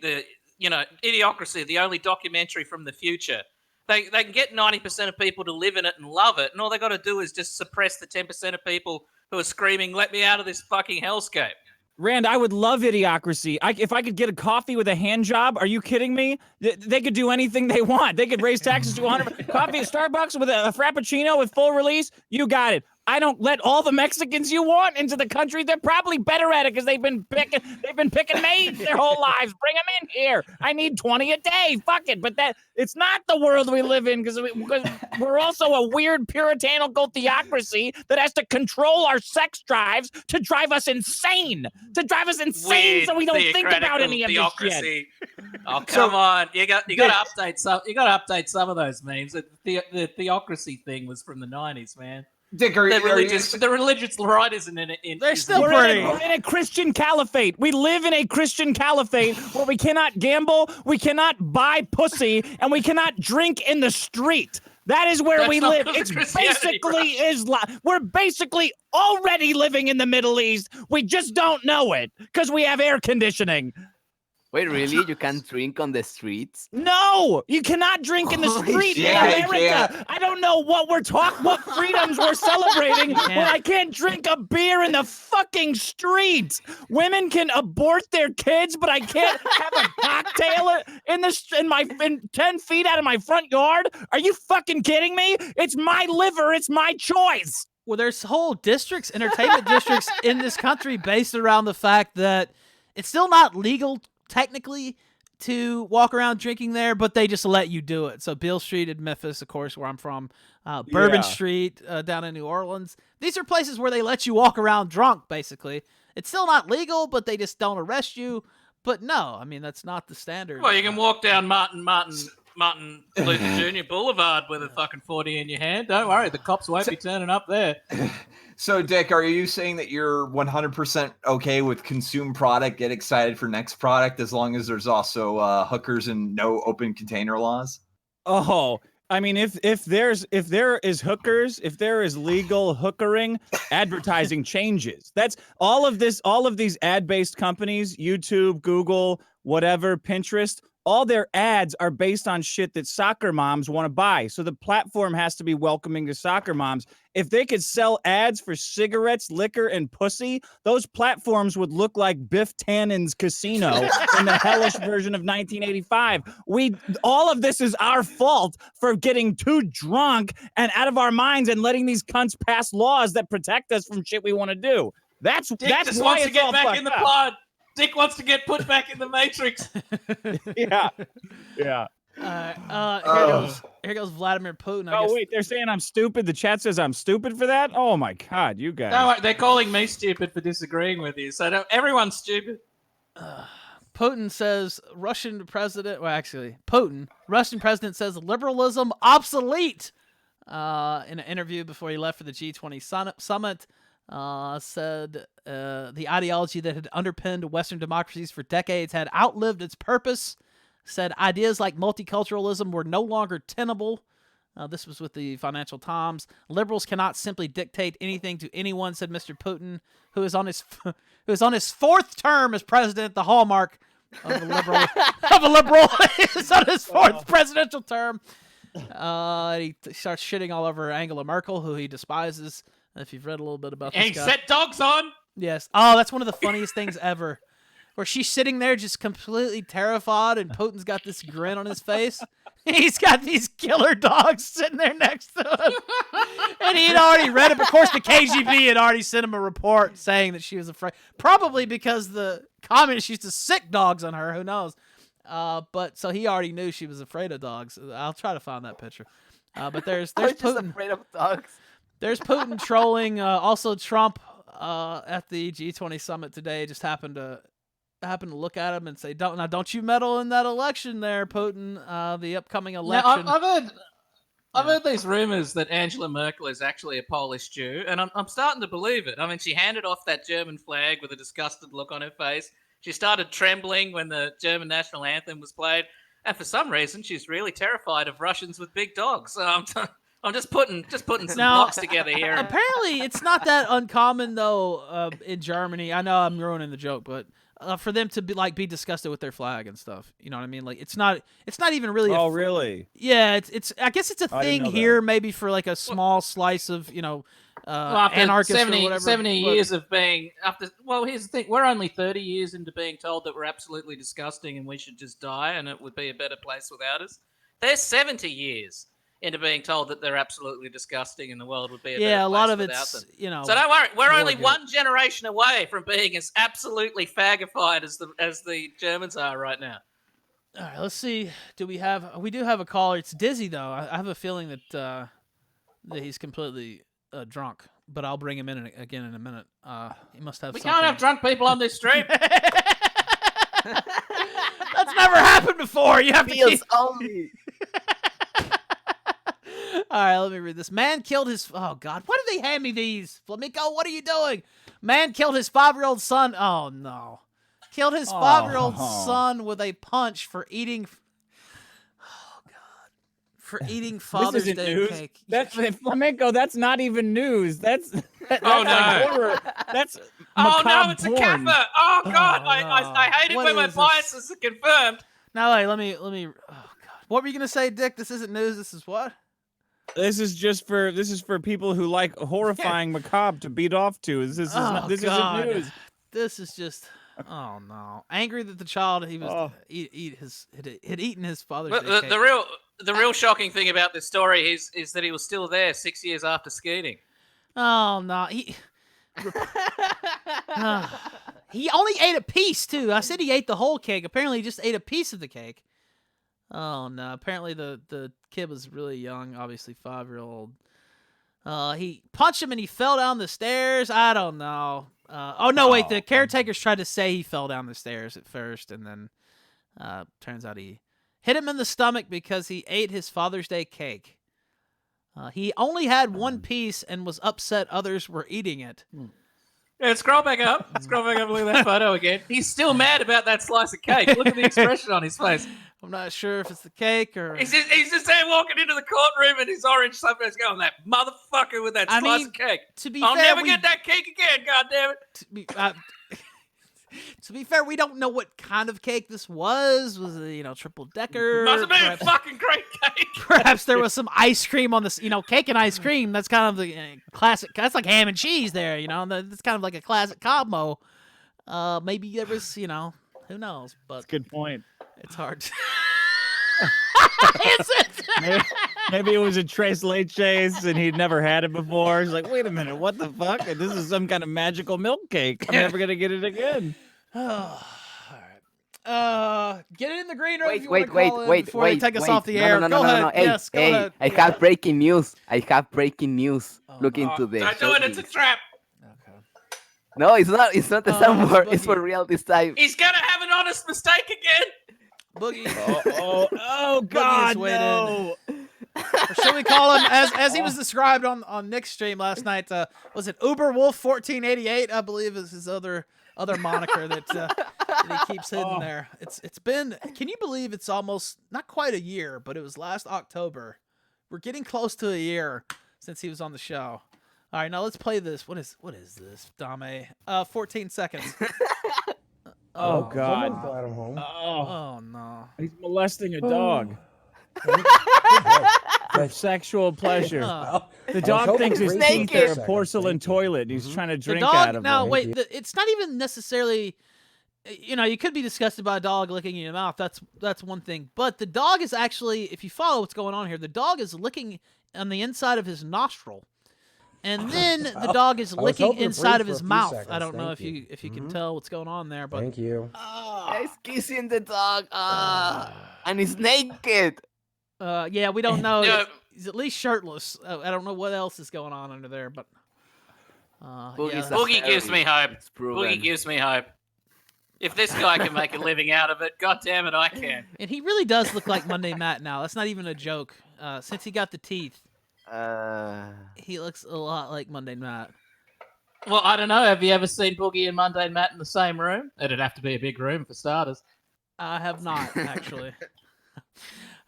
Idiocracy, the only documentary from the future. They can get 90% of people to live in it and love it, and all they got to do is just suppress the 10% of people who are screaming, "Let me out of this fucking hellscape." Rand, I would love Idiocracy. If I could get a coffee with a hand job, are you kidding me? They could do anything they want. They could raise taxes to 100. Coffee at Starbucks with a Frappuccino with full release. You got it. I don't let all the Mexicans you want into the country. They're probably better at it because they've been picking maids their whole lives. Bring them in here. I need 20 a day. Fuck it. But it's not the world we live in because we're also a weird puritanical theocracy that has to control our sex drives to drive us insane. Weird So we don't think about any of this shit. Oh, come on. You got to update some. You got to update some of those memes. The theocracy thing was from the 90s, man. Dick, the religious right isn't in it. They're still we're in a Christian caliphate. We live in a Christian caliphate where we cannot gamble, we cannot buy pussy, and we cannot drink in the street. That is where That's we not live. because of It's Christianity, basically Islam. We're basically already living in the Middle East. We just don't know it because we have air conditioning. Wait, really? You can't drink on the streets? No, you cannot drink in the Holy street in shit. America. I don't know what what freedoms we're celebrating when I can't drink a beer in the fucking street. Women can abort their kids, but I can't have a cocktail in 10 feet out of my front yard. Are you fucking kidding me? It's my liver. It's my choice. Well, there's whole districts, entertainment districts in this country based around the fact that it's still not legal technically to walk around drinking there, but they just let you do it. So Beale Street in Memphis, of course, where I'm from, Bourbon Street down in New Orleans. These are places where they let you walk around drunk, basically. It's still not legal, but they just don't arrest you. But no, I mean, that's not the standard. Well, you can walk down Martin Luther Jr. Boulevard with a fucking 40 in your hand. Don't worry, the cops won't be turning up there. So, Dick, are you saying that you're 100% okay with consume product, get excited for next product, as long as there's also hookers and no open container laws? Oh, I mean, if there is hookers, if there is legal hookering, advertising changes. That's all of this. All of these ad-based companies, YouTube, Google, whatever, Pinterest. All their ads are based on shit that soccer moms want to buy. So the platform has to be welcoming to soccer moms. If they could sell ads for cigarettes, liquor, and pussy, those platforms would look like Biff Tannen's Casino in the hellish version of 1985. All of this is our fault for getting too drunk and out of our minds and letting these cunts pass laws that protect us from shit we want to do. That's Dick that's just why wants it's to get all back fucked in the up. pod. Dick wants to get put back in the Matrix. Yeah. Here goes Vladimir Putin. Oh, wait, they're saying I'm stupid. The chat says I'm stupid for that? Oh, my God, you guys. No, they're calling me stupid for disagreeing with you. So everyone's stupid. Putin says Russian president says liberalism obsolete. In an interview before he left for the G20 summit, said the ideology that had underpinned Western democracies for decades had outlived its purpose. Said ideas like multiculturalism were no longer tenable. This was with the Financial Times. Liberals cannot simply dictate anything to anyone, said Mr. Putin, who is on his fourth term as president. The hallmark of a liberal is on his fourth presidential term. He starts shitting all over Angela Merkel, who he despises. If you've read a little bit about this He guy. set dogs on. Yes. Oh, that's one of the funniest things ever. Where she's sitting there just completely terrified, and Putin's got this grin on his face. He's got these killer dogs sitting there next to him. And he'd already read it. Of course, the KGB had already sent him a report saying that she was afraid. Probably because the communists used to sick dogs on her. Who knows? But so he already knew she was afraid of dogs. I'll try to find that picture. But there's I was just Putin. afraid of dogs. There's Putin trolling. Also, Trump at the G20 summit today just happened to look at him and say, "Don't you meddle in that election, there, Putin? The upcoming election." Now, I've heard these rumors that Angela Merkel is actually a Polish Jew, and I'm starting to believe it. I mean, she handed off that German flag with a disgusted look on her face. She started trembling when the German national anthem was played, and for some reason, she's really terrified of Russians with big dogs. I'm just putting some blocks together here. Apparently, it's not that uncommon though in Germany. I know I'm ruining the joke, but for them to be disgusted with their flag and stuff. You know what I mean? Like it's not even really. Oh, really? Yeah, it's. I guess it's a I didn't thing know here, that. maybe for like a small slice of After anarchists 70, or whatever. 70 but- years of being here's the thing: we're only 30 years into being told that we're absolutely disgusting and we should just die, and it would be a better place without us. They're 70 years into being told that they're absolutely disgusting and the world would be a better place a lot of without it's them. So don't worry, we're more only good. one generation away from being as absolutely fagified as the Germans are right now. All right, let's see. We do have a caller. It's Dizzy though. I have a feeling that he's completely drunk, but I'll bring him in again in a minute. He must have. We something. can't have drunk people on this stream. That's never happened before. You have to Feels keep. only. All right, let me read this. Man killed his. Oh God, why did they hand me these? Flamingo, what are you doing? Man killed his 5-year-old son. Oh no, killed his 5-year-old son with a punch for eating. Oh God, for eating Father's isn't Day news. cake. That's Flamenco. That's not even news. That's like no. horror. That's Oh no, macabre it's porn. a kappa. Oh god, no. I hate it What when my is this? biases are confirmed. No, wait, let me. Oh God, what were you gonna say, Dick? This isn't news. This is what? This is for people who like horrifying macabre to beat off to. This isn't news. This is just. Oh no! Angry that the child he was had eaten his father's But day cake. the real shocking thing about this story is that he was still there 6 years after skeeting. Oh no! He only ate a piece too. I said he ate the whole cake. Apparently, he just ate a piece of the cake. Oh no! Apparently, the kid was really young. Obviously, 5-year-old. He punched him and he fell down the stairs. I don't know. Wait. The caretakers tried to say he fell down the stairs at first, and then turns out he hit him in the stomach because he ate his Father's Day cake. He only had one piece and was upset others were eating it. Yeah, scroll back up. Look at that photo again. He's still mad about that slice of cake. Look at the expression on his face. I'm not sure if it's the cake or... He's just there walking into the courtroom and his orange sunburst going, that motherfucker with that slice of cake. To be I'll fair, never get that cake again, goddammit. To be fair, we don't know what kind of cake this was. Was it, triple decker? Must have been a fucking great cake. Perhaps there was some ice cream on this, cake and ice cream. That's kind of the classic. That's like ham and cheese there, That's kind of like a classic combo. Maybe there was, who knows? But That's a good point. It's hard. Maybe it was a tres leches and he'd never had it before. He's like, wait a minute, what the fuck? This is some kind of magical milk cake. I'm never gonna get it again. All right. Get it in the green room. Wait, before you take us off the air. Go ahead. Hey, Yes, go ahead. I have breaking news. Look into this. I know it's a trap. No, it's not. It's not the soundboard. It's for real this time. He's gonna have an honest mistake again. Boogie. Oh God, no. Or should we call him as he was described on Nick's stream last night? Was it Uber Wolf 1488? I believe is his other moniker that he keeps hidden there. It's been. Can you believe it's almost not quite a year, but it was last October. We're getting close to a year since he was on the show. All right, now let's play this. What is this, Dame? 14 seconds. Oh God. Someone brought him home. Oh no. He's molesting a dog. For sexual pleasure. The dog thinks his teeth are a porcelain toilet. And he's trying to drink out of them. Now, wait, it's not even necessarily. You could be disgusted by a dog licking in your mouth. That's one thing. But the dog is actually, if you follow what's going on here, the dog is licking on the inside of his nostril. And then the dog is licking inside of his mouth. I don't know if you can tell what's going on there, but Thank you. He's kissing the dog. And he's naked. Yeah, we don't know. He's at least shirtless. I don't know what else is going on under there, but Boogie gives me hope. Boogie gives me hope. If this guy can make a living out of it, God damn it, I can. And he really does look like Monday Matt now. That's not even a joke. Since he got the teeth. He looks a lot like Monday Matt. Well, I don't know. Have you ever seen Boogie and Monday Matt in the same room? It'd have to be a big room for starters. I have not, actually.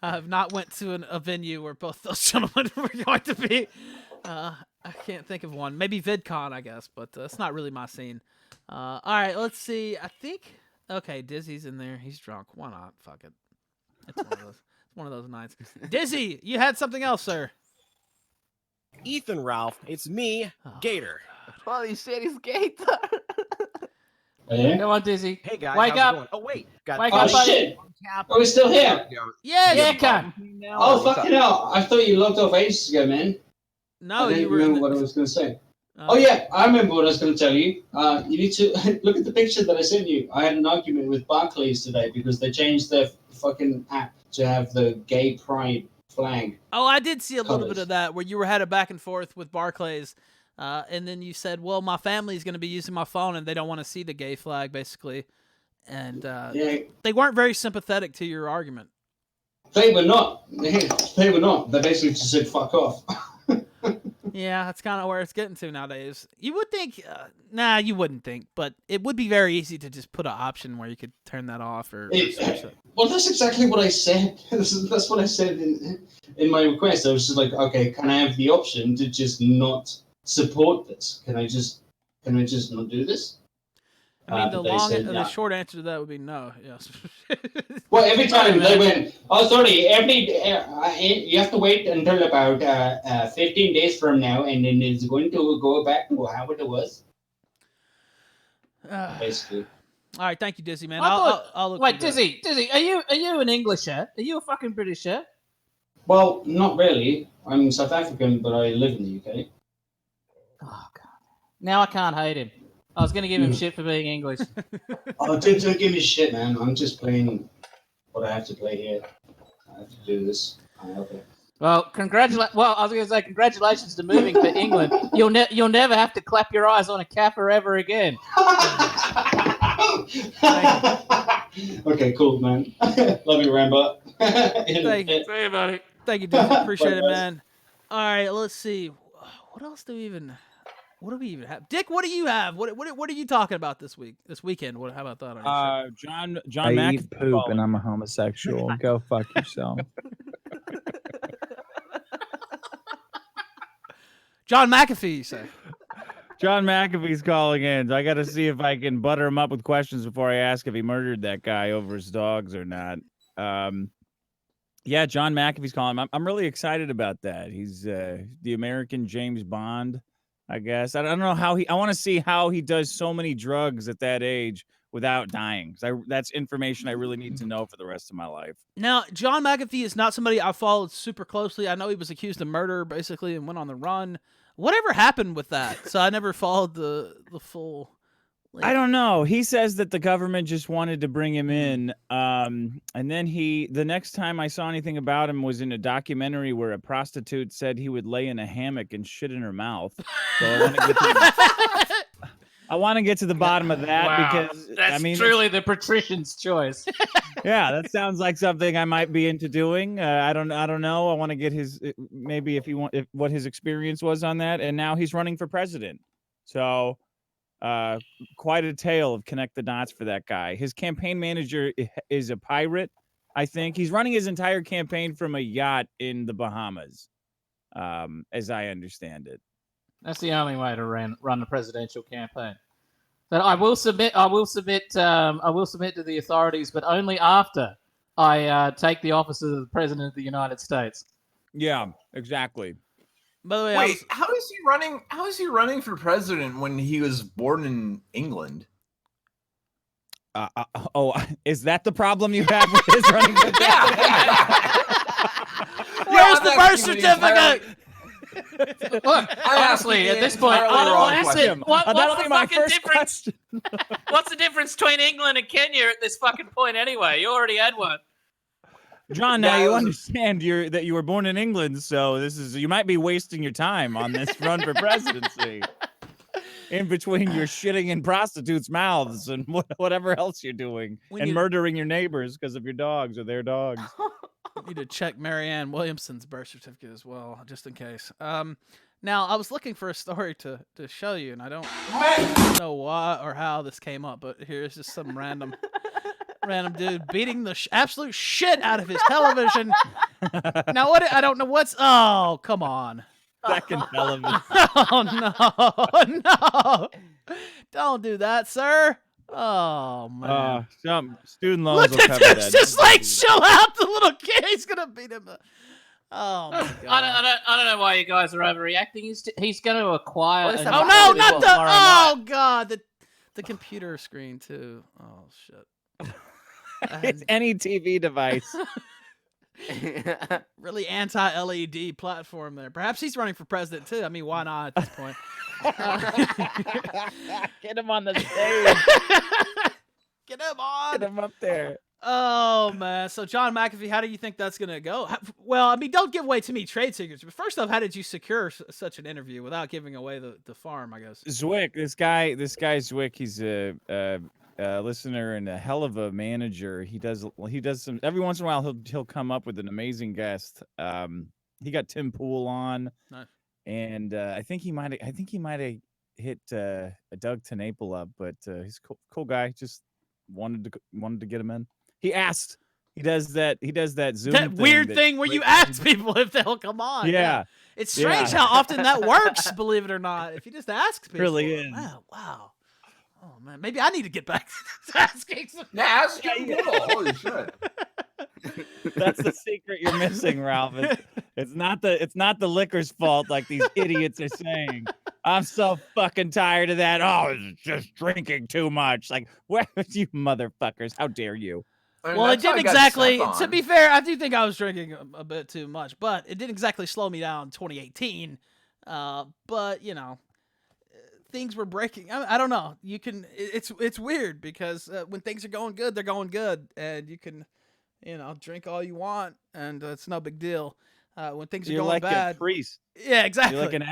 I have not went to a venue where both those gentlemen were going to be. I can't think of one. Maybe VidCon, I guess, but it's not really my scene. All right, let's see. I think... Okay, Dizzy's in there. He's drunk. Why not? Fuck it. It's one of those nights. Dizzy, you had something else, sir. Ethan, Ralph, it's me, Gator. Holy shit, it's Gator. Come on, Dizzy. Hey guys, wake how's it up. going? Oh wait, Wake up, buddy. Shit! Are we still here? Yeah, come. Oh, fucking hell. I thought you logged off ages ago, man. No, I didn't you were. remember what I was going to say. Oh, yeah, I remember what I was going to tell you. You need to look at the picture that I sent you. I had an argument with Barclays today because they changed their fucking app to have the gay pride flag. Oh, I did see a little bit Colors. of that where you had a back and forth with Barclays, and then you said, "Well, my family's going to be using my phone, and they don't want to see the gay flag, basically." And they weren't very sympathetic to your argument. They were not. They were not. They basically just said "fuck off." Yeah, that's kind of where it's getting to nowadays. You would think, nah, you wouldn't think, but it would be very easy to just put an option where you could turn that off or switch it. Well, that's exactly what I said. That's what I said in my request. I was just like, okay, can I have the option to just not support this? Can I just not do this? I mean, The the short answer to that would be no. Yes. Well, every time they went, oh, sorry, you have to wait until about 15 days from now, and then it's going to go back to how it was. Basically. All right, thank you, Dizzy, man. I'll look. Wait, Dizzy, are you an Englisher? Are you a fucking Britisher? Well, not really. I'm South African, but I live in the UK. Oh god. Now I can't hate him. I was going to give him shit for being English. Oh, don't give me shit, man. I'm just playing what I have to play here. I have to do this. Okay. Well, Well, I was going to say congratulations to moving to England. You'll never have to clap your eyes on a Kappa ever again. Okay, cool, man. Love you, Rambo. Thank you. See you, buddy. Thank you, Dizzy. Appreciate it, man. All right, let's see. What else do we even? What do we even have? Dick, what do you have? What are you talking about this weekend? How about that? On your John I Mack. eat poop and I'm a homosexual. Go fuck yourself. John McAfee, you say? John McAfee's calling in. So I got to see if I can butter him up with questions before I ask if he murdered that guy over his dogs or not. Yeah, John McAfee's calling. I'm really excited about that. He's the American James Bond, I guess. I don't know how I want to see how he does so many drugs at that age without dying. That's information I really need to know for the rest of my life. Now, John McAfee is not somebody I followed super closely. I know he was accused of murder, basically, and went on the run. Whatever happened with that? So I never followed the full. I don't know. He says that the government just wanted to bring him in. And then the next time I saw anything about him was in a documentary where a prostitute said he would lay in a hammock and shit in her mouth. So I want to get to the bottom of that. Wow. Because That's truly the patrician's choice. Yeah, that sounds like something I might be into doing. I don't know. I want to get what his experience was on that. And now he's running for president. So quite a tale of connect the dots for that guy. His campaign manager is a pirate, I think. He's running his entire campaign from a yacht in the Bahamas, as I understand it. That's the only way to run a presidential campaign. But I will submit to the authorities, but only after I take the office of the President of the United States. Yeah, exactly. By the way, wait, how is he running? How is he running for president when he was born in England? Is that the problem you have with his running for president? Where's the birth certificate? Look, honestly, at this point, what's the difference between England and Kenya at this fucking point anyway? You already had one. John, now you understand that you were born in England, so you might be wasting your time on this run for presidency. In between your shitting in prostitutes' mouths and whatever else you're doing, murdering your neighbors because of your dogs or their dogs. Need to check Marianne Williamson's birth certificate as well, just in case. Now, I was looking for a story to show you, and I don't know why or how this came up, but here's just some random dude beating the absolute shit out of his television. Now, I don't know what's... Oh, come on. Second television. Oh, no. Don't do that, sir. Oh, man. Some student loans Look will at cover this, that. just like, chill out, the little kid. He's going to beat him. Oh, my God. I don't know why you guys are overreacting. He's going to acquire... Oh, no, not the... Oh, God. The computer screen, too. Oh, shit. It's any TV device. Really anti-LED platform there. Perhaps he's running for president, too. I mean, why not at this point? Get him on the stage. Get him on. Get him up there. Oh, man. So, John McAfee, how do you think that's going to go? Well, I mean, don't give away too many trade secrets. But first off, how did you secure such an interview without giving away the farm, I guess? Zwick, this guy Zwick, he's a listener and a hell of a manager. He does some, every once in a while he'll come up with an amazing guest. He got Tim Pool on. Nice. and I think he might have hit Doug Tenaple up, but he's a cool guy. Just wanted to get him in. He asked. He does that Zoom That weird thing where you ask people if they'll come on. Yeah. It's strange how often that works, believe it or not. If you just ask people. Really is. Wow. Oh, man. Maybe I need to get back to asking some. Ask people. Holy shit. That's the secret you're missing, Ralph. It's not the liquor's fault like these idiots are saying. I'm so fucking tired of that. Oh, it's just drinking too much. Like, where you motherfuckers? How dare you? Well, it didn't exactly. To be fair, I do think I was drinking a bit too much, but it didn't exactly slow me down in 2018. But you know, things were breaking. I don't know. You can. It's weird because when things are going good, they're going good, and you can, drink all you want, and it's no big deal. When things are You're going like bad, a priest. Yeah, exactly. You're like an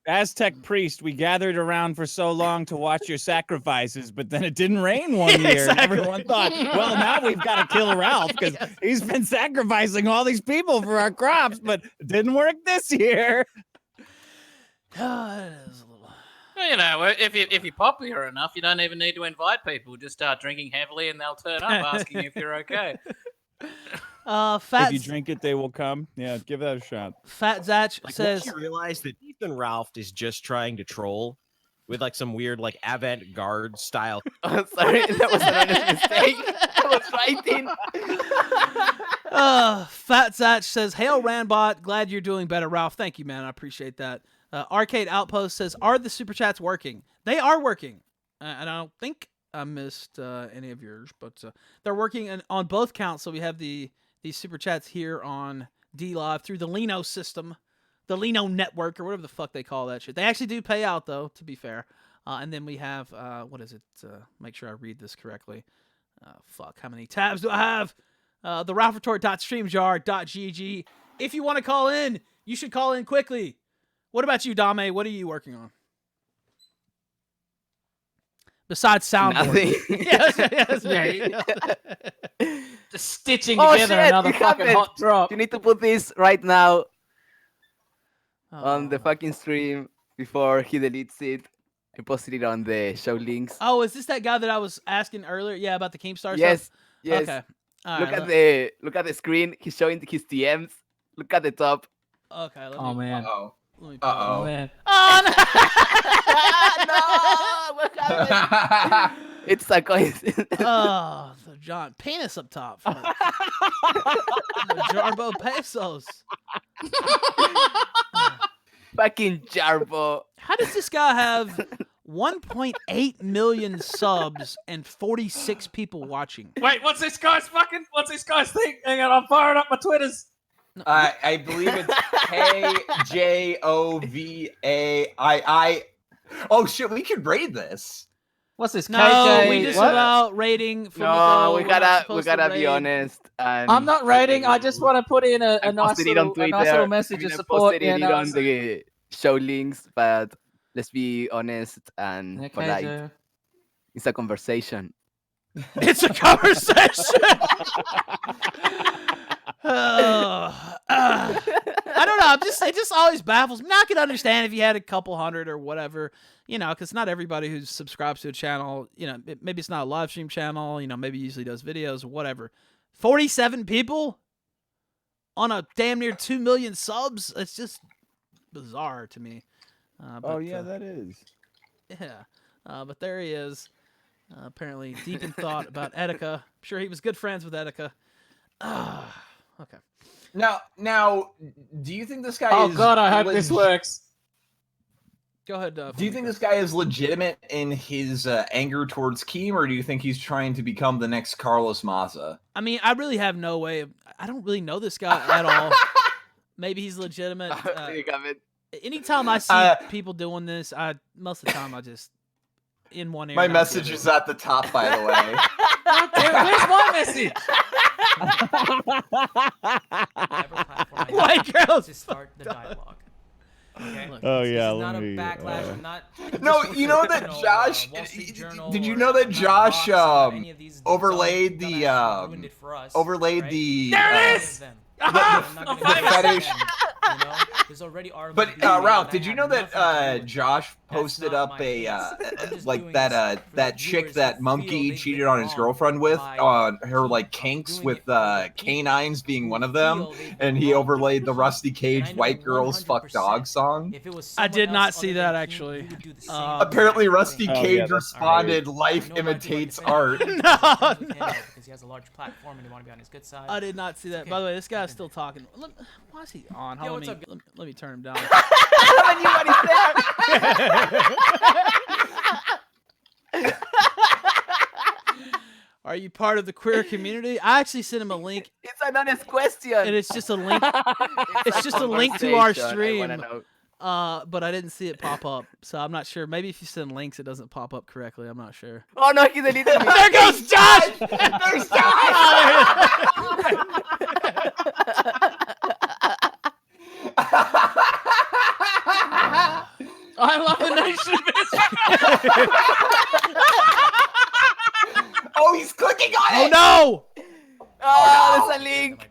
Aztec priest. We gathered around for so long to watch your sacrifices, but then it didn't rain one year. Exactly. And everyone thought, well, now we've got to kill Ralph because he's been sacrificing all these people for our crops, but it didn't work this year. It is a little. Well, if you're popular enough, you don't even need to invite people. Just start drinking heavily, and they'll turn up asking if you're okay. If you drink it, they will come. Yeah, give that a shot. Fat Zatch says, Once you realize that Ethan Ralph is just trying to troll with like some weird like avant-garde style. Oh, sorry, that was an honest mistake. I was writing. Fat Zatch says, "Hail Ranbot, glad you're doing better, Ralph. Thank you, man. I appreciate that." Arcade Outpost says, "Are the super chats working?" They are working. And I don't think I missed any of yours, but they're working on both counts. So we have these super chats here on D Live through the Lino system, the Lino network, or whatever the fuck they call that shit. They actually do pay out though, to be fair. And then we have what is it? Make sure I read this correctly. Fuck, how many tabs do I have? The RalphRetort.StreamYard.gg. If you want to call in, you should call in quickly. What about you, Dame? What are you working on? Besides soundboard. Nothing. Just stitching together another fucking hot drop. You need to put this right now on the fucking stream before he deletes it. I posted it on the show links. Oh, is this that guy that I was asking earlier? Yeah, about the Keemstar Yes, stuff? yes. Okay. All Look right, at the screen. He's showing his DMs. Look at the top. Okay. Oh man. Uh-oh, man. Oh no! What happened? It's a coincidence. Oh, the John penis up top. The Jarbo pesos. Fucking Jarbo. How does this guy have 1.8 million subs and 46 people watching? Wait, what's this guy's thing? Hang on, I'm firing up my Twitters. I believe it's KJOVAII. Oh shit, we could raid this. What's this? No, KJ? we just What? about rating. From No, we We're not gotta supposed to be raid. honest. And I'm not rating. I just want to put in a nice posted it on little message of support. Posted it on the show links, but let's be honest and Okay, polite. Joe. It's a conversation. It's a conversation. I don't know. It just always baffles me. Now, I can understand if you had a couple hundred or whatever, because not everybody who subscribes to a channel, maybe it's not a live stream channel, maybe usually does videos or whatever. 47 people on a damn near 2 million subs. It's just bizarre to me. That is. Yeah. But there he is. Apparently deep in thought about Etika. I'm sure he was good friends with Etika. Okay. Now, do you think this guy Oh is... God, I hope this works. Go ahead. Do you think this guy is legitimate in his anger towards Keem, or do you think he's trying to become the next Carlos Maza? I mean, I really have no way of... I don't really know this guy at all. Maybe he's legitimate. Anytime I see people doing this, most of the time I just... in one ear. My message is at the top, by the way. Where's my message? White girls to start the dialogue. Okay. Oh, This yeah, is not let a me, backlash. I'm not. No, you know that Josh. Did you know that Josh overlaid the There the it is! the fetish? There's already articles. But Ralph, did you know that Josh posted up a like that chick that Monkey cheated on his girlfriend with on her like kinks with canines being one of them, and he overlaid the Rusty Cage "White Girls Fuck Dog" song. I did not see that actually. Apparently, Rusty Cage responded, "Life imitates art." Because he has a large platform and you want to be on his good side. I did not see that. By the way, this guy's still talking. Why is he on? Yo, what's up? Let me turn him down. I knew what he said. Are you part of the queer community? I actually sent him a link. It's an honest question. And it's just a link. It's just a link to our stream. But I didn't see it pop up, so I'm not sure. Maybe if you send links, it doesn't pop up correctly. I'm not sure. Oh no, he deleted me. There goes Josh. There's Josh. I love the nation of Oh, he's clicking on Oh it. no! Oh, there's a link.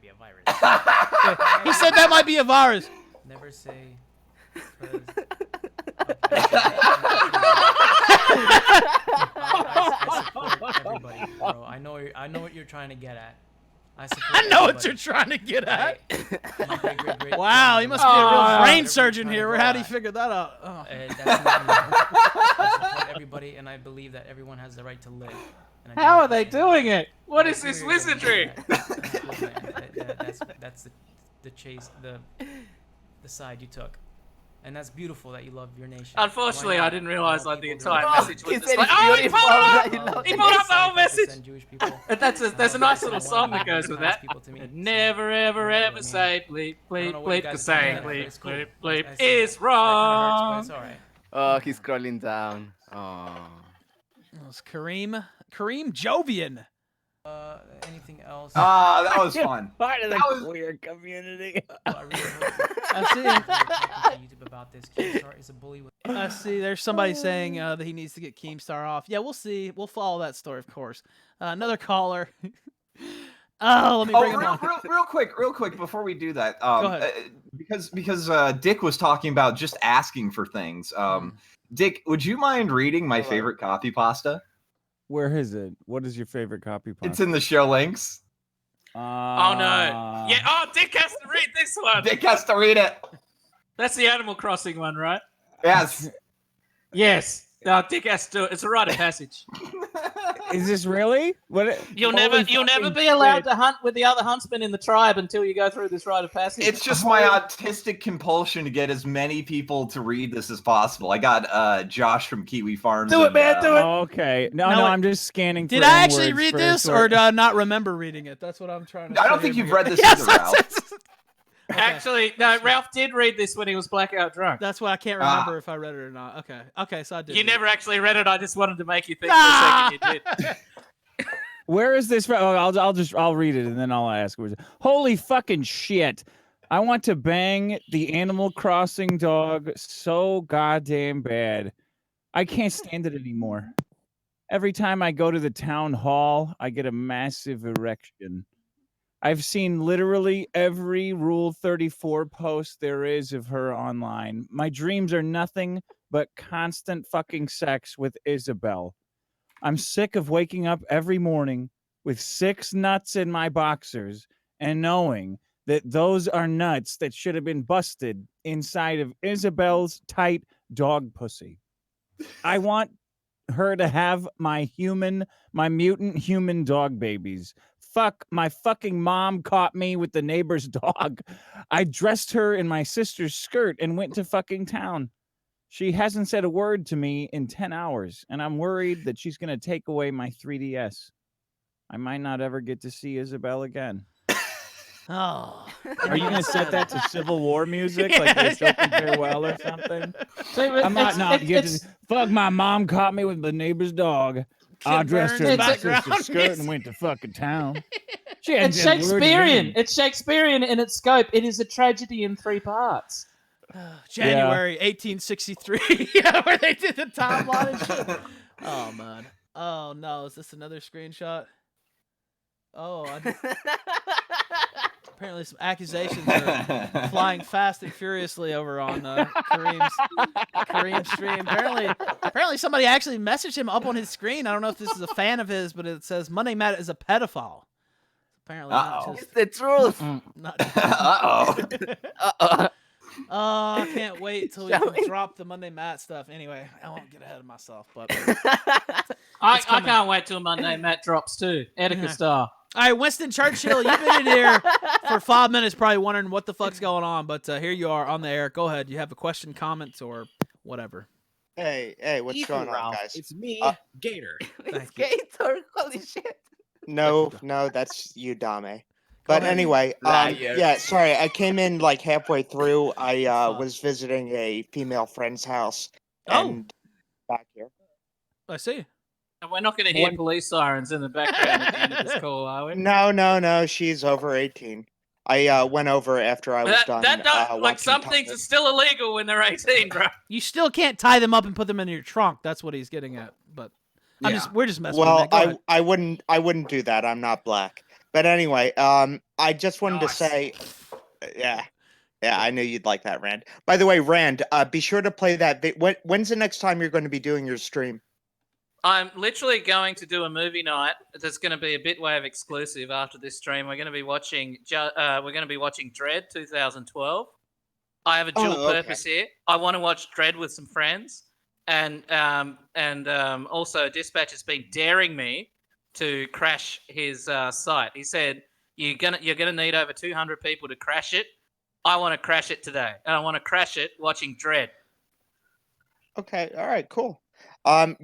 He said that might be a virus. Never say. I support everybody, bro. I know what you're trying to get at. I know what you're trying to get at. Wow, he must be a real brain surgeon here. How do you figure that out? Oh. I support everybody, and I believe that everyone has the right to live. How are they doing it? What is this wizardry? That's the chase, the side you took. And that's beautiful that you love your nation. Unfortunately, I didn't realize like the entire Oh, message was just like, oh, he pulled up! He pulled up the whole message! There's a nice little song that goes with that. Never, ever, ever say bleep, bleep, bleep, because saying bleep, bleep, bleep is wrong. Oh, he's scrolling down. Oh. That was Kareem Jovian. Anything else? That was fun. Part of the That was- queer community. I see. YouTube about this. Keemstar is a bully with. I see. There's somebody saying that he needs to get Keemstar off. Yeah, we'll see. We'll follow that story, of course. Another caller. Let me bring him on. Real quick, before we do that, Go ahead. because Dick was talking about just asking for things. Dick, would you mind reading my favorite copy pasta? Where is it? What is your favorite copy pasta? It's in the show links. Oh no. Yeah, oh, Dick has to read this one. Dick has to read it. That's the Animal Crossing one, right? Yes. Yes. No, Dick has to. It's a rite of passage. Is this really? What? You'll never be allowed to hunt with the other huntsmen in the tribe until you go through this rite of passage. It's just my autistic compulsion to get as many people to read this as possible. I got Josh from Kiwi Farms. Do it, and, man. Do it. Okay. No, I'm just scanning. Did I actually read this, or did I not remember reading it? That's what I'm trying to. I don't think you've read this either, Ralph. Actually, no. Ralph did read this when he was blackout drunk. That's why I can't remember if I read it or not. Okay, so I did. You never actually read it. I just wanted to make you think for a second you did. Where is this from? Oh, I'll read it and then I'll ask. Holy fucking shit! I want to bang the Animal Crossing dog so goddamn bad. I can't stand it anymore. Every time I go to the town hall, I get a massive erection. I've seen literally every Rule 34 post there is of her online. My dreams are nothing but constant fucking sex with Isabel. I'm sick of waking up every morning with 6 nuts in my boxers and knowing that those are nuts that should have been busted inside of Isabel's tight dog pussy. I want her to have my mutant human dog babies. Fuck, my fucking mom caught me with the neighbor's dog. I dressed her in my sister's skirt and went to fucking town. She hasn't said a word to me in 10 hours, and I'm worried that she's going to take away my 3DS. I might not ever get to see Isabel again. Oh. Are you going to set that to Civil War music? Like they're choking farewell or something? I'm not. Fuck, my mom caught me with the neighbor's dog. I dressed her in my sister's skirt and went to fucking town. It's Shakespearean. It's Shakespearean in its scope. It is a tragedy in 3 parts. January 1863. Yeah, where they did the timeline and shit. Oh man. Oh no, is this another screenshot? Oh. Apparently, some accusations are flying fast and furiously over on Kareem's stream. Apparently, somebody actually messaged him up on his screen. I don't know if this is a fan of his, but it says Monday Matt is a pedophile. Apparently, not just It's the truth. not Uh-oh. Oh, I can't wait till we Shall can drop the Monday Matt stuff. Anyway, I won't get ahead of myself, but I can't wait till Monday Matt drops too. Etika star. All right, Winston Churchill, you've been in here for 5 minutes probably wondering what the fuck's going on, but here you are on the air. Go ahead. You have a question, comments, or whatever. Hey, what's Ethan, going on, Ralph, guys? It's me, Gator. It's Gator. Holy shit. No, that's you, Dame. But ahead. anyway, Liar. yeah, sorry, I came in like halfway through. I was visiting a female friend's house and back here. I see. And we're not going to hear police sirens in the background at the end of this call, are we? No, she's over 18. I went over after I was done. Like some things are still illegal when they're 18, bro. You still can't tie them up and put them in your trunk. That's what he's getting at. But we're just messing with Well, that. Go ahead. I wouldn't do that. I'm not black. But anyway, I just wanted to say, yeah, I knew you'd like that, Rand. By the way, Rand, be sure to play that. When's the next time you're going to be doing your stream? I'm literally going to do a movie night. There's going to be a Bitwave exclusive after this stream. We're going to be watching. Dread 2012. I have a dual purpose here. I want to watch Dread with some friends, and also Dispatch has been daring me to crash his site. He said you're gonna need over 200 people to crash it. I want to crash it today, and I want to crash it watching Dread. Okay, all right, cool.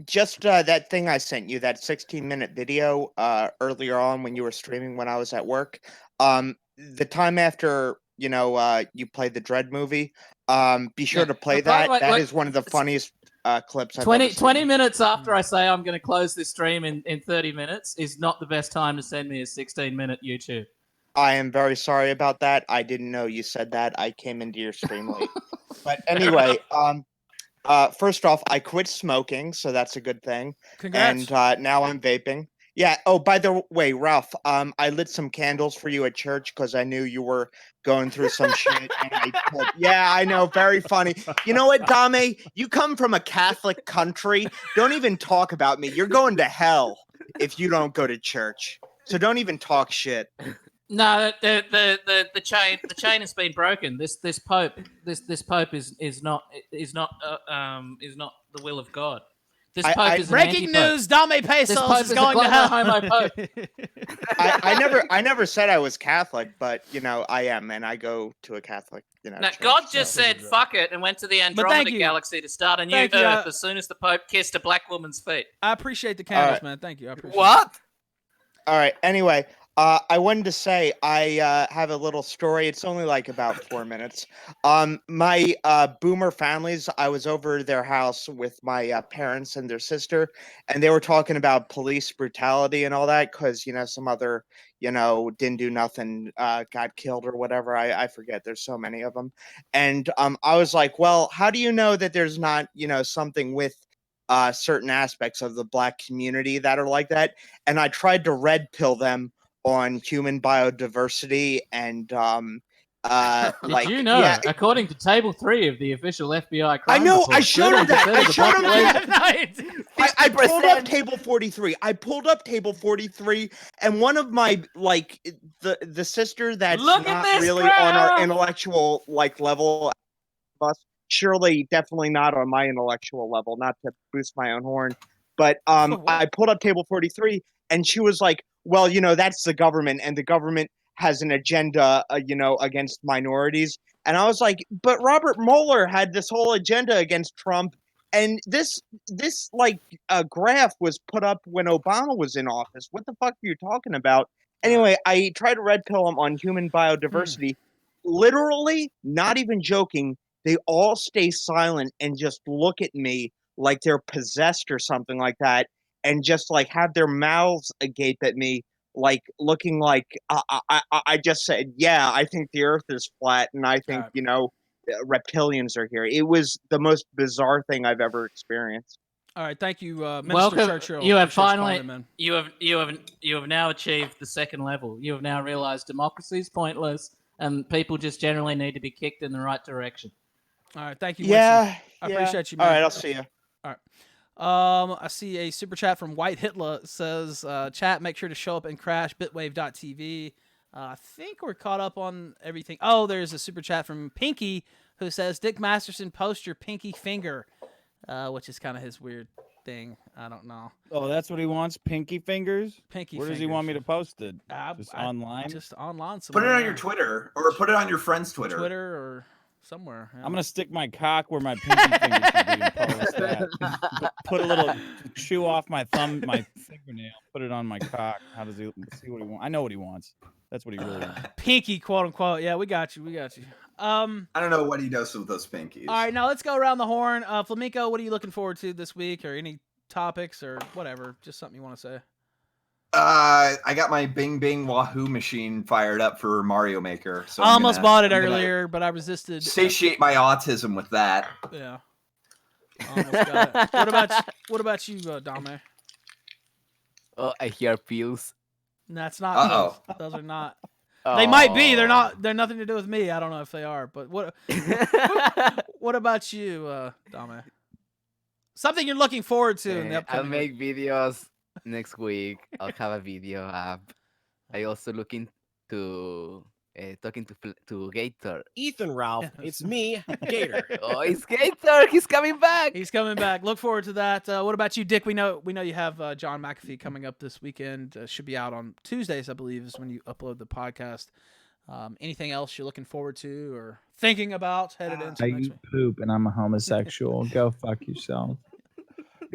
Just that thing I sent you, that 16-minute video earlier on when you were streaming when I was at work. The time after you played the Dread movie, be sure to play that. That is one of the funniest clips I've ever seen. 20 minutes after I say I'm going to close this stream in 30 minutes is not the best time to send me a 16-minute YouTube. I am very sorry about that. I didn't know you said that. I came into your stream late. But anyway, first off, I quit smoking, so that's a good thing. Congrats. And now I'm vaping. Yeah. Oh, by the way, Ralph, I lit some candles for you at church because I knew you were going through some shit. And yeah, I know. Very funny. You know what, Dame? You come from a Catholic country. Don't even talk about me. You're going to hell if you don't go to church. So don't even talk shit. No, the chain has been broken. This pope is not the will of God. This pope is an breaking anti-pope. news: Dame Pesos is going to hell. Homo pope. I never said I was Catholic, but I am, and I go to a Catholic. No, church, God just said fuck it and went to the Andromeda galaxy to start a new Earth as soon as the Pope kissed a black woman's feet. I appreciate the candles, man. Thank you. I appreciate What? All right. Anyway, I wanted to say I have a little story. It's only like about 4 minutes. My boomer families, I was over their house with my parents and their sister, and they were talking about police brutality and all that because, some other, didn't do nothing, got killed or whatever. I forget. There's so many of them. And I was like, well, how do you know that there's not, something with certain aspects of the black community that are like that? And I tried to red pill them on human biodiversity and Did you know? According to Table 3 of the official FBI crime I know. report, I showed him that. 30% I of the showed him population- that. I pulled up table 43. And one of my the sister that's Look at not this really graph! on our intellectual level of us. Surely, definitely not on my intellectual level. Not to boost my own horn, but I pulled up table 43, and she was like, "Well, that's the government, and the government has an agenda, against minorities." And I was like, "But Robert Mueller had this whole agenda against Trump, and this graph was put up when Obama was in office. What the fuck are you talking about?" Anyway, I tried to red pill him on human biodiversity. Literally, not even joking. They all stay silent and just look at me like they're possessed or something like that, and just have their mouths agape at me, looking like I just said, yeah, I think the Earth is flat, and I think reptilians are here. It was the most bizarre thing I've ever experienced. All right, thank you, Minister Welcome. Churchill. You have Appreciate finally. responding, man. You have now achieved the second level. You have now realized democracy is pointless, and people just generally need to be kicked in the right direction. All right, thank you, Yeah, Winston. I appreciate you, All man. right, I'll see you. All right. I see a super chat from White Hitler. It says, chat, make sure to show up and crash bitwave.tv. I think we're caught up on everything. Oh, there's a super chat from Pinky who says, Dick Masterson, post your pinky finger, which is kind of his weird thing. I don't know. Oh, that's what he wants? Pinky fingers? Pinky Where does he fingers. want me to post it? Just online? Just online Put somewhere. it on yeah. your Twitter or put it on your friend's Twitter. Twitter or somewhere. Yeah. I'm gonna stick my cock where my pinky finger should be and post that. Put a little chew off my my fingernail. Put it on my cock. How does he see what he wants? I know what he wants. That's what he really wants. Pinky, quote unquote. Yeah, we got you. I don't know what he does with those pinkies. All right, now let's go around the horn. Flamingo, what are you looking forward to this week, or any topics or whatever? Just something you want to say. I got my Bing Bing Wahoo machine fired up for Mario Maker. So I almost bought it earlier, but I resisted. Satiate my autism with that. Yeah. Almost got it. What about you, Dame? Oh, I hear pills. That's not. Pills. Those are not. They might be. They're not. They're nothing to do with me. I don't know if they are. But what? What about you, Dame? Something you're looking forward to in the I'll upcoming make videos next week. I'll have a video app. I also looking to talking to Gator. Ethan, Ralph, it's me, Gator. Oh, it's Gator. He's coming back. He's coming back. Look forward to that. What about you, Dick? We know you have John McAfee coming up this weekend. Should be out on Tuesdays, I believe, is when you upload the podcast. Anything else you're looking forward to or thinking about headed into I next eat week? poop and I'm a homosexual. Go fuck yourself.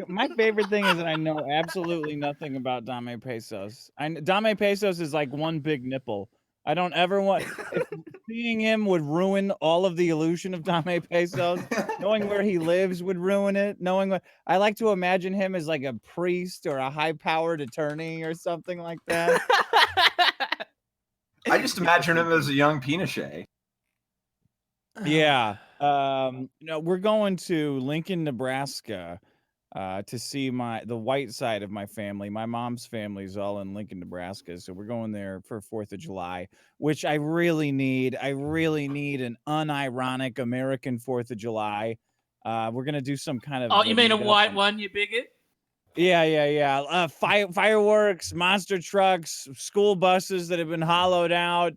My favorite thing is that I know absolutely nothing about Dame Pesos. Dame Pesos is like one big nipple. I don't ever want. If seeing him would ruin all of the illusion of Dame Pesos. Knowing where he lives would ruin it. Knowing what I like to imagine him as like a priest or a high-powered attorney or something like that. I just imagine him as a young Pinochet. Yeah. No, we're going to Lincoln, Nebraska, to see the white side of my family. My mom's family is all in Lincoln, Nebraska, so we're going there for 4th of July, which I really need. I really need an unironic American 4th of July. We're gonna do some kind of. Oh, you mean a white one, you bigot? Yeah. Fireworks, monster trucks, school buses that have been hollowed out,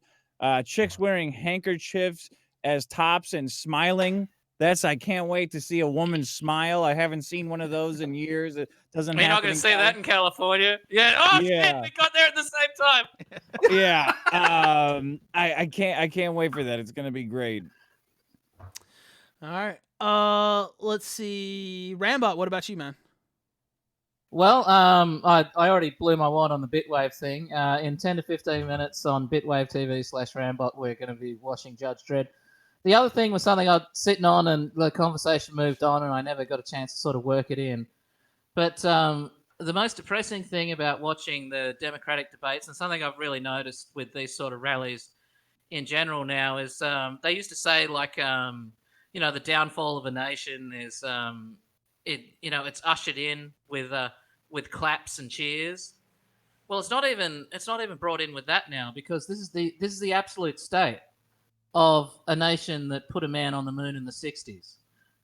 chicks wearing handkerchiefs as tops and smiling. I can't wait to see a woman smile. I haven't seen one of those in years. It doesn't happen. You're not going to see that in California. Yeah. Oh, Yeah. shit, we got there at the same time. Yeah. I can't wait for that. It's going to be great. All right. Let's see. Rambot, what about you, man? Well, I already blew my wad on the Bitwave thing. In 10 to 15 minutes on Bitwave TV/Rambot, we're going to be watching Judge Dredd. The other thing was something I was sitting on and the conversation moved on and I never got a chance to sort of work it in. But the most depressing thing about watching the Democratic debates, and something I've really noticed with these sort of rallies in general now, is they used to say, like, the downfall of a nation is, it's ushered in with claps and cheers. Well, it's not even brought in with that now, because this is the absolute state of a nation that put a man on the moon in the 60s.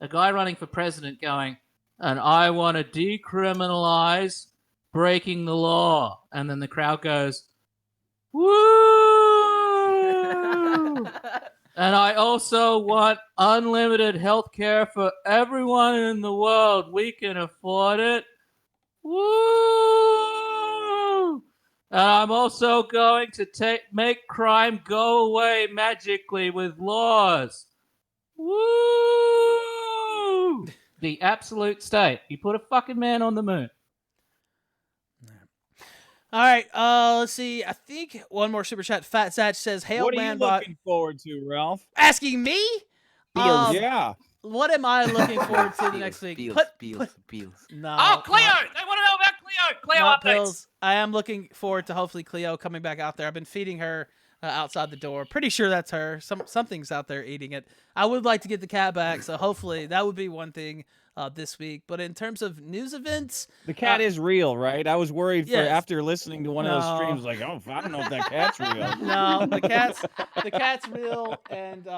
A guy running for president going, and I want to decriminalize breaking the law. And then the crowd goes, woo! And I also want unlimited health care for everyone in the world. We can afford it. Woo! And I'm also going to make crime go away magically with laws. Woo! The absolute state. You put a fucking man on the moon. All right. Let's see. I think one more super chat. Fat Satch says, "Hail, What are you Manbot." looking forward to, Ralph? Asking me? Yeah. What am I looking forward to the next week? Pills. No. Oh, Cleo! They want to know about Cleo. Cleo Not updates. pills. I am looking forward to hopefully Cleo coming back out there. I've been feeding her outside the door. Pretty sure that's her. Something's out there eating it. I would like to get the cat back, so hopefully that would be one thing this week. But in terms of news events, The cat is real, right? I was worried for yes. after listening to one of those No. streams, like, oh, I don't know if that cat's real. No, the cat's real, and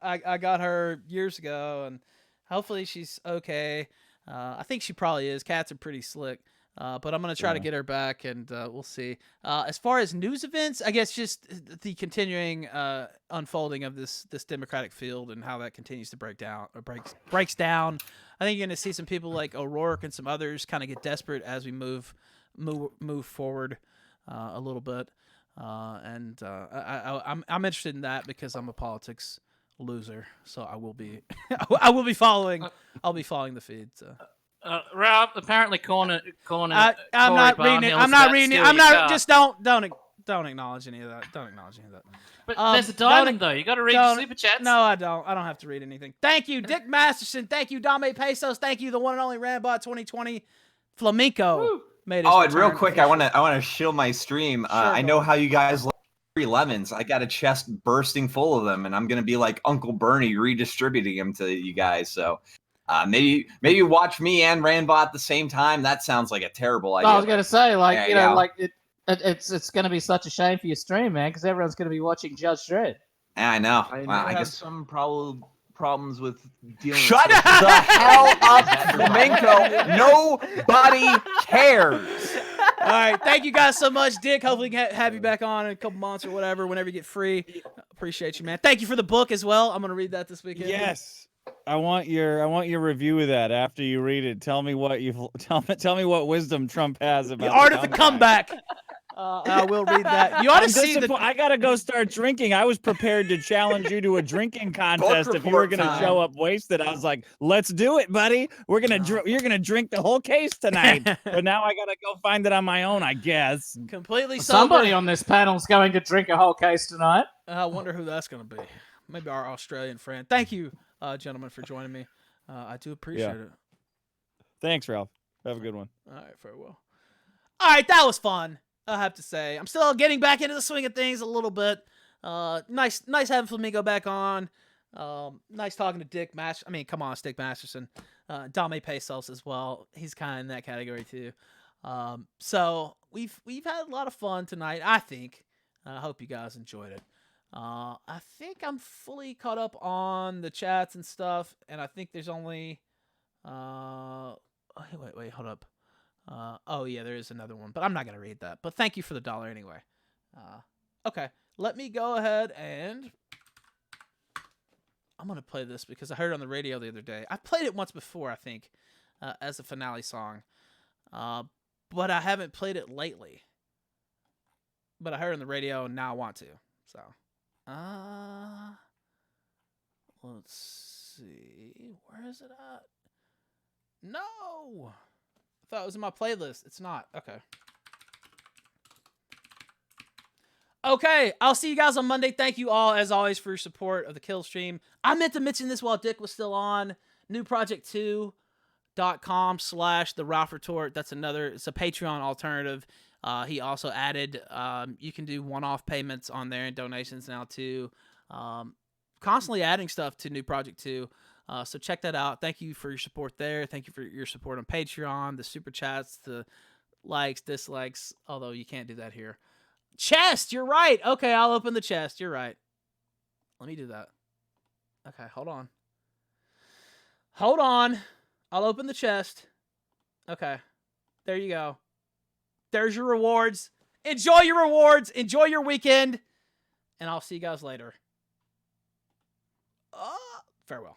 I got her years ago, and hopefully she's okay. I think she probably is. Cats are pretty slick. But I'm going to try to get her back, and we'll see. As far as news events, I guess just the continuing unfolding of this Democratic field and how that continues to breaks down. I think you're going to see some people like O'Rourke and some others kind of get desperate as we move forward a little bit. I'm interested in that because I'm a politics loser, so I will be I'll be following the feed. So. Ralph, apparently corner. I'm not reading it. I'm not reading it. I'm not. Just don't acknowledge any of that. Don't acknowledge any of that. But there's a diamond though. You got to read the super chats. No, I don't. I don't have to read anything. Thank you, Dick Masterson. Thank you, Dame Pesos. Thank you, the one and only Rambot 2020 Flamingo. Made his And real return. quick, I want to shill my stream. I know how you guys like free lemons. I got a chest bursting full of them, and I'm gonna be like Uncle Bernie redistributing them to you guys. So. Maybe watch me and Randbot at the same time. That sounds like a terrible idea. I was gonna say, like, There you you know, go. like it's gonna be such a shame for your stream, man, because everyone's gonna be watching Judge Dredd. Yeah, I know. I Well, I have guess. some problems with dealing. Shut with the hell up, Flamenco. Nobody cares. All right, thank you guys so much, Dick. Hopefully, we can have you back on in a couple months or whatever, whenever you get free. Appreciate you, man. Thank you for the book as well. I'm gonna read that this weekend. Yes. I want your review of that after you read it. Tell me what tell me what wisdom Trump has about The art of the comeback. I will read that. You ought to see I gotta go start drinking. I was prepared to challenge you to a drinking contest if you were gonna show up wasted. I was like, "Let's do it, buddy. You're gonna drink the whole case tonight." But now I gotta go find it on my own, I guess. Completely sober. Somebody on this panel's going to drink a whole case tonight. I wonder who that's going to be. Maybe our Australian friend. Thank you, gentlemen, for joining me. I do appreciate it. Thanks, Ralph. Have a good one. All right, farewell. All right, that was fun. I have to say, I'm still getting back into the swing of things a little bit. Nice having Flamingo back on. Nice talking to Dick come on, Stick Masterson. Dame Pesos as well. He's kind of in that category too. So we've had a lot of fun tonight. I think. I hope you guys enjoyed it. I think I'm fully caught up on the chats and stuff, and I think there's only. Wait, hold up. Oh yeah, there is another one, but I'm not gonna read that. But thank you for the $1 anyway. Okay, let me go ahead and I'm gonna play this because I heard it on the radio the other day. I played it once before, I think, as a finale song, but I haven't played it lately. But I heard it on the radio, and now I want to. So, let's see, where is it at? No. I thought it was in my playlist. It's not. Okay, I'll see you guys on Monday. Thank you all, as always, for your support of the Kill Stream. I meant to mention this while Dick was still on. newproject2.com/The Ralph Retort. It's a Patreon alternative. He also added, you can do one-off payments on there and donations now too. Constantly adding stuff to New Project 2. So check that out. Thank you for your support there. Thank you for your support on Patreon, the super chats, the likes, dislikes, although you can't do that here. Chest, you're right. Okay, I'll open the chest. You're right. Let me do that. Okay, hold on. I'll open the chest. Okay, there you go. There's your rewards. Enjoy your rewards. Enjoy your weekend. And I'll see you guys later. Farewell.